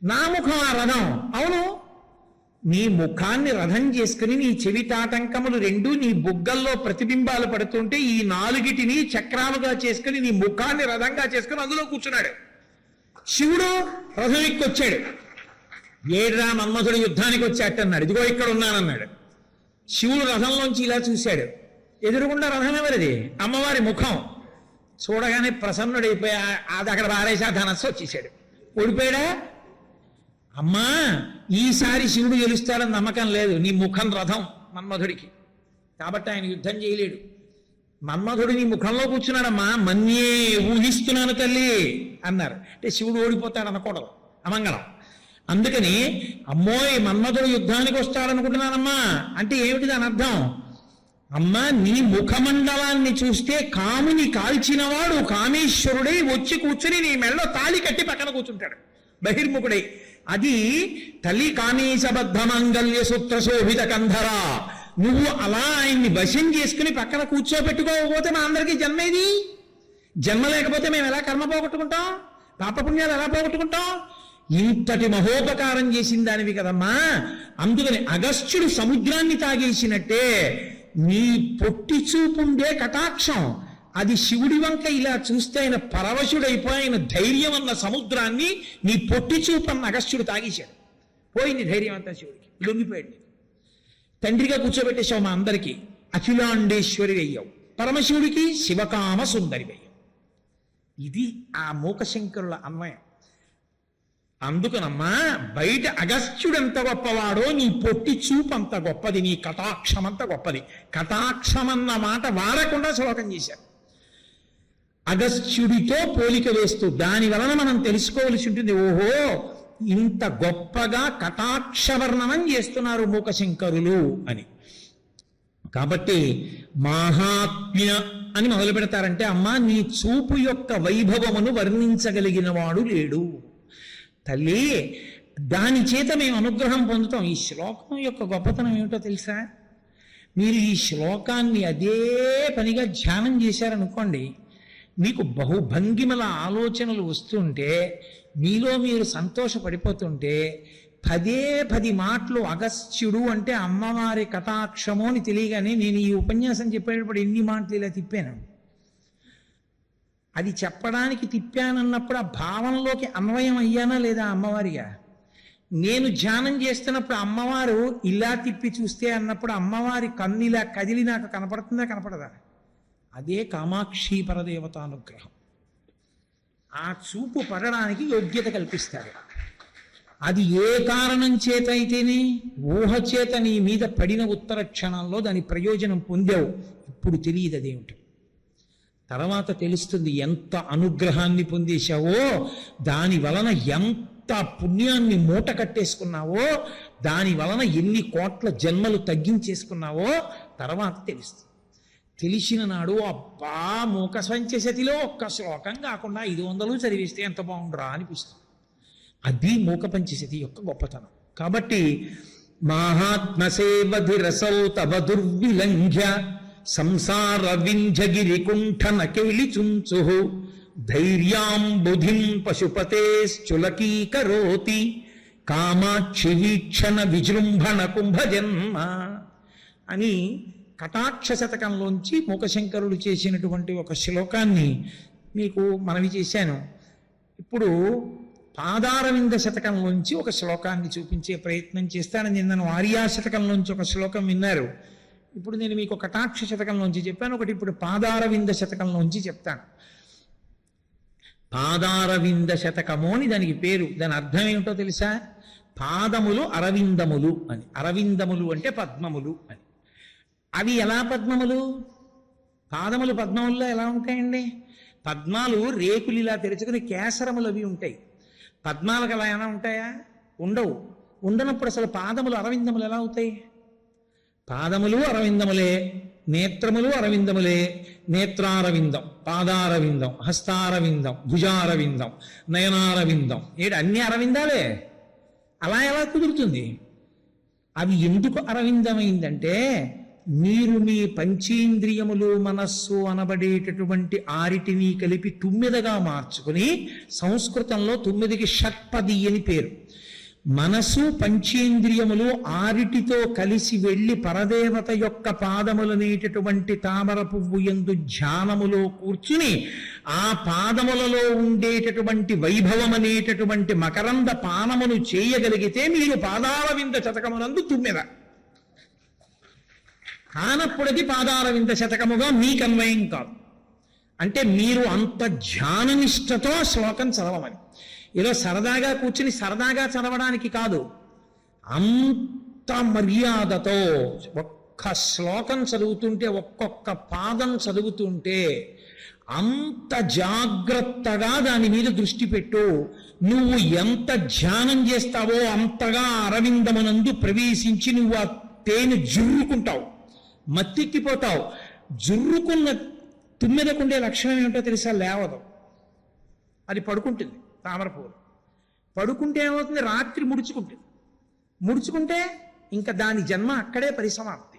నా ముఖం ఆ రథం? అవును, నీ ముఖాన్ని రథం చేసుకుని నీ చెవి తాటంకములు 2 నీ బుగ్గల్లో ప్రతిబింబాలు పడుతుంటే ఈ 4టిని చక్రాలుగా చేసుకుని నీ ముఖాన్ని రథంగా చేసుకుని అందులో కూర్చున్నాడు. శివుడు రథం ఎక్కొచ్చాడు. ఏడ్రా మన్మధుడు యుద్ధానికి వచ్చాటన్నాడు. ఇదిగో ఇక్కడ ఉన్నానన్నాడు. శివుడు రథంలోంచి ఇలా చూశాడు. ఎదురుగుండా రథం ఎవరిది? అమ్మవారి ముఖం. చూడగానే ప్రసన్నుడైపోయా, అది అక్కడ వారేసా ధనస్సు వచ్చేసాడు. ఓడిపోయాడా? అమ్మా ఈసారి శివుడు గెలుస్తాడని నమ్మకం లేదు. నీ ముఖం రథం మన్మధుడికి, కాబట్టి ఆయన యుద్ధం చేయలేడు. మన్మధుడు నీ ముఖంలో కూర్చున్నాడమ్మా. మన్యే ఊహిస్తున్నాను తల్లి అన్నారు. అంటే శివుడు ఓడిపోతాడు అనకూడదు, అమంగళం. అందుకని అమ్మోయ్ మన్మధుడు యుద్ధానికి వస్తాడనుకుంటున్నానమ్మా అంటే ఏమిటి దాని అర్థం? అమ్మా నీ ముఖమండలాన్ని చూస్తే కాముని కాల్చినవాడు కామేశ్వరుడై వచ్చి కూర్చుని నీ మెళ్ళలో తాళి కట్టి పక్కన కూర్చుంటాడు బహిర్ముఖుడై. అది తల్లి కామేశబద్ధ మంగళ్య సూత్ర శోభిత కంధరా. నువ్వు అలా ఆయన్ని వశం చేసుకుని పక్కన కూర్చోబెట్టుకోకపోతే మా అందరికీ జన్మేది. జన్మ లేకపోతే మేము ఎలా కర్మ పోగొట్టుకుంటాం? పాపపుణ్యాలు ఎలా పోగొట్టుకుంటాం? ఇంతటి మహోపకారం చేసిన దానివి కదమ్మా. అందుకని అగస్త్యుడు సముద్రాన్ని తాగేసినట్టే నీ పొట్టి చూపుండే కటాక్షం అది శివుడి వంక ఇలా చూస్తే ఆయన పరవశుడైపోయి ఆయన ధైర్యం అన్న సముద్రాన్ని నీ పొట్టి చూపు అన్న అగస్త్యుడు తాగేశాడు. పోయింది ధైర్యం అంతా శివుడికి, లొంగిపోయాడు. తండ్రిగా కూర్చోబెట్టేశావు మా అందరికీ, అఖిలాండేశ్వరి అయ్యావు. పరమశివుడికి శివకామ సుందరి అయ్యావు. ఇది ఆ మూకశంకరుల అన్వయం. అందుకనమ్మా బయట అగస్త్యుడంత గొప్పవాడో నీ పొట్టి చూపు అంత గొప్పది, నీ కటాక్షం అంత గొప్పది. కటాక్షమన్న మాట వాడకుండా శ్లోకం చేశారు. అగస్త్యుడితో పోలిక వేస్తూ దాని వలన మనం తెలుసుకోవలసి ఉంటుంది, ఓహో ఇంత గొప్పగా కటాక్షవర్ణనం చేస్తున్నారు మూకశంకరులు అని. కాబట్టి మాహాత్మ్య అని మొదలు పెడతారంటే, అమ్మా నీ చూపు యొక్క వైభవమును వర్ణించగలిగిన వాడు లేడు తల్లి. దాని చేత మేము అనుగ్రహం పొందుతాం. ఈ శ్లోకం యొక్క గొప్పతనం ఏమిటో తెలుసా? మీరు ఈ శ్లోకాన్ని అదే పనిగా ధ్యానం చేశారనుకోండి, మీకు బహుభంగిమల ఆలోచనలు వస్తుంటే, మీలో మీరు సంతోషపడిపోతుంటే 10 మాటలు అగస్త్యుడు అంటే అమ్మవారి కటాక్షము అని తెలియగానే నేను ఈ ఉపన్యాసం చెప్పేటప్పుడు ఎన్ని మాటలు ఇలా తిప్పాను. అది చెప్పడానికి తిప్పానన్నప్పుడు ఆ భావంలోకి అన్వయం అయ్యానా లేదా అమ్మవారిగా? నేను ధ్యానం చేస్తున్నప్పుడు అమ్మవారు ఇలా తిప్పి చూస్తే అన్నప్పుడు అమ్మవారి కన్నిలా కదిలి నాకు కనపడుతుందా కనపడదా? అదే కామాక్షి పరదేవతానుగ్రహం. ఆ చూపు పడడానికి యోగ్యత కల్పిస్తారు. అది ఏ కారణం చేత అయితేనే ఊహ చేత నీ మీద పడిన ఉత్తర క్షణంలో దాని ప్రయోజనం పొందావు. ఇప్పుడు తెలియదు అదేమిటి, తర్వాత తెలుస్తుంది. ఎంత అనుగ్రహాన్ని పొందేశావో, దాని వలన ఎంత పుణ్యాన్ని మూట కట్టేసుకున్నావో, దాని వలన ఎన్ని కోట్ల జన్మలు తగ్గించేసుకున్నావో తర్వాత తెలుస్తుంది. తెలిసిన నాడు అబ్బా మూక సంచశతిలో ఒక్క శ్లోకం కాకుండా 500 చదివిస్తే ఎంత బాగుండరా అనిపిస్తుంది. అది మూక పంచశతి యొక్క గొప్పతనం. కాబట్టి మాహాత్మసేవధిరసౌ తవ దుర్విలంఘ్య సంసార వింధ్యగిరి కుంఠన కేళి చుంచు ధైర్యాం బుధిం పశుపతేశ్చులకీకరోతి కామాక్షి వీక్షణ విజృంభణ కుంభజన్మ అని కటాక్ష శతకంలోంచి మూకశంకరుడు చేసినటువంటి ఒక శ్లోకాన్ని మీకు మనవి చేశాను. ఇప్పుడు పాదారవింద శతకంలోంచి ఒక శ్లోకాన్ని చూపించే ప్రయత్నం చేస్తాను. నిన్న ఆర్యా శతకంలోంచి ఒక శ్లోకం విన్నారు. ఇప్పుడు నేను మీకు కటాక్ష శతకంలోంచి చెప్పాను, ఒకటి ఇప్పుడు పాదారవింద శతకంలోంచి చెప్తాను. పాదారవింద శతకము అని దానికి పేరు. దాని అర్థం ఏమిటో తెలుసా? పాదములు అరవిందములు అని. అరవిందములు అంటే పద్మములు అని. అవి ఎలా పద్మములు? పాదములు పద్మముల్లో ఎలా ఉంటాయండి? పద్మాలు రేకులు ఇలా తెరుచుకుని కేసరములు అవి ఉంటాయి. పద్మాలకు అలా ఎలా ఉంటాయా? ఉండవు. ఉండనప్పుడు అసలు పాదములు అరవిందములు ఎలా అవుతాయి? పాదములు అరవిందములే, నేత్రములు అరవిందములే. నేత్రారవిందం, పాదారవిందం, హస్తారవిందం, భుజారవిందం, నయనారవిందం, అన్ని అరవిందాలే. అలా ఎలా కుదురుతుంది? అవి ఎందుకు అరవిందమైందంటే మీరు మీ పంచేంద్రియములు మనస్సు అనబడేటటువంటి ఆరిటిని కలిపి తుమ్మెదగా మార్చుకుని, సంస్కృతంలో తుమ్మెదికి షట్పది అని పేరు. మనసు పంచేంద్రియములు ఆరిటితో కలిసి వెళ్ళి పరదేవత యొక్క పాదములనేటటువంటి తామర పువ్వు యందు ధ్యానములో కూర్చుని ఆ పాదములలో ఉండేటటువంటి వైభవం అనేటటువంటి మకరంద పానమును చేయగలిగితే మీరు పాదారవింద శతకమునందు తుమ్మెద. కానప్పుడది పాదారవింద శతకముగా మీకు అన్వయం కాదు. అంటే మీరు అంత ధ్యాననిష్టతో శ్లోకం చదవమని. ఏదో సరదాగా కూర్చుని సరదాగా చదవడానికి కాదు, అంత మర్యాదతో ఒక్క శ్లోకం చదువుతుంటే, ఒక్కొక్క పాదం చదువుతుంటే అంత జాగ్రత్తగా దాని మీద దృష్టి పెట్టు. నువ్వు ఎంత ధ్యానం చేస్తావో అంతగా అరవిందమునందు ప్రవేశించి నువ్వు ఆ తేనె జుర్రుకుంటావు, మత్తెక్కిపోతావు. జుర్రుకున్న తుమ్మెదకుండే లక్షణం ఏమిటో తెలుసా? లేవదు, అది పడుకుంటుంది. తామరపువ్వులు పడుకుంటే ఏమవుతుంది? రాత్రి ముడుచుకుంటుంది. ముడుచుకుంటే ఇంకా దాని జన్మ అక్కడే పరిసమాప్తి.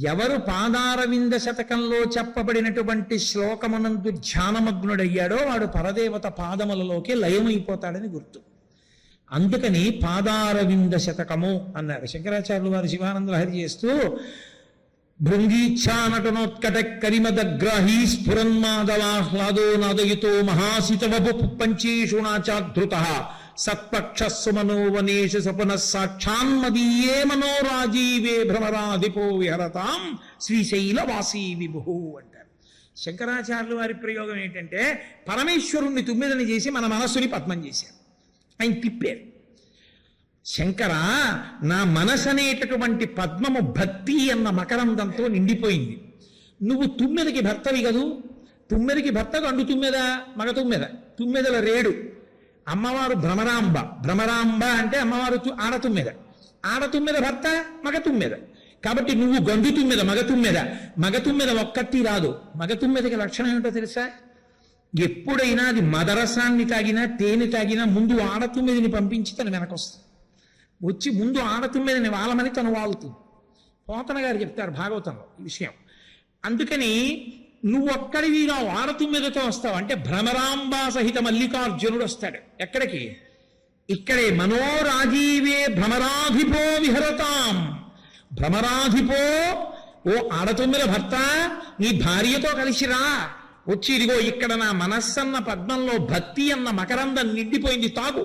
ఎవరు పాదారవింద శతకంలో చెప్పబడినటువంటి శ్లోకమునందు ధ్యానమగ్నుడయ్యాడో వాడు పరదేవత పాదములలోకి లయమైపోతాడని గుర్తు. అందుకని పాదారవింద శతకము అన్నారు శంకరాచార్యులు వారు. శివానంద లహరి చేస్తూ భృంగీచ్ఛానటనోత్కట కరిమదగ్రాహీ స్ఫురన్మాదవాహ్లాదో నాదయుతో మహాసితవపు పంచేషు నాచాధృత సత్పక్షస్సు మనోవనేషు సపున సాక్షాన్మదీయే మనోరాజీవే భ్రమరాధిపో విహరతాం శ్రీశైలవాసీ విభు అంటారు. శంకరాచార్యుల వారి ప్రయోగం ఏంటంటే పరమేశ్వరుణ్ణి తుమ్మెదని చేసి మన మనస్సుని పద్మం చేశారు. ఆయన తిప్పారు. శంకర, నా మనసు అనేటటువంటి పద్మము భక్తి అన్న మకరందంతో నిండిపోయింది. నువ్వు తుమ్మెదకి భర్తవి కదూ. తుమ్మెదకి భర్తకు అండు తుమ్మెద, మగ తుమ్మెద, తుమ్మెదల రేడు. అమ్మవారు భ్రమరాంబ. భ్రమరాంబ అంటే అమ్మవారు ఆడతుమ్మెద. ఆడతుమ్మెద భర్త మగ తుమ్మెద. కాబట్టి నువ్వు గండు తుమ్మెద, మగ తుమ్మెద. మగ తుమ్మెద ఒక్కటి రాదు. మగ తుమ్మెదకి లక్షణం ఏమిటో తెలుసా? ఎప్పుడైనా అది మదరసాన్ని తాగినా తేనె తాగినా ముందు ఆడతుమ్మెదిని పంపించి తను వెనకొస్తుంది. వచ్చి ముందు ఆడతుమ్మెదని వాలమని తను వాలుతుంది. పోతన గారు చెప్తారు భాగవతంలో ఈ విషయం. అందుకని నువ్వు ఒక్కడివిగా ఆడతుమ్మెదతో వస్తావు. అంటే భ్రమరాంబా సహిత మల్లికార్జునుడు వస్తాడు. ఎక్కడికి? ఇక్కడే. మనోరాజీవే భ్రమరాధిపో విహరతాం. భ్రమరాధిపో, ఓ ఆడతుమ్మెద భర్త, నీ భార్యతో కలిసిరా. వచ్చి ఇదిగో ఇక్కడ నా మనస్సన్న పద్మంలో భక్తి అన్న మకరందం నిండిపోయింది, తాగు.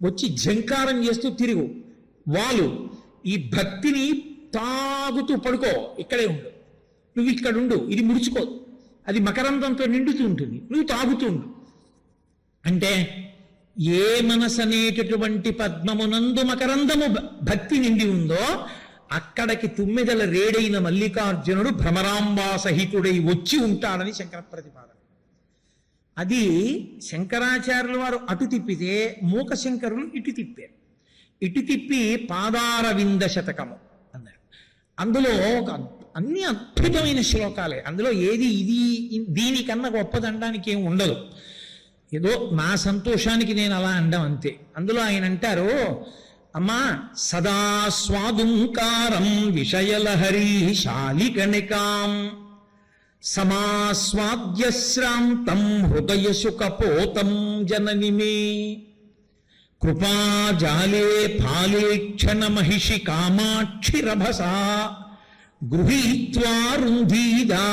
వచ్చి ఝంకారం చేస్తూ తిరుగు, వాలు. ఈ భక్తిని తాగుతూ పడుకో, ఇక్కడే ఉండు. నువ్వు ఇక్కడ ఉండు, ఇది ముడుచుకోదు. అది మకరందంతో నిండుతూ ఉంటుంది, నువ్వు తాగుతూ ఉండు. అంటే ఏ మనసు అనేటటువంటి పద్మమునందు మకరందము భక్తి నిండి ఉందో అక్కడికి తుమ్మెదల రేడైన మల్లికార్జునుడు భ్రమరాంబా సహితుడై వచ్చి ఉంటాడని శంకర ప్రతిపాదన. అది శంకరాచార్యుల వారు అటు తిప్పితే మూకశంకరులు ఇటు తిప్పారు. ఇటు తిప్పి పాదారవింద శతకము అన్నారు. అందులో అన్ని అద్భుతమైన శ్లోకాలే. అందులో ఏది ఇది దీనికన్నా గొప్పదనడానికి ఏం ఉండదు. ఏదో నా సంతోషానికి నేను అలా అండం అంతే. అందులో ఆయన అంటారు, అమ్మా సదా స్వాదుంకారం విషయలహరి శాలికణికాం సమాస్వాద్యశ్రాంతం హృదయశుకపోతం జనని మే కృపాజాలే ఫాలే క్షణ మహిషి కామాక్షిరభసా గృహీత్వా రుంధీదా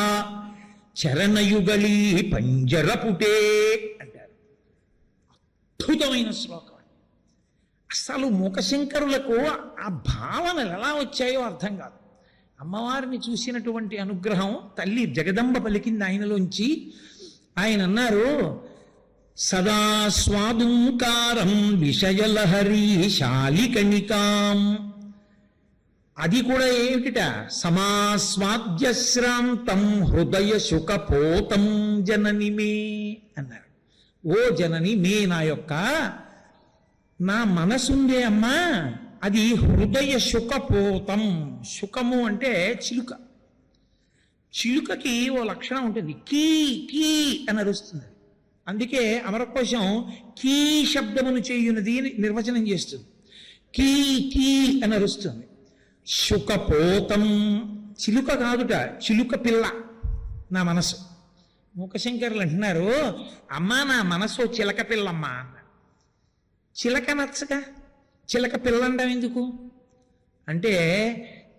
చరణయుగళీ పంజరపుటే అంటారు. అద్భుతమైన శ్లోకం. అసలు మూకశంకరులకు ఆ భావనలు ఎలా వచ్చాయో అర్థం కాదు. అమ్మవారిని చూసినటువంటి అనుగ్రహం తల్లి జగదంబ పలికింది ఆయనలోంచి. ఆయన అన్నారు, సదా స్వాదుంకారం విషయలహరీ శాలికణికాం. అది కూడా ఏమిటిట? సమాస్వాద్యశ్రాంతం హృదయ శుకపోతం జనని మే అన్నారు. ఓ జనని, మే నా యొక్క నా మనసుందే అమ్మా, అది హృదయ శుకపోతం. శుకము అంటే చిలుక. చిలుకకి ఓ లక్షణం ఉంటుంది, కీ కీ అని అరుస్తుంది. అందుకే అమరకోశం కీ శబ్దమును చేయునది అని నిర్వచనం చేస్తుంది. కీ కీ అని అరుస్తుంది. శుకపోతం చిలుక కాదుట, చిలుక పిల్ల నా మనసు. మూకశంకరులు అంటున్నారు, అమ్మా నా మనసు చిలక పిల్లమ్మా అన్న. చిలక నచ్చగా చిలక పిల్లండం ఎందుకు అంటే,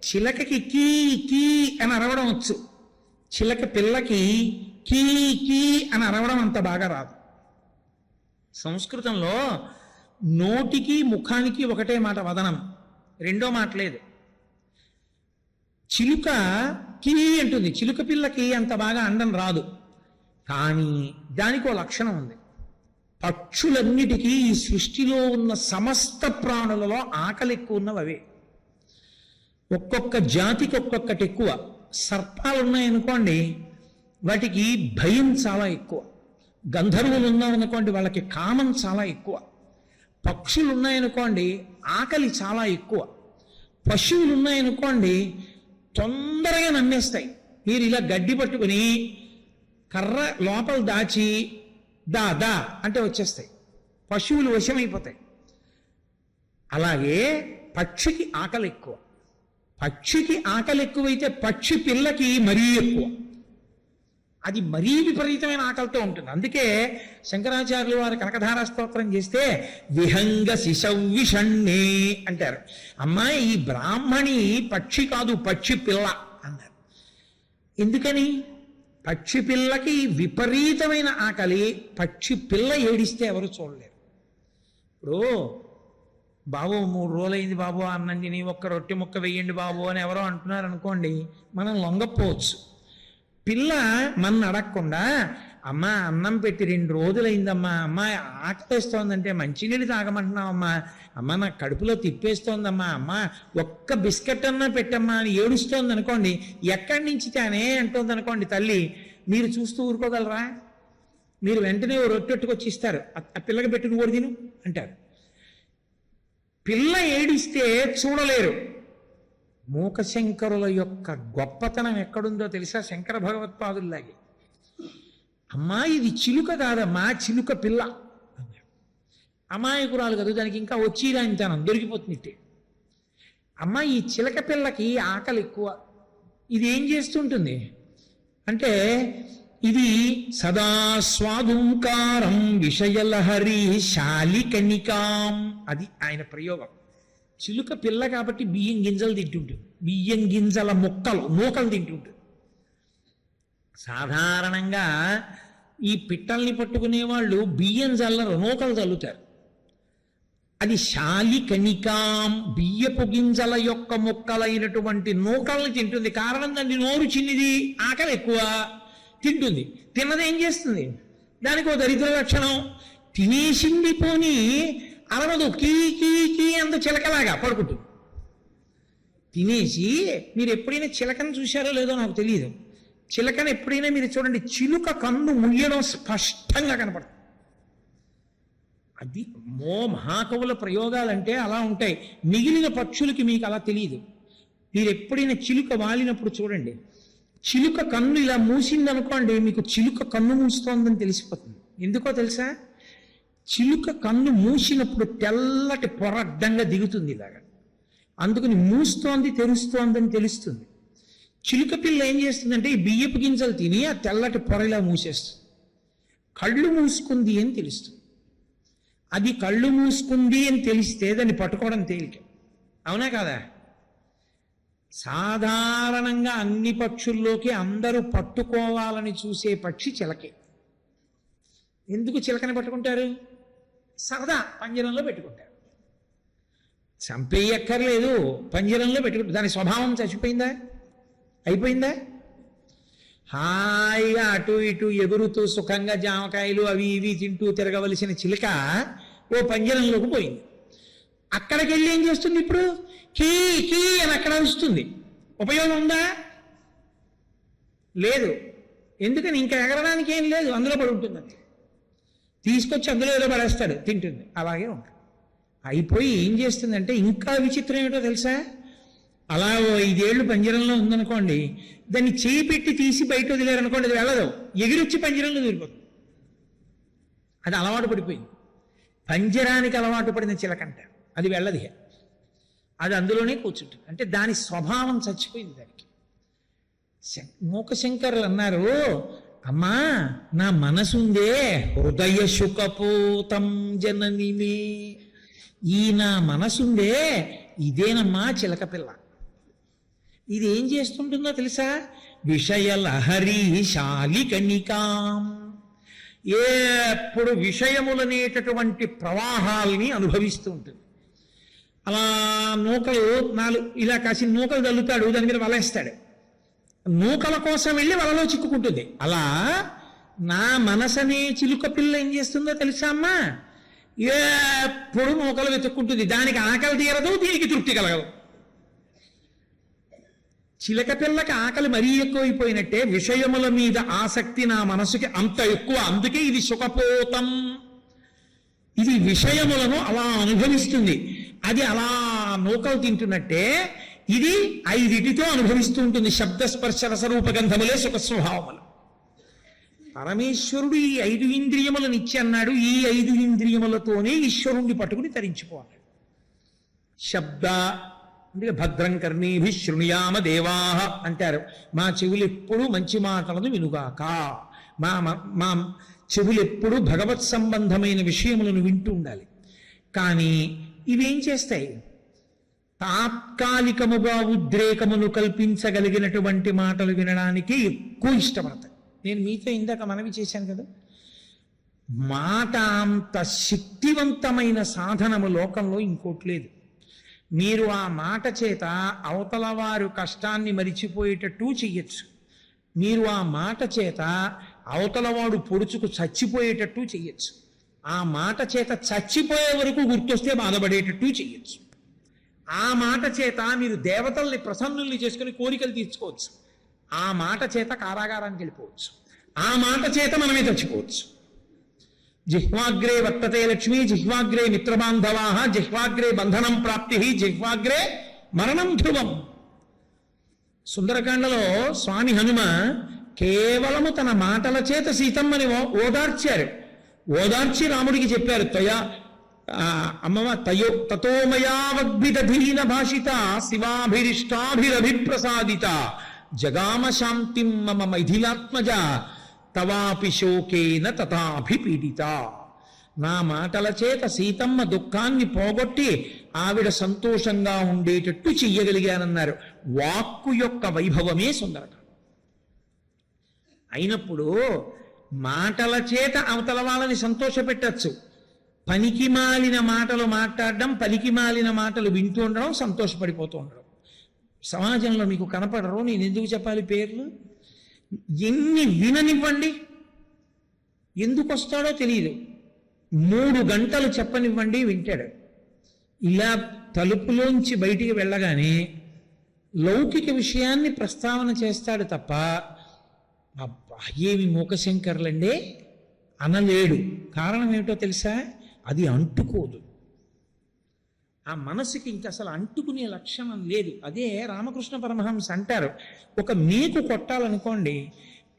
చిలకకి కీ కీ అని అరవడం వచ్చు, చిలక పిల్లకి కీ కీ అని అరవడం అంత బాగా రాదు. సంస్కృతంలో నోటికి ముఖానికి ఒకటే మాట వదనం, రెండో మాట లేదు. చిలుక కీ అంటుంది, చిలుక పిల్లకి అంత బాగా అండం రాదు. కానీ దానికి ఓ లక్షణం ఉంది. పక్షులన్నిటికీ ఈ సృష్టిలో ఉన్న సమస్త ప్రాణులలో ఆకలి ఎక్కువ ఉన్నవి అవే. ఒక్కొక్క జాతికి ఒక్కొక్కటి ఎక్కువ. సర్పాలు ఉన్నాయనుకోండి, వాటికి భయం చాలా ఎక్కువ. గంధర్వులు ఉన్నారనుకోండి, వాళ్ళకి కామం చాలా ఎక్కువ. పక్షులు ఉన్నాయనుకోండి, ఆకలి చాలా ఎక్కువ. పశువులు ఉన్నాయనుకోండి, తొందరగా నమ్మేస్తాయి. మీరు ఇలా గడ్డి పట్టుకుని కర్ర లోపల దాచి దా దా అంటే వచ్చేస్తాయి, పశువులు వశమైపోతాయి. అలాగే పక్షికి ఆకలి ఎక్కువ. పక్షికి ఆకలి ఎక్కువైతే పక్షి పిల్లకి మరీ ఎక్కువ. అది మరీ విపరీతమైన ఆకలితో ఉంటుంది. అందుకే శంకరాచార్యులు వారు కనకధారా స్తోత్రం చేస్తే విహంగ శిశవ్విషణ్ణే అంటారు. అమ్మాయి ఈ బ్రాహ్మణి పక్షి కాదు, పక్షి పిల్ల అన్నారు. ఎందుకని? పక్షి పిల్లకి విపరీతమైన ఆకలి. పక్షి పిల్ల ఏడిస్తే ఎవరు చూడలేరు. ఇప్పుడు బాబు 3 రోజులైంది బాబు అన్నం తిని, ఒక్క రొట్టె ముక్క వెయ్యండి బాబు అని ఎవరో అంటున్నారు అనుకోండి, మనం లొంగపోవచ్చు. పిల్ల మన అడగకుండా, అమ్మ అన్నం పెట్టి 2 రోజులైందమ్మా, అమ్మ ఆకలిస్తోందంటే మంచినీళ్ళు తాగమంటున్నావమ్మా, అమ్మ నాకు కడుపులో తిప్పేస్తోందమ్మా, అమ్మ ఒక్క బిస్కెట్ అన్నా పెట్టమ్మా అని ఏడుస్తోంది అనుకోండి, ఎక్కడి నుంచి తానే అంటోంది అనుకోండి తల్లి, మీరు చూస్తూ ఊరుకోగలరా? మీరు వెంటనే ఓ రొట్టెట్టుకొచ్చి ఇస్తారు, ఆ పిల్లకి పెట్టుకుని ఓడి తిను అంటారు. పిల్ల ఏడిస్తే చూడలేరు. మూకశంకరుల యొక్క గొప్పతనం ఎక్కడుందో తెలుసా? శంకర భగవత్పాదుల్లాగే, అమ్మా ఇది చిలుక కాదమ్మా, చిలుక పిల్ల అన్నాడు. అమాయకురాలు కదా, దానికి ఇంకా వచ్చిరా ఇంతాను దొరికిపోతుంది. అమ్మా ఈ చిలక పిల్లకి ఆకలి ఎక్కువ. ఇది ఏం చేస్తుంటుంది అంటే, ఇది సదా స్వాదుంకారం విషయలహరి శాలికణికాం. అది ఆయన ప్రయోగం. చిలుక పిల్ల కాబట్టి బియ్యం గింజలు తింటుంటుంది, బియ్యం గింజల నూకలు తింటుంటుంది. సాధారణంగా ఈ పిట్టల్ని పట్టుకునే వాళ్ళు బియ్యం చల్లరు, నూకలు చల్లుతారు. అది శాలికణికాం, బియ్యపు గింజల యొక్క ముక్కలైనటువంటి నూకల్ని తింటుంది. కారణం దాన్ని నోరు చిన్నిది, ఆకలి ఎక్కువ, తింటుంది. తిన్నది ఏం చేస్తుంది? దానికి ఓ దరిద్ర లక్షణం, తినేసింది పోని అరవదు, కీ కీ కీ అంత చిలకలాగా పడుకుంటుంది. తినేసి, మీరు ఎప్పుడైనా చిలకను చూశారో లేదో నాకు తెలియదు, చిలకను ఎప్పుడైనా మీరు చూడండి, చిలుక కన్ను ముయ్యడం స్పష్టంగా కనపడుతుంది. అది మహాకవుల ప్రయోగాలంటే అలా ఉంటాయి. మిగిలిన పక్షులకి మీకు అలా తెలియదు. మీరు ఎప్పుడైనా చిలుక వాలినప్పుడు చూడండి, చిలుక కన్ను ఇలా మూసిందనుకోండి, మీకు చిలుక కన్ను మూస్తోందని తెలిసిపోతుంది. ఎందుకో తెలుసా? చిలుక కన్ను మూసినప్పుడు తెల్లటి పొర అడ్డంగా దిగుతుంది ఇలాగా, అందుకని మూస్తోంది తెరుస్తోందని తెలుస్తుంది. చిలుక పిల్ల ఏం చేస్తుందంటే ఈ బియ్యపు గింజలు తిని ఆ తెల్లటి పొరలా మూసేస్తుంది. కళ్ళు మూసుకుంది అని తెలుస్తుంది. అది కళ్ళు మూసుకుంది అని తెలిస్తే దాన్ని పట్టుకోవడం తేలిక, అవునా కాదా? సాధారణంగా అన్ని పక్షుల్లోకి అందరూ పట్టుకోవాలని చూసే పక్షి చిలకే. ఎందుకు చిలకని పట్టుకుంటారు? సరదా, పంజరంలో పెట్టుకుంటారు. చంపేయక్కర్లేదు, పంజరంలో పెట్టుకుంటారు. దాని స్వభావం చచ్చిపోయిందా? అయిపోయిందా? హాయిగా అటు ఇటు ఎగురుతూ సుఖంగా జామకాయలు అవి ఇవి తింటూ తిరగవలసిన చిలుక ఓ పంజరంలోకి పోయింది. అక్కడికి వెళ్ళి ఏం చేస్తుంది? ఇప్పుడు కీ కీ అని అక్కడ వస్తుంది. ఉపయోగం ఉందా? లేదు. ఎందుకని? ఇంకా ఎగరడానికి ఏం లేదు, అందులో పడి ఉంటుంది. తీసుకొచ్చి అందులో ఏదో పడేస్తాడు, తింటుంది. అలాగే ఉంటుంది. అయిపోయి ఏం చేస్తుందంటే ఇంకా విచిత్రం ఏమిటో తెలుసా? అలా 5 ఏళ్ళు పంజరంలో ఉందనుకోండి, దాన్ని చేయి పెట్టి తీసి బయట వదిలేరనుకోండి, అది వెళ్ళదు, ఎగిరొచ్చి పంజరంలో దూరిపోతుంది. అది అలవాటు పడిపోయింది. పంజరానికి అలవాటు పడిన చిలకంట అది వెళ్ళదు, అది అందులోనే కూర్చుంటుంది. అంటే దాని స్వభావం చచ్చిపోయింది దానికి. మూకశంకరులు అన్నారు, అమ్మా నా మనసుందే హృదయ శుకపోతం జననిమే, ఈ నా మనసుందే ఇదేనమ్మా చిలక పిల్ల. ఇది ఏం చేస్తుంటుందో తెలుసా? విషయలహరి శాలికనికాం, ఎప్పుడు విషయములనేటటువంటి ప్రవాహాల్ని అనుభవిస్తూ ఉంటుంది. అలా నూకలు ఇలా కాసి నూకలు తల్లుతాడు, దాని మీద వలేస్తాడు, నూకల కోసం వెళ్ళి వలలో చిక్కుకుంటుంది. అలా నా మనసనే చిలుక పిల్ల ఏం చేస్తుందో తెలుసా అమ్మా? ఎప్పుడు నూకలు వెతుక్కుంటుంది. దానికి ఆకలి తీరదు, దీనికి తృప్తి కలగదు. చిలక పిల్లకి ఆకలి మరీ ఎక్కువైపోయినట్టే విషయముల మీద ఆసక్తి నా మనసుకి అంత ఎక్కువ. అందుకే ఇది సుఖపోతం, ఇది విషయములను అలా అనుభవిస్తుంది. అది అలా నూకలు తింటున్నట్టే ఇది 5 అనుభవిస్తూ ఉంటుంది. శబ్దస్పర్శ రసరూపగంధములే సుఖ స్వభావములు. పరమేశ్వరుడు ఈ 5 ఇంద్రియములను ఇచ్చి అన్నాడు, ఈ 5 ఇంద్రియములతోనే ఈశ్వరుణ్ణి పట్టుకుని తరించిపోవాలి. శబ్ద అంటే భద్రం కర్ణీభి శృణుయామ దేవాహ అంటారు. మా చెవులు ఎప్పుడు మంచి మాటలను వినుగాక, మా చెవులు ఎప్పుడు భగవత్ సంబంధమైన విషయములను వింటూ ఉండాలి. కానీ ఇవేం చేస్తాయి? తాత్కాలికముగా ఉద్రేకమును కల్పించగలిగినటువంటి మాటలు వినడానికి ఎక్కువ ఇష్టపడతాయి. నేను మీతో ఇందాక మనవి చేశాను కదా, మాట అంత శక్తివంతమైన సాధనము లోకంలో ఇంకోటి లేదు. మీరు ఆ మాట చేత అవతల వారు కష్టాన్ని మరిచిపోయేటట్టు చెయ్యొచ్చు. మీరు ఆ మాట చేత అవతలవాడు పొడుచుకు చచ్చిపోయేటట్టు చెయ్యొచ్చు. ఆ మాట చేత చచ్చిపోయే వరకు గుర్తొస్తే బాధపడేటట్టు చెయ్యొచ్చు. ఆ మాట చేత మీరు దేవతల్ని ప్రసన్నుల్ని చేసుకుని కోరికలు తీర్చుకోవచ్చు. ఆ మాట చేత కారాగారానికి వెళ్ళిపోవచ్చు. ఆ మాట చేత మనమే చచ్చిపోవచ్చు. జిహ్వాగ్రే వర్తతే లక్ష్మి, జిహ్వాగ్రే మిత్రబాంధవాః, జిహ్వాగ్రే బంధనం ప్రాప్తి, జిహ్వాగ్రే మరణం ధ్రువం. సుందరకాండలో స్వామి హనుమ కేవలము తన మాటల చేత సీతమ్మని ఓదార్చారు. ఓదార్చి రాముడికి చెప్పారు, తతోమయావద్భిదధీన భాషిత శివాభిరిష్టాభిరభిప్రసాదిత జగామ శాంతిం మమ మైథిలాత్మజ తవాపి శోకేన తథాభిపీడిత. నా మాటల చేత సీతమ్మ దుఃఖాన్ని పోగొట్టి ఆవిడ సంతోషంగా ఉండేటట్టు చెయ్యగలిగానన్నారు. వాక్కు యొక్క వైభవమే సుందరకాండ అయినప్పుడు మాటల చేత అవతల వాళ్ళని సంతోషపెట్టచ్చు. పనికి మాలిన మాటలు మాట్లాడడం, పలికి మాలిన మాటలు వింటూ ఉండడం, సంతోషపడిపోతూ ఉండడం. సమాజంలో మీకు కనపడరు. నేను ఎందుకు చెప్పాలి పేర్లు? ఎన్ని విననివ్వండి, ఎందుకు వస్తాడో తెలియదు. 3 గంటలు చెప్పనివ్వండి, వింటాడు. ఇలా తలుపులోంచి బయటికి వెళ్ళగానే లౌకిక విషయాన్ని ప్రస్తావన చేస్తాడు తప్ప అబ్బా ఏమి మూకశంకర్లండే అనలేడు. కారణం ఏమిటో తెలుసా? అది అంటుకోదు. ఆ మనసుకి ఇంక అసలు అంటుకునే లక్షణం లేదు. అదే రామకృష్ణ పరమహంస అంటారు, ఒక మేకు కొట్టాలనుకోండి,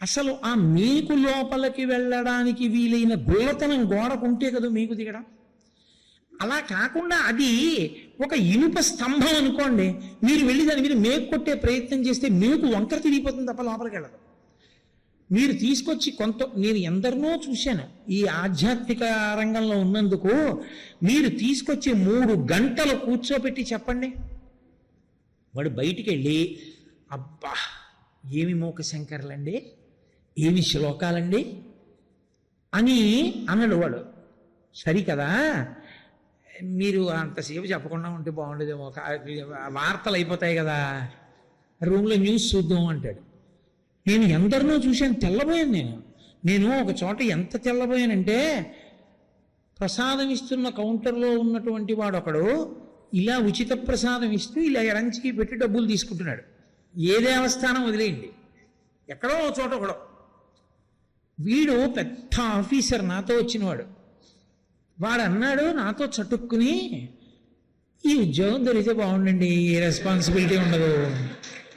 అసలు ఆ మేకు లోపలికి వెళ్ళడానికి వీలైన గుల్లతనం గోడకుంటే కదా మేకు దిగడం. అలా కాకుండా అది ఒక ఇనుప స్తంభం అనుకోండి, మీరు వెళ్ళి దాని మీద మేకు కొట్టే ప్రయత్నం చేస్తే మేకు వంకర తిరిగిపోతుంది తప్ప లోపలికి వెళ్ళదు. మీరు తీసుకొచ్చి నేను ఎందరినో చూశాను ఈ ఆధ్యాత్మిక రంగంలో ఉన్నందుకు. మీరు తీసుకొచ్చి 3 గంటలు కూర్చోబెట్టి చెప్పండి, వాడు బయటికి వెళ్ళి అబ్బా ఏమి మూక శంకర్లండి, ఏమి శ్లోకాలండి అని అన్నాడు. వాడు సరికదా, మీరు అంతసేపు చెప్పకుండా ఉంటే బాగుండేదేమో, వార్తలు అయిపోతాయి కదా, రూమ్లో న్యూస్ చూద్దాం అంటాడు. నేను ఎందరినో చూశాను, తెల్లబోయాను. నేను ఒక చోట ఎంత తెల్లబోయానంటే, ప్రసాదం ఇస్తున్న కౌంటర్లో ఉన్నటువంటి వాడు ఒకడు ఇలా ఉచిత ప్రసాదం ఇస్తూ ఇలా ఎరంచికి పెట్టి డబ్బులు తీసుకుంటున్నాడు. ఏ దేవస్థానం వదిలేయండి, ఎక్కడో చోట ఒకడో. వీడు పెద్ద ఆఫీసర్, నాతో వచ్చినవాడు. వాడు అన్నాడు నాతో చటుక్కుని, ఈ ఉద్యోగం దొరికితే బాగుండండి, ఏ రెస్పాన్సిబిలిటీ ఉండదు,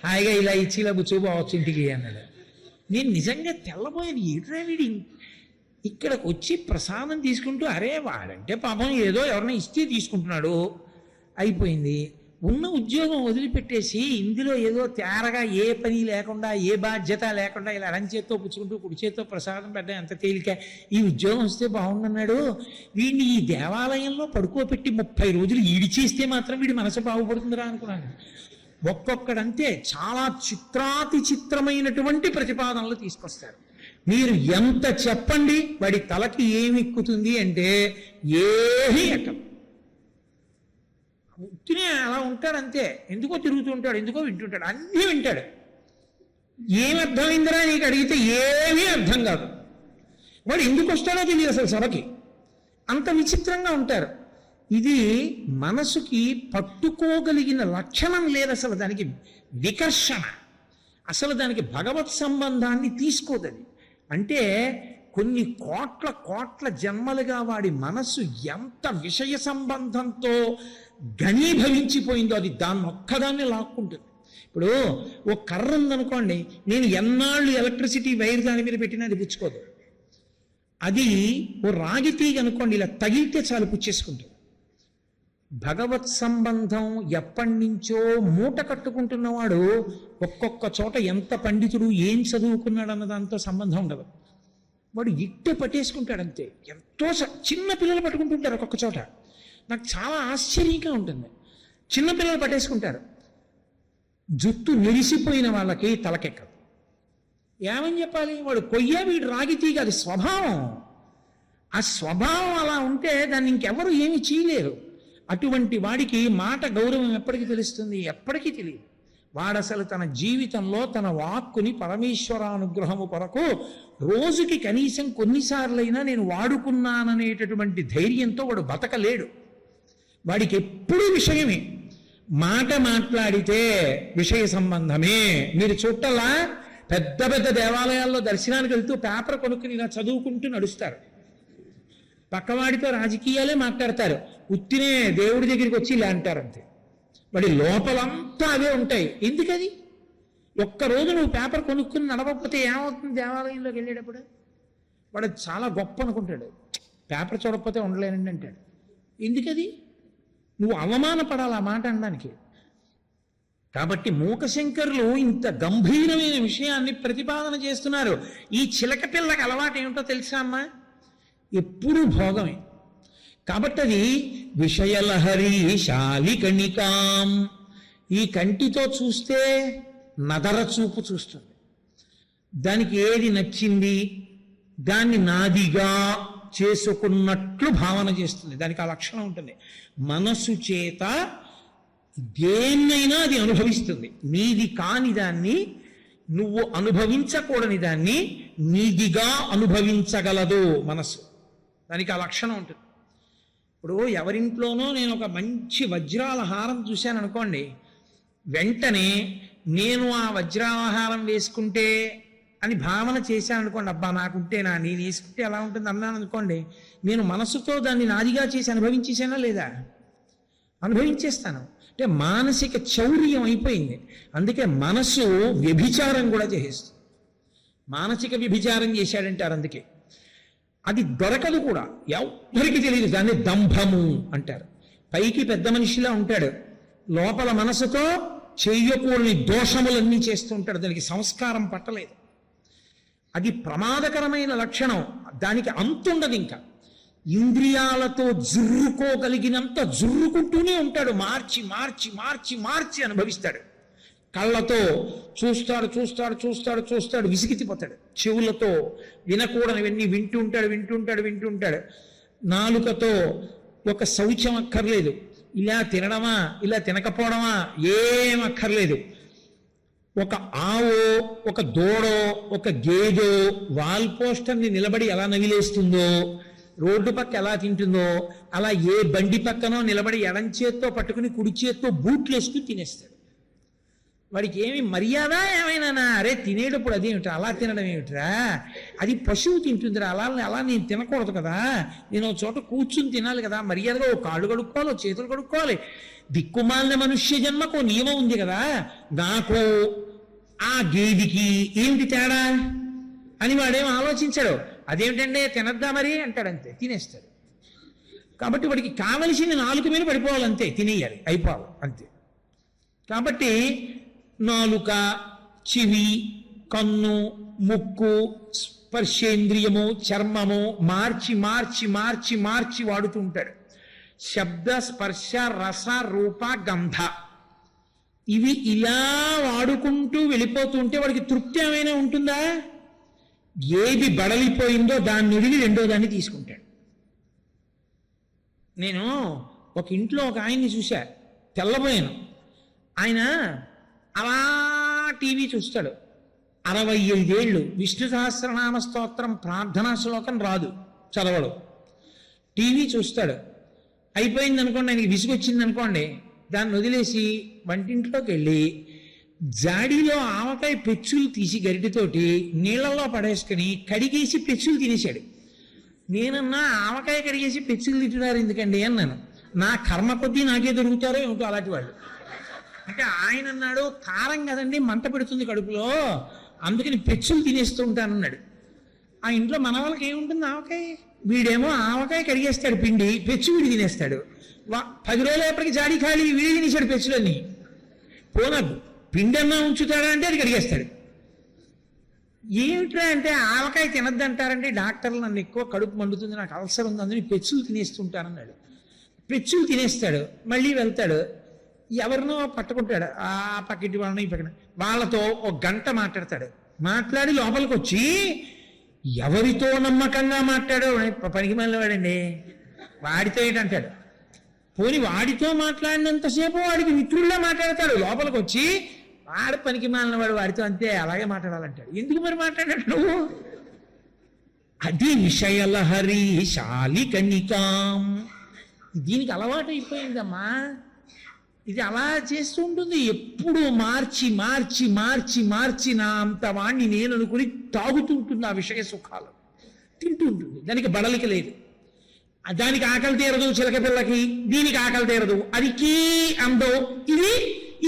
హాయిగా ఇలా ఇచ్చి ఇలా కూర్చోపోవచ్చు ఇంటికి అన్నాడు. నేను నిజంగా తెల్లబోయాను, ఏట్రా వీడి ఇక్కడికి వచ్చి ప్రసాదం తీసుకుంటూ, అరే వాడంటే పాపం ఏదో ఎవరైనా ఇస్తే తీసుకుంటున్నాడు, అయిపోయింది. ఉన్న ఉద్యోగం వదిలిపెట్టేసి ఇందులో ఏదో తేరగా ఏ పని లేకుండా ఏ బాధ్యత లేకుండా ఇలా అరం చేత్తో పుచ్చుకుంటూ కుడి చేత్తో ప్రసాదం పెట్టడం ఎంత తేలిక, ఈ ఉద్యోగం వస్తే బాగుందన్నాడు. వీడిని ఈ దేవాలయంలో పడుకోబెట్టి 30 రోజులు ఈడిచేస్తే మాత్రం వీడి మనసు బాగుపడుతుందిరా అనుకున్నాను. ఒక్కొక్కడంతే చాలా చిత్రాతి చిత్రమైనటువంటి ప్రతిపాదనలు తీసుకొస్తారు. మీరు ఎంత చెప్పండి వాడి తలకి ఏమి ఎక్కుతుంది అంటే ఏమీ ఎక్కదు. ఉత్తినే అలా ఉంటాడంతే, ఎందుకో తిరుగుతూ ఉంటాడు, ఎందుకో వింటుంటాడు, అన్నీ వింటాడు. ఏమి అర్థమైందిరా నీకు అడిగితే ఏమీ అర్థం కాదు. వాడు ఎందుకు వస్తాడో తెలియదు అసలు సభకి, అంత విచిత్రంగా ఉంటారు. ఇది మనసుకి పట్టుకోగలిగిన లక్షణం లేదు అసలు, దానికి వికర్షణ, అసలు దానికి భగవత్ సంబంధాన్ని తీసుకోదని. అంటే కొన్ని కోట్ల కోట్ల జన్మలుగా వాడి మనస్సు ఎంత విషయ సంబంధంతో ఘనీభవించిపోయిందో అది దాన్ని ఒక్కదాన్ని లాక్కుంటుంది. ఇప్పుడు ఓ కర్ర ఉందనుకోండి, నేను ఎన్నాళ్ళు ఎలక్ట్రిసిటీ వైర్ దాని మీద పెట్టినా అది పుచ్చుకోదు. అది ఓ రాగి తీగ అనుకోండి, ఇలా తగిలితే చాలు పుచ్చేసుకుంటుంది. భగవత్ సంబంధం ఎప్పటి నుంచో మూట కట్టుకుంటున్నవాడు ఒక్కొక్క చోట ఎంత పండితుడు ఏం చదువుకున్నాడు అన్న దాంతో సంబంధం ఉండదు. వాడు ఇట్టే పట్టేసుకుంటాడు అంతే. ఎంతో చిన్న పిల్లలు పట్టుకుంటుంటారు ఒక్కొక్క చోట. నాకు చాలా ఆశ్చర్యంగా ఉంటుంది. చిన్నపిల్లలు పట్టేసుకుంటారు. జుట్టు మెరిసిపోయిన వాళ్ళకి తలకెక్కదు. ఏమని చెప్పాలి, వాడు కొయ్య వీడు రాగి తీగ, అది స్వభావం. ఆ స్వభావం అలా ఉంటే దాన్ని ఇంకెవరు ఏమి చేయలేరు. అటువంటి వాడికి మాట గౌరవం ఎప్పటికీ తెలుస్తుంది? ఎప్పటికీ తెలియదు. వాడు అసలు తన జీవితంలో తన వాక్కుని పరమేశ్వరానుగ్రహము కొరకు రోజుకి కనీసం కొన్నిసార్లైనా నేను వాడుకున్నాననేటటువంటి ధైర్యంతో వాడు బతకలేడు. వాడికి ఎప్పుడూ విషయమే, మాట మాట్లాడితే విషయ సంబంధమే. మీరు చుట్టలా పెద్ద పెద్ద దేవాలయాల్లో దర్శనానికి వెళ్తూ పేపర్ కొనుక్కుని ఇలా చదువుకుంటూ నడుస్తారు. పక్కవాడితో రాజకీయాలే మాట్లాడతారు. ఉత్తినే దేవుడి దగ్గరికి వచ్చి ఇలా అంటారంతే. వాడి లోపలంతా అవే ఉంటాయి. ఎందుకది? ఒక్కరోజు నువ్వు పేపర్ కొనుక్కుని నడవకపోతే ఏమవుతుంది దేవాలయంలోకి వెళ్ళేటప్పుడు? వాడు చాలా గొప్ప అనుకుంటాడు. పేపర్ చూడకపోతే ఉండలేనండి అంటాడు. ఎందుకది? నువ్వు అవమానపడాలి ఆ మాట అనడానికి. కాబట్టి మూకశంకరులు ఇంత గంభీరమైన విషయాన్ని ప్రతిపాదన చేస్తున్నారు. ఈ చిలక పిల్లకి అలవాటు ఏమిటో తెలుసా అమ్మా? ఎప్పుడూ భోగమే. కాబట్టి అది విషయలహరి శాలికణికాం. ఈ కంటితో చూస్తే నదర చూపు చూస్తుంది. దానికి ఏది నచ్చింది దాన్ని నాదిగా చేసుకున్నట్లు భావన చేస్తుంది. దానికి ఆ లక్షణం ఉంటుంది. మనసు చేత దేన్నైనా అది అనుభవిస్తుంది. నీది కాని దాన్ని, నువ్వు అనుభవించకూడని దాన్ని నీదిగా అనుభవించగలదు మనసు. దానికి ఆ లక్షణం ఉంటుంది. ఇప్పుడు ఎవరింట్లోనో నేను ఒక మంచి వజ్రాల హారం చూశాను అనుకోండి, వెంటనే నేను ఆ వజ్రాల హారం వేసుకుంటే అని భావన చేశాను అనుకోండి, అబ్బా నాకుంటేనా, నేను వేసుకుంటే ఎలా ఉంటుంది అన్నాను అనుకోండి, నేను మనసుతో దాన్ని నాదిగా చేసి అనుభవించేసానా లేదా? అనుభవించేస్తాను. అంటే మానసిక చౌర్యం అయిపోయింది. అందుకే మనసు వ్యభిచారం కూడా చేసేస్తుంది. మానసిక వ్యభిచారం చేశాడంటారు. అందుకే అది దొరకదు కూడా, ఎవరికి తెలియదు. దాన్ని దంభము అంటారు. పైకి పెద్ద మనిషిలా ఉంటాడు, లోపల మనసుతో చెయ్యకూడని దోషములన్నీ చేస్తూ ఉంటాడు. దానికి సంస్కారం పట్టలేదు. అది ప్రమాదకరమైన లక్షణం. దానికి అంతుండదు. ఇంకా ఇంద్రియాలతో జుర్రుకోగలిగినంత జుర్రుకుంటూనే ఉంటాడు. మార్చి మార్చి మార్చి మార్చి అనుభవిస్తాడు. కళ్ళతో చూస్తాడు చూస్తాడు చూస్తాడు చూస్తాడు, విసిగితిపోతాడు. చెవులతో వినకూడనివన్నీ వింటుంటాడు. నాలుకతో ఒక శౌచం అక్కర్లేదు. ఇలా తినడమా, ఇలా తినకపోవడమా, ఏం అక్కర్లేదు. ఒక ఆవో, ఒక దూడో, ఒక గేదో వాల్ పోస్టర్ని నిలబడి ఎలా నవిలేస్తుందో, రోడ్డు పక్క ఎలా తింటుందో, అలా ఏ బండి పక్కనో నిలబడి ఎడం చేత్తో పట్టుకుని కుడి చేత్తో బూట్లు వేసుకుని తినేస్తాడు. వాడికి ఏమి మర్యాద ఏమైనా? అరే తినేటప్పుడు అదేమిట్రా, అలా తినడం ఏమిట్రా, అది పశువు తింటుందిరా, అలా నేను తినకూడదు కదా, నేను ఒక చోట కూర్చుని తినాలి కదా, మర్యాదగా ఓ కాళ్ళు కడుక్కోవాలి, ఓ చేతులు కడుక్కోవాలి. దిక్కుమాలిన మనుష్య జన్మకు నియమం ఉంది కదా, నాకు ఆ గేదికి ఏమిటి తేడా అని వాడేం ఆలోచించాడు. అదేమిటంటే తినద్దా మరి అంటాడంతే, తినేస్తాడు. కాబట్టి వాడికి కావలసింది నాలుగు మీద పడిపోవాలంతే, తినేయాలి, అయిపోవాలి అంతే. కాబట్టి నాలుక, చెవి, కన్ను, ముక్కు, స్పర్శేంద్రియము, చర్మము మార్చి మార్చి మార్చి మార్చి వాడుతూ ఉంటాడు. శబ్ద, స్పర్శ, రస, రూప, గంధ ఇవి ఇలా వాడుకుంటూ వెళ్ళిపోతుంటే వాడికి తృప్తి ఏమైనా ఉంటుందా? ఏది బడలిపోయిందో దాన్ని నుడిగి రెండో దాన్ని తీసుకుంటాడు. నేను ఒక ఇంట్లో ఒక ఆయన్ని చూశా, తెల్లబోయాను. ఆయన అలా టీవీ చూస్తాడు. 65 ఏళ్ళు, విష్ణు సహస్రనామ స్తోత్రం ప్రార్థనా శ్లోకం రాదు, చదవడు. టీవీ చూస్తాడు. అయిపోయింది అనుకోండి, ఆయనకి విసుగొచ్చింది అనుకోండి, దాన్ని వదిలేసి వంటింట్లోకి వెళ్ళి జాడీలో ఆవకాయ పెచ్చులు తీసి గరిటెతోటి నీళ్ళల్లో పడేసుకుని కడిగేసి పెచ్చులు తినేశాడు. నేనన్నా ఆవకాయ కడిగేసి పెచ్చులు తింటున్నారు ఎందుకండి అన్నాను. నా కర్మ కొద్దీ నాకే దొరుకుతారో ఏమిటో అలాంటి వాళ్ళు. అంటే ఆయన అన్నాడు, కారం కదండి మంట పెడుతుంది కడుపులో, అందుకని పెచ్చులు తినేస్తూ ఉంటానన్నాడు. ఆ ఇంట్లో మన వాళ్ళకి ఏముంటుంది, ఆవకాయ. వీడేమో ఆవకాయ కడిగేస్తాడు, పిండి పెచ్చు వీడి తినేస్తాడు. 10 రోజులప్పటికి జాడీ ఖాళీ, వీడి తినేశాడు పెచ్చులన్నీ. పోనకు పిండి అన్నా ఉంచుతాడా అంటే అది కడిగేస్తాడు. ఏమిట్రా అంటే ఆవకాయ తినద్దంటారంటే డాక్టర్లు నన్ను ఎక్కువ కడుపు మండుతుంది, నాకు అల్సర్ ఉంది, అందుకని పెచ్చులు తినేస్తుంటానన్నాడు. పెచ్చులు తినేస్తాడు, మళ్ళీ వెళ్తాడు, ఎవరినో పట్టుకుంటాడు, ఆ పక్కింటి వాళ్ళని ఈ పక్కన వాళ్ళతో ఒక గంట మాట్లాడతాడు. మాట్లాడి లోపలికి వచ్చి ఎవరితో నమ్మకంగా మాట్లాడో పనికి మళ్ళీ వాడండి, వాడితో ఏంటంటాడు. పోని వాడితో మాట్లాడినంతసేపు వాడికి మిత్రుల్లా మాట్లాడతాడు. లోపలికి వచ్చి వాడు పనికి మాలిన వాడు, వాడితో అంతే అలాగే మాట్లాడాలంటాడు. ఎందుకు మరి మాట్లాడాడు నువ్వు? అది విషయలహరి శాలికణికాం. దీనికి అలవాటు అయిపోయిందమ్మా. ఇది అలా చేస్తూ ఉంటుంది. ఎప్పుడు మార్చి మార్చి మార్చి మార్చి నా అంత వాణ్ణి నేను అనుకుని తాగుతుంటుంది. ఆ విషయ సుఖాలు తింటూ ఉంటుంది. దానికి బడలిక లేదు. దానికి ఆకలి తీరదు చిలక పిల్లకి, దీనికి ఆకలి తీరదు. అది కీ అందం, ఇది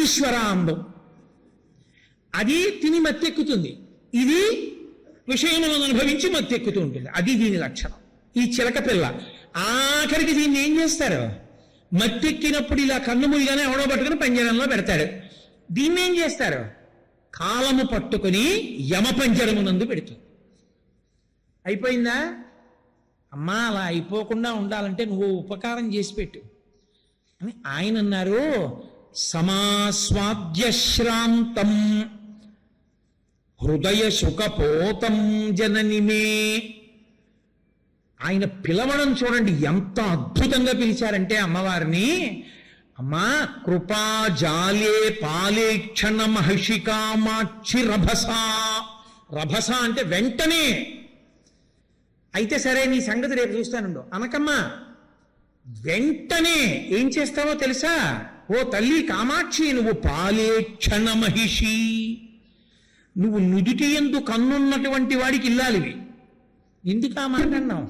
ఈశ్వర అందం. అది తిని మత్తెక్కుతుంది, ఇది విషయములను అనుభవించి మత్తెక్కుతూ ఉంటుంది. అది దీని లక్షణం. ఈ చిలక పిల్ల ఆఖరికి దీన్ని ఏం చేస్తారు, మత్తెక్కినప్పుడు ఇలా కన్ను ముడిగానే ఎవడో పట్టుకుని పంజరంలో పెడతాడు. దీన్ని ఏం చేస్తారు, కాలము పట్టుకుని యమపంజరమునందు పెడుతుంది. అయిపోయిందా అమ్మా? అలా అయిపోకుండా ఉండాలంటే నువ్వు ఉపకారం చేసి పెట్టు అని ఆయన అన్నారు. సమాస్వాద్యశ్రాంతం హృదయ సుఖపోతం జననిమే. ఆయన పిలవడం చూడండి ఎంత అద్భుతంగా పిలిచారంటే అమ్మవారిని. అమ్మా కృపాజాలే పాలేక్షణ మహర్షికామాక్షి రభస. రభస అంటే వెంటనే. అయితే సరే నీ సంగతి రేపు చూస్తానుండు అనకమ్మా. వెంటనే ఏం చేస్తావో తెలుసా? ఓ తల్లి కామాక్షి, నువ్వు పాలేక్షణ మహిషి, నువ్వు నుదిటి యందు కన్నున్నటువంటి వాడికి ఇల్లాలివి. ఎందుకు ఆ మాట అన్నావు?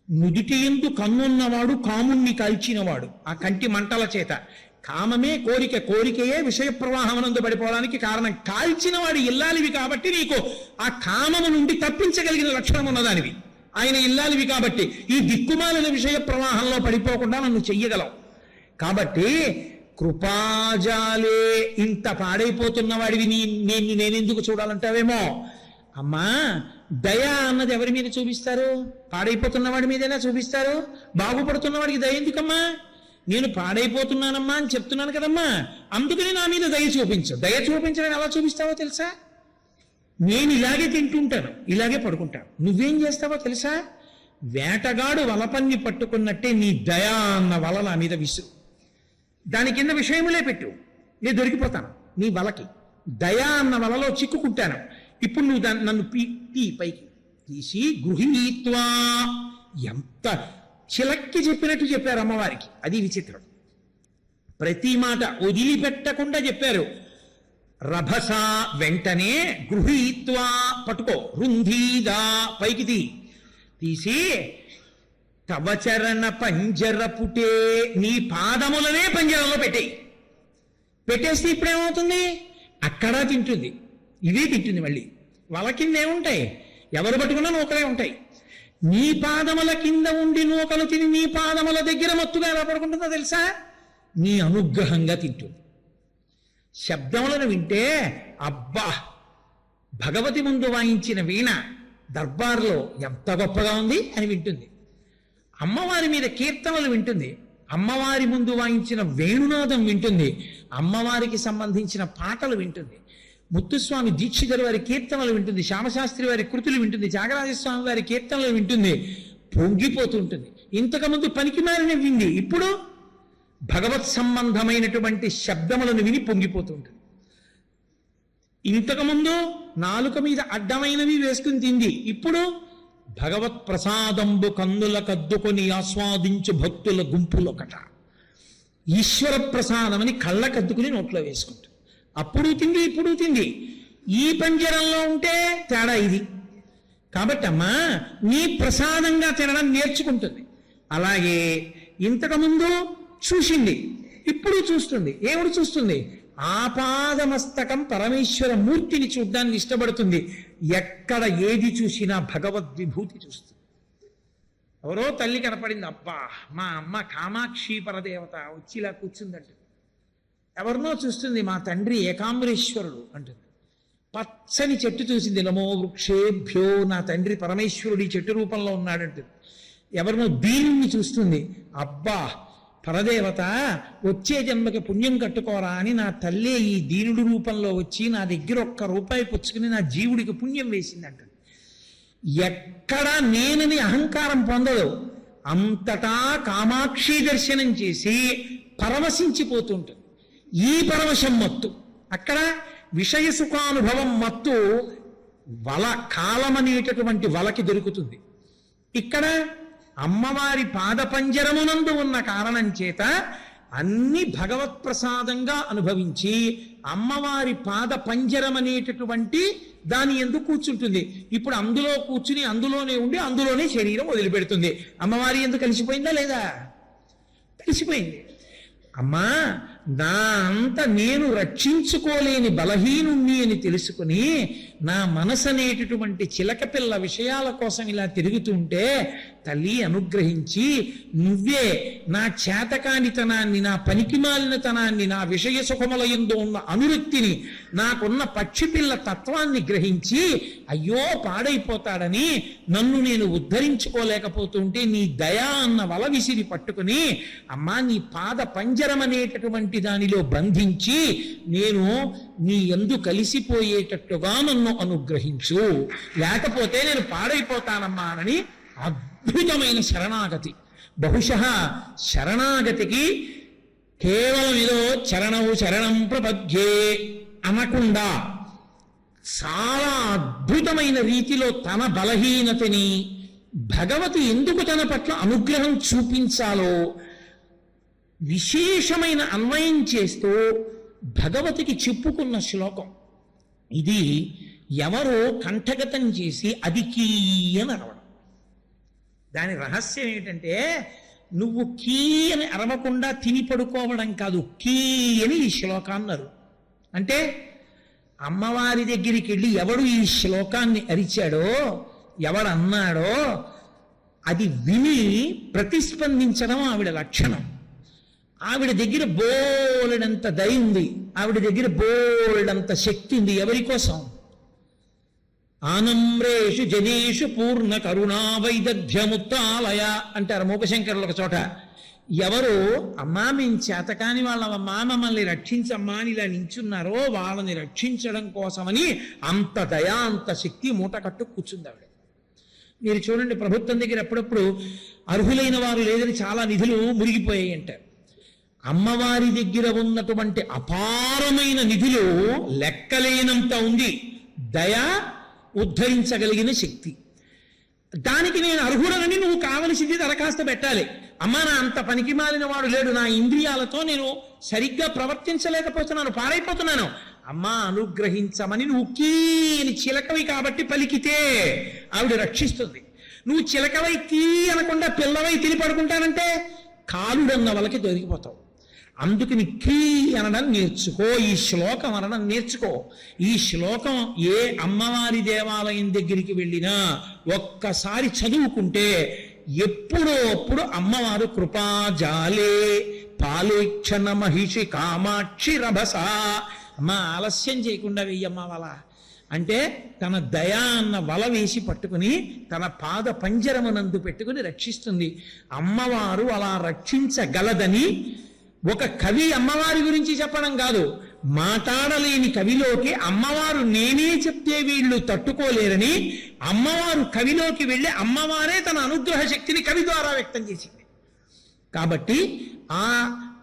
నుదిటి యందు కన్నున్నవాడు కాముణ్ణి కాల్చినవాడు ఆ కంటి మంటల చేత. కామమే కోరిక, కోరికయే విషయ ప్రవాహమునందు పడిపోవడానికి కారణం. కాల్చిన వాడు ఇల్లాలివి కాబట్టి నీకు ఆ కామము నుండి తప్పించగలిగిన లక్షణం ఉన్నదానివి. ఆయన ఇల్లాలివి కాబట్టి ఈ దిక్కుమాలిన విషయ ప్రవాహంలో పడిపోకుండా నన్ను చెయ్యగలవు. కాబట్టి కృపాజాలే, ఇంత పాడైపోతున్న వాడివి నేనెందుకు చూడాలంటావేమో. అమ్మా, దయ అన్నది ఎవరి మీద చూపిస్తారు? పాడైపోతున్న వాడి మీదైనా చూపిస్తారు. బాగుపడుతున్న వాడికి దయ ఎందుకమ్మా? నేను పాడైపోతున్నానమ్మా అని చెప్తున్నాను కదమ్మా, అందుకని నా మీద దయ చూపించు. దయ చూపించడం ఎలా చూపిస్తావో తెలుసా? నేను ఇలాగే తింటుంటాను, ఇలాగే పడుకుంటాను. నువ్వేం చేస్తావో తెలుసా? వేటగాడు వలపన్ని పట్టుకున్నట్టే నీ దయా అన్న వల నా మీద విసురు. దాని కింద విషయములే పెట్టు, నేను దొరికిపోతాను నీ వలకి. దయా అన్న వలలో చిక్కుకుంటాను. ఇప్పుడు నువ్వు నన్ను పైకి తీసి గృహీత్వా, ఎంత చిలక్కి చెప్పినట్టు చెప్పారు అమ్మవారికి. అది విచిత్రం. ప్రతి మాట వదిలిపెట్టకుండా చెప్పారు. రభస, వెంటనే గృహీత్వా, పట్టుకో, రుంధీదా, పైకి తీసి తవచరణ పంజరపుటే, నీ పాదములనే పంజరంలో పెట్టేస్తే ఇప్పుడేమవుతుంది? అక్కడ తింటుంది, ఇవే తింటుంది. మళ్ళీ వాళ్ళ కింద ఏముంటాయి? ఎవరు పట్టుకున్నా నూకలే ఉంటాయి. నీ పాదముల కింద ఉండి నూకలు తిని నీ పాదముల దగ్గర మత్తుగా ఎలా పడుకుంటుందో తెలుసా? నీ అనుగ్రహంగా తింటుంది. శబ్దములను వింటే అబ్బా, భగవతి ముందు వాయించిన వీణ దర్బార్లో ఎంత గొప్పగా ఉంది అని వింటుంది. అమ్మవారి మీద కీర్తనలు వింటుంది, అమ్మవారి ముందు వాయించిన వేణునాదం వింటుంది, అమ్మవారికి సంబంధించిన పాటలు వింటుంది. ముత్తుస్వామి దీక్షితుల వారి కీర్తనలు వింటుంది, శ్యామశాస్త్రి వారి కృతులు వింటుంది, త్యాగరాజస్వామి వారి కీర్తనలు వింటుంది, పొంగిపోతుంటుంది. ఇంతకుముందు పనికి మారిన వింది, ఇప్పుడు భగవత్ సంబంధమైనటువంటి శబ్దములను విని పొంగిపోతుంటుంది. ఇంతకుముందు నాలుక మీద అడ్డమైనవి వేసుకుని తింది, ఇప్పుడు భగవత్ ప్రసాదంబు కన్నుల కద్దుకొని ఆస్వాదించు భక్తుల గుంపులొకట. ఈశ్వర ప్రసాదమని కళ్ళ కద్దుకుని నోట్లో వేసుకుంటుంది. అప్పుడు తింది, ఇప్పుడు తింది. ఈ పంజరంలో ఉంటే తేడా ఇది. కాబట్టి అమ్మా, నీ ప్రసాదంగా తినడం నేర్చుకుంటుంది. అలాగే ఇంతకుముందు చూసింది, ఇప్పుడు చూస్తుంది. ఏమిటి చూస్తుంది? ఆపాదమస్తకం పరమేశ్వర మూర్తిని చూడ్డాన్ని ఇష్టపడుతుంది. ఎక్కడ ఏది చూసినా భగవద్విభూతి చూస్తుంది. ఎవరో తల్లి కనపడింది, అబ్బా మా అమ్మ కామాక్షి పరదేవత వచ్చి ఇలా కూర్చుందంట. ఎవరినో చూస్తుంది, మా తండ్రి ఏకాంబరేశ్వరుడు అంటుంది. పచ్చని చెట్టు చూసింది, నమో వృక్షేభ్యో, నా తండ్రి పరమేశ్వరుడు ఈ చెట్టు రూపంలో ఉన్నాడంటుంది. ఎవరినో దీనిని చూస్తుంది, అబ్బా పరదేవత వచ్చే జన్మకి పుణ్యం కట్టుకోరా అని నా తల్లే ఈ దీనుడి రూపంలో వచ్చి నా దగ్గర ₹1 పుచ్చుకుని నా జీవుడికి పుణ్యం వేసిందంటుంది. ఎక్కడా నేనని అహంకారం పొందదు. అంతటా కామాక్షి దర్శనం చేసి పరవశించిపోతుంటుంది. ఈ పరవశం మత్తు. అక్కడ విషయ సుఖానుభవం మత్తు వల, కాలమనేటటువంటి వలకి దొరుకుతుంది. ఇక్కడ అమ్మవారి పాదపంజరమునందు ఉన్న కారణం చేత అన్ని భగవత్ ప్రసాదంగా అనుభవించి అమ్మవారి పాదపంజరం అనేటటువంటి దాని ఎందుకు కూర్చుంటుంది. ఇప్పుడు అందులో కూర్చుని అందులోనే ఉండి అందులోనే శరీరం వదిలిపెడుతుంది. అమ్మవారి ఎందుకు కలిసిపోయిందా లేదా? కలిసిపోయింది. అమ్మా, నా అంత నేను రక్షించుకోలేని బలహీనుణ్ణి అని తెలుసుకుని నా మనసు అనేటటువంటి చిలక పిల్ల విషయాల కోసం ఇలా తిరుగుతుంటే తల్లి అనుగ్రహించి నువ్వే నా చేతకానితనాన్ని, నా పనికిమాలినతనాన్ని, నా విషయ సుఖముల యందు ఉన్న అనురక్తిని, నాకున్న పక్షిపిల్ల తత్వాన్ని గ్రహించి అయ్యో పాడైపోతాడని నన్ను నేను ఉద్ధరించుకోలేకపోతుంటే నీ దయా అన్న వల విసిరి పట్టుకుని అమ్మా నీ పాద పంజరం అనేటటువంటి దానిలో బంధించి నేను నీ యందు కలిసిపోయేటట్టుగా నన్ను అనుగ్రహించు, లేకపోతే నేను పాడైపోతానమ్మా అని అద్భుతమైన శరణాగతి. బహుశః శరణాగతికి కేవలం ఏదో చరణవు శరణం ప్రపద్యే అనకుండా చాలా అద్భుతమైన రీతిలో తన బలహీనతని భగవతి ఎందుకు తన పట్ల అనుగ్రహం చూపించాలో విశేషమైన అన్వయం చేస్తూ భగవతికి చెప్పుకున్న శ్లోకం ఇది. ఎవరో కంఠగతం చేసి అది కీ అని అరవడం. దాని రహస్యం ఏమిటంటే నువ్వు కీ అని అరవకుండా తిని పడుకోవడం కాదు, కీ అని ఈ శ్లోకాన్నారు. అంటే అమ్మవారి దగ్గరికి వెళ్ళి ఎవడు ఈ శ్లోకాన్ని అరిచాడో, ఎవడన్నాడో అది విని ప్రతిస్పందించడం ఆవిడ లక్షణం. ఆవిడ దగ్గర బోలెడంత దయ ఉంది, ఆవిడ దగ్గర బోలెడంత శక్తి ఉంది. ఎవరి కోసం? ఆనమ్రేషు జనేషు పూర్ణ కరుణా వైదగ్ధ్యముత్తాలయ అంటారు మూకశంకరులు ఒక చోట. ఎవరు అమ్మా మేము చేతకాని వాళ్ళ అమ్మా మమ్మల్ని రక్షించమ్మా అని ఇలా నించున్నారో వాళ్ళని రక్షించడం కోసమని అంత దయా అంత శక్తి మూట కట్టు కూర్చుంది ఆవిడ. మీరు చూడండి, ప్రభుత్వం దగ్గర అప్పుడప్పుడు అర్హులైన వారు లేదని చాలా నిధులు మురిగిపోయాయి అంటారు. అమ్మవారి దగ్గర ఉన్నటువంటి అపారమైన నిధులు లెక్కలేనంత ఉంది. దయ, ఉద్ధరించగలిగిన శక్తి. దానికి నేను అర్హుడనని నువ్వు కావలసింది దరఖాస్తు పెట్టాలి. అమ్మా నా అంత పనికి మాలిన వాడు లేడు, నా ఇంద్రియాలతో నేను సరిగ్గా ప్రవర్తించలేకపోతున్నాను, పాడైపోతున్నాను, అమ్మా అనుగ్రహించమని నువ్వు కీని చిలకవి కాబట్టి పలికితే ఆవిడ రక్షిస్తుంది. నువ్వు చిలకవై కీ అనకుండా పిల్లవై తిని పడుకుంటానంటే కాలుడన్న వాళ్ళకి దొరికిపోతావు. అందుకని కీ అనడం నేర్చుకో, ఈ శ్లోకం అనడం నేర్చుకో. ఈ శ్లోకం ఏ అమ్మవారి దేవాలయం దగ్గరికి వెళ్ళినా ఒక్కసారి చదువుకుంటే ఎప్పుడో అప్పుడు అమ్మవారు కృపాజాలే పాలేక్షణ మహిషి కామాక్షి రభస, అమ్మ ఆలస్యం చేయకుండా వెయ్యమ్మ వల అంటే తన దయా అన్న వల వేసి పట్టుకుని తన పాద పంజరమునందు పెట్టుకుని రక్షిస్తుంది. అమ్మవారు అలా రక్షించగలదని ఒక కవి అమ్మవారి గురించి చెప్పడం కాదు, మాట్లాడలేని కవిలోకి అమ్మవారు నేనే చెప్తే వీళ్ళు తట్టుకోలేరని అమ్మవారు కవిలోకి వెళ్ళి అమ్మవారే తన అనుగ్రహ శక్తిని కవి ద్వారా వ్యక్తం చేసింది. కాబట్టి ఆ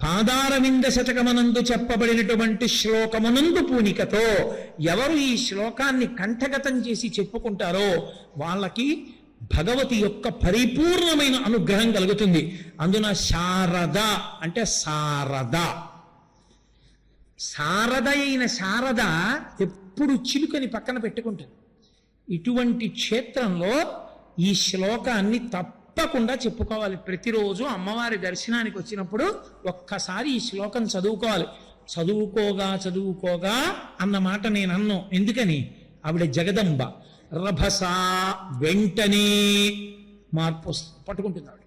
పాదారవింద శతకమనందు చెప్పబడినటువంటి శ్లోకమునందు పూనికతో ఎవరు ఈ శ్లోకాన్ని కంఠగతం చేసి చెప్పుకుంటారో వాళ్ళకి భగవతి యొక్క పరిపూర్ణమైన అనుగ్రహం కలుగుతుంది. అందున శారద అంటే శారద, శారద అయిన శారద ఎప్పుడు చిలుకని పక్కన పెట్టుకుంటుంది. ఇటువంటి క్షేత్రంలో ఈ శ్లోకాన్ని తప్పకుండా చెప్పుకోవాలి. ప్రతిరోజు అమ్మవారి దర్శనానికి వచ్చినప్పుడు ఒక్కసారి ఈ శ్లోకం చదువుకోవాలి. చదువుకోగా అన్న మాట నేను అన్నాను. ఎందుకని? ఆవిడ జగదంబ. రభస వెంటనే మార్పు పట్టుకుంటుంది ఆవిడ.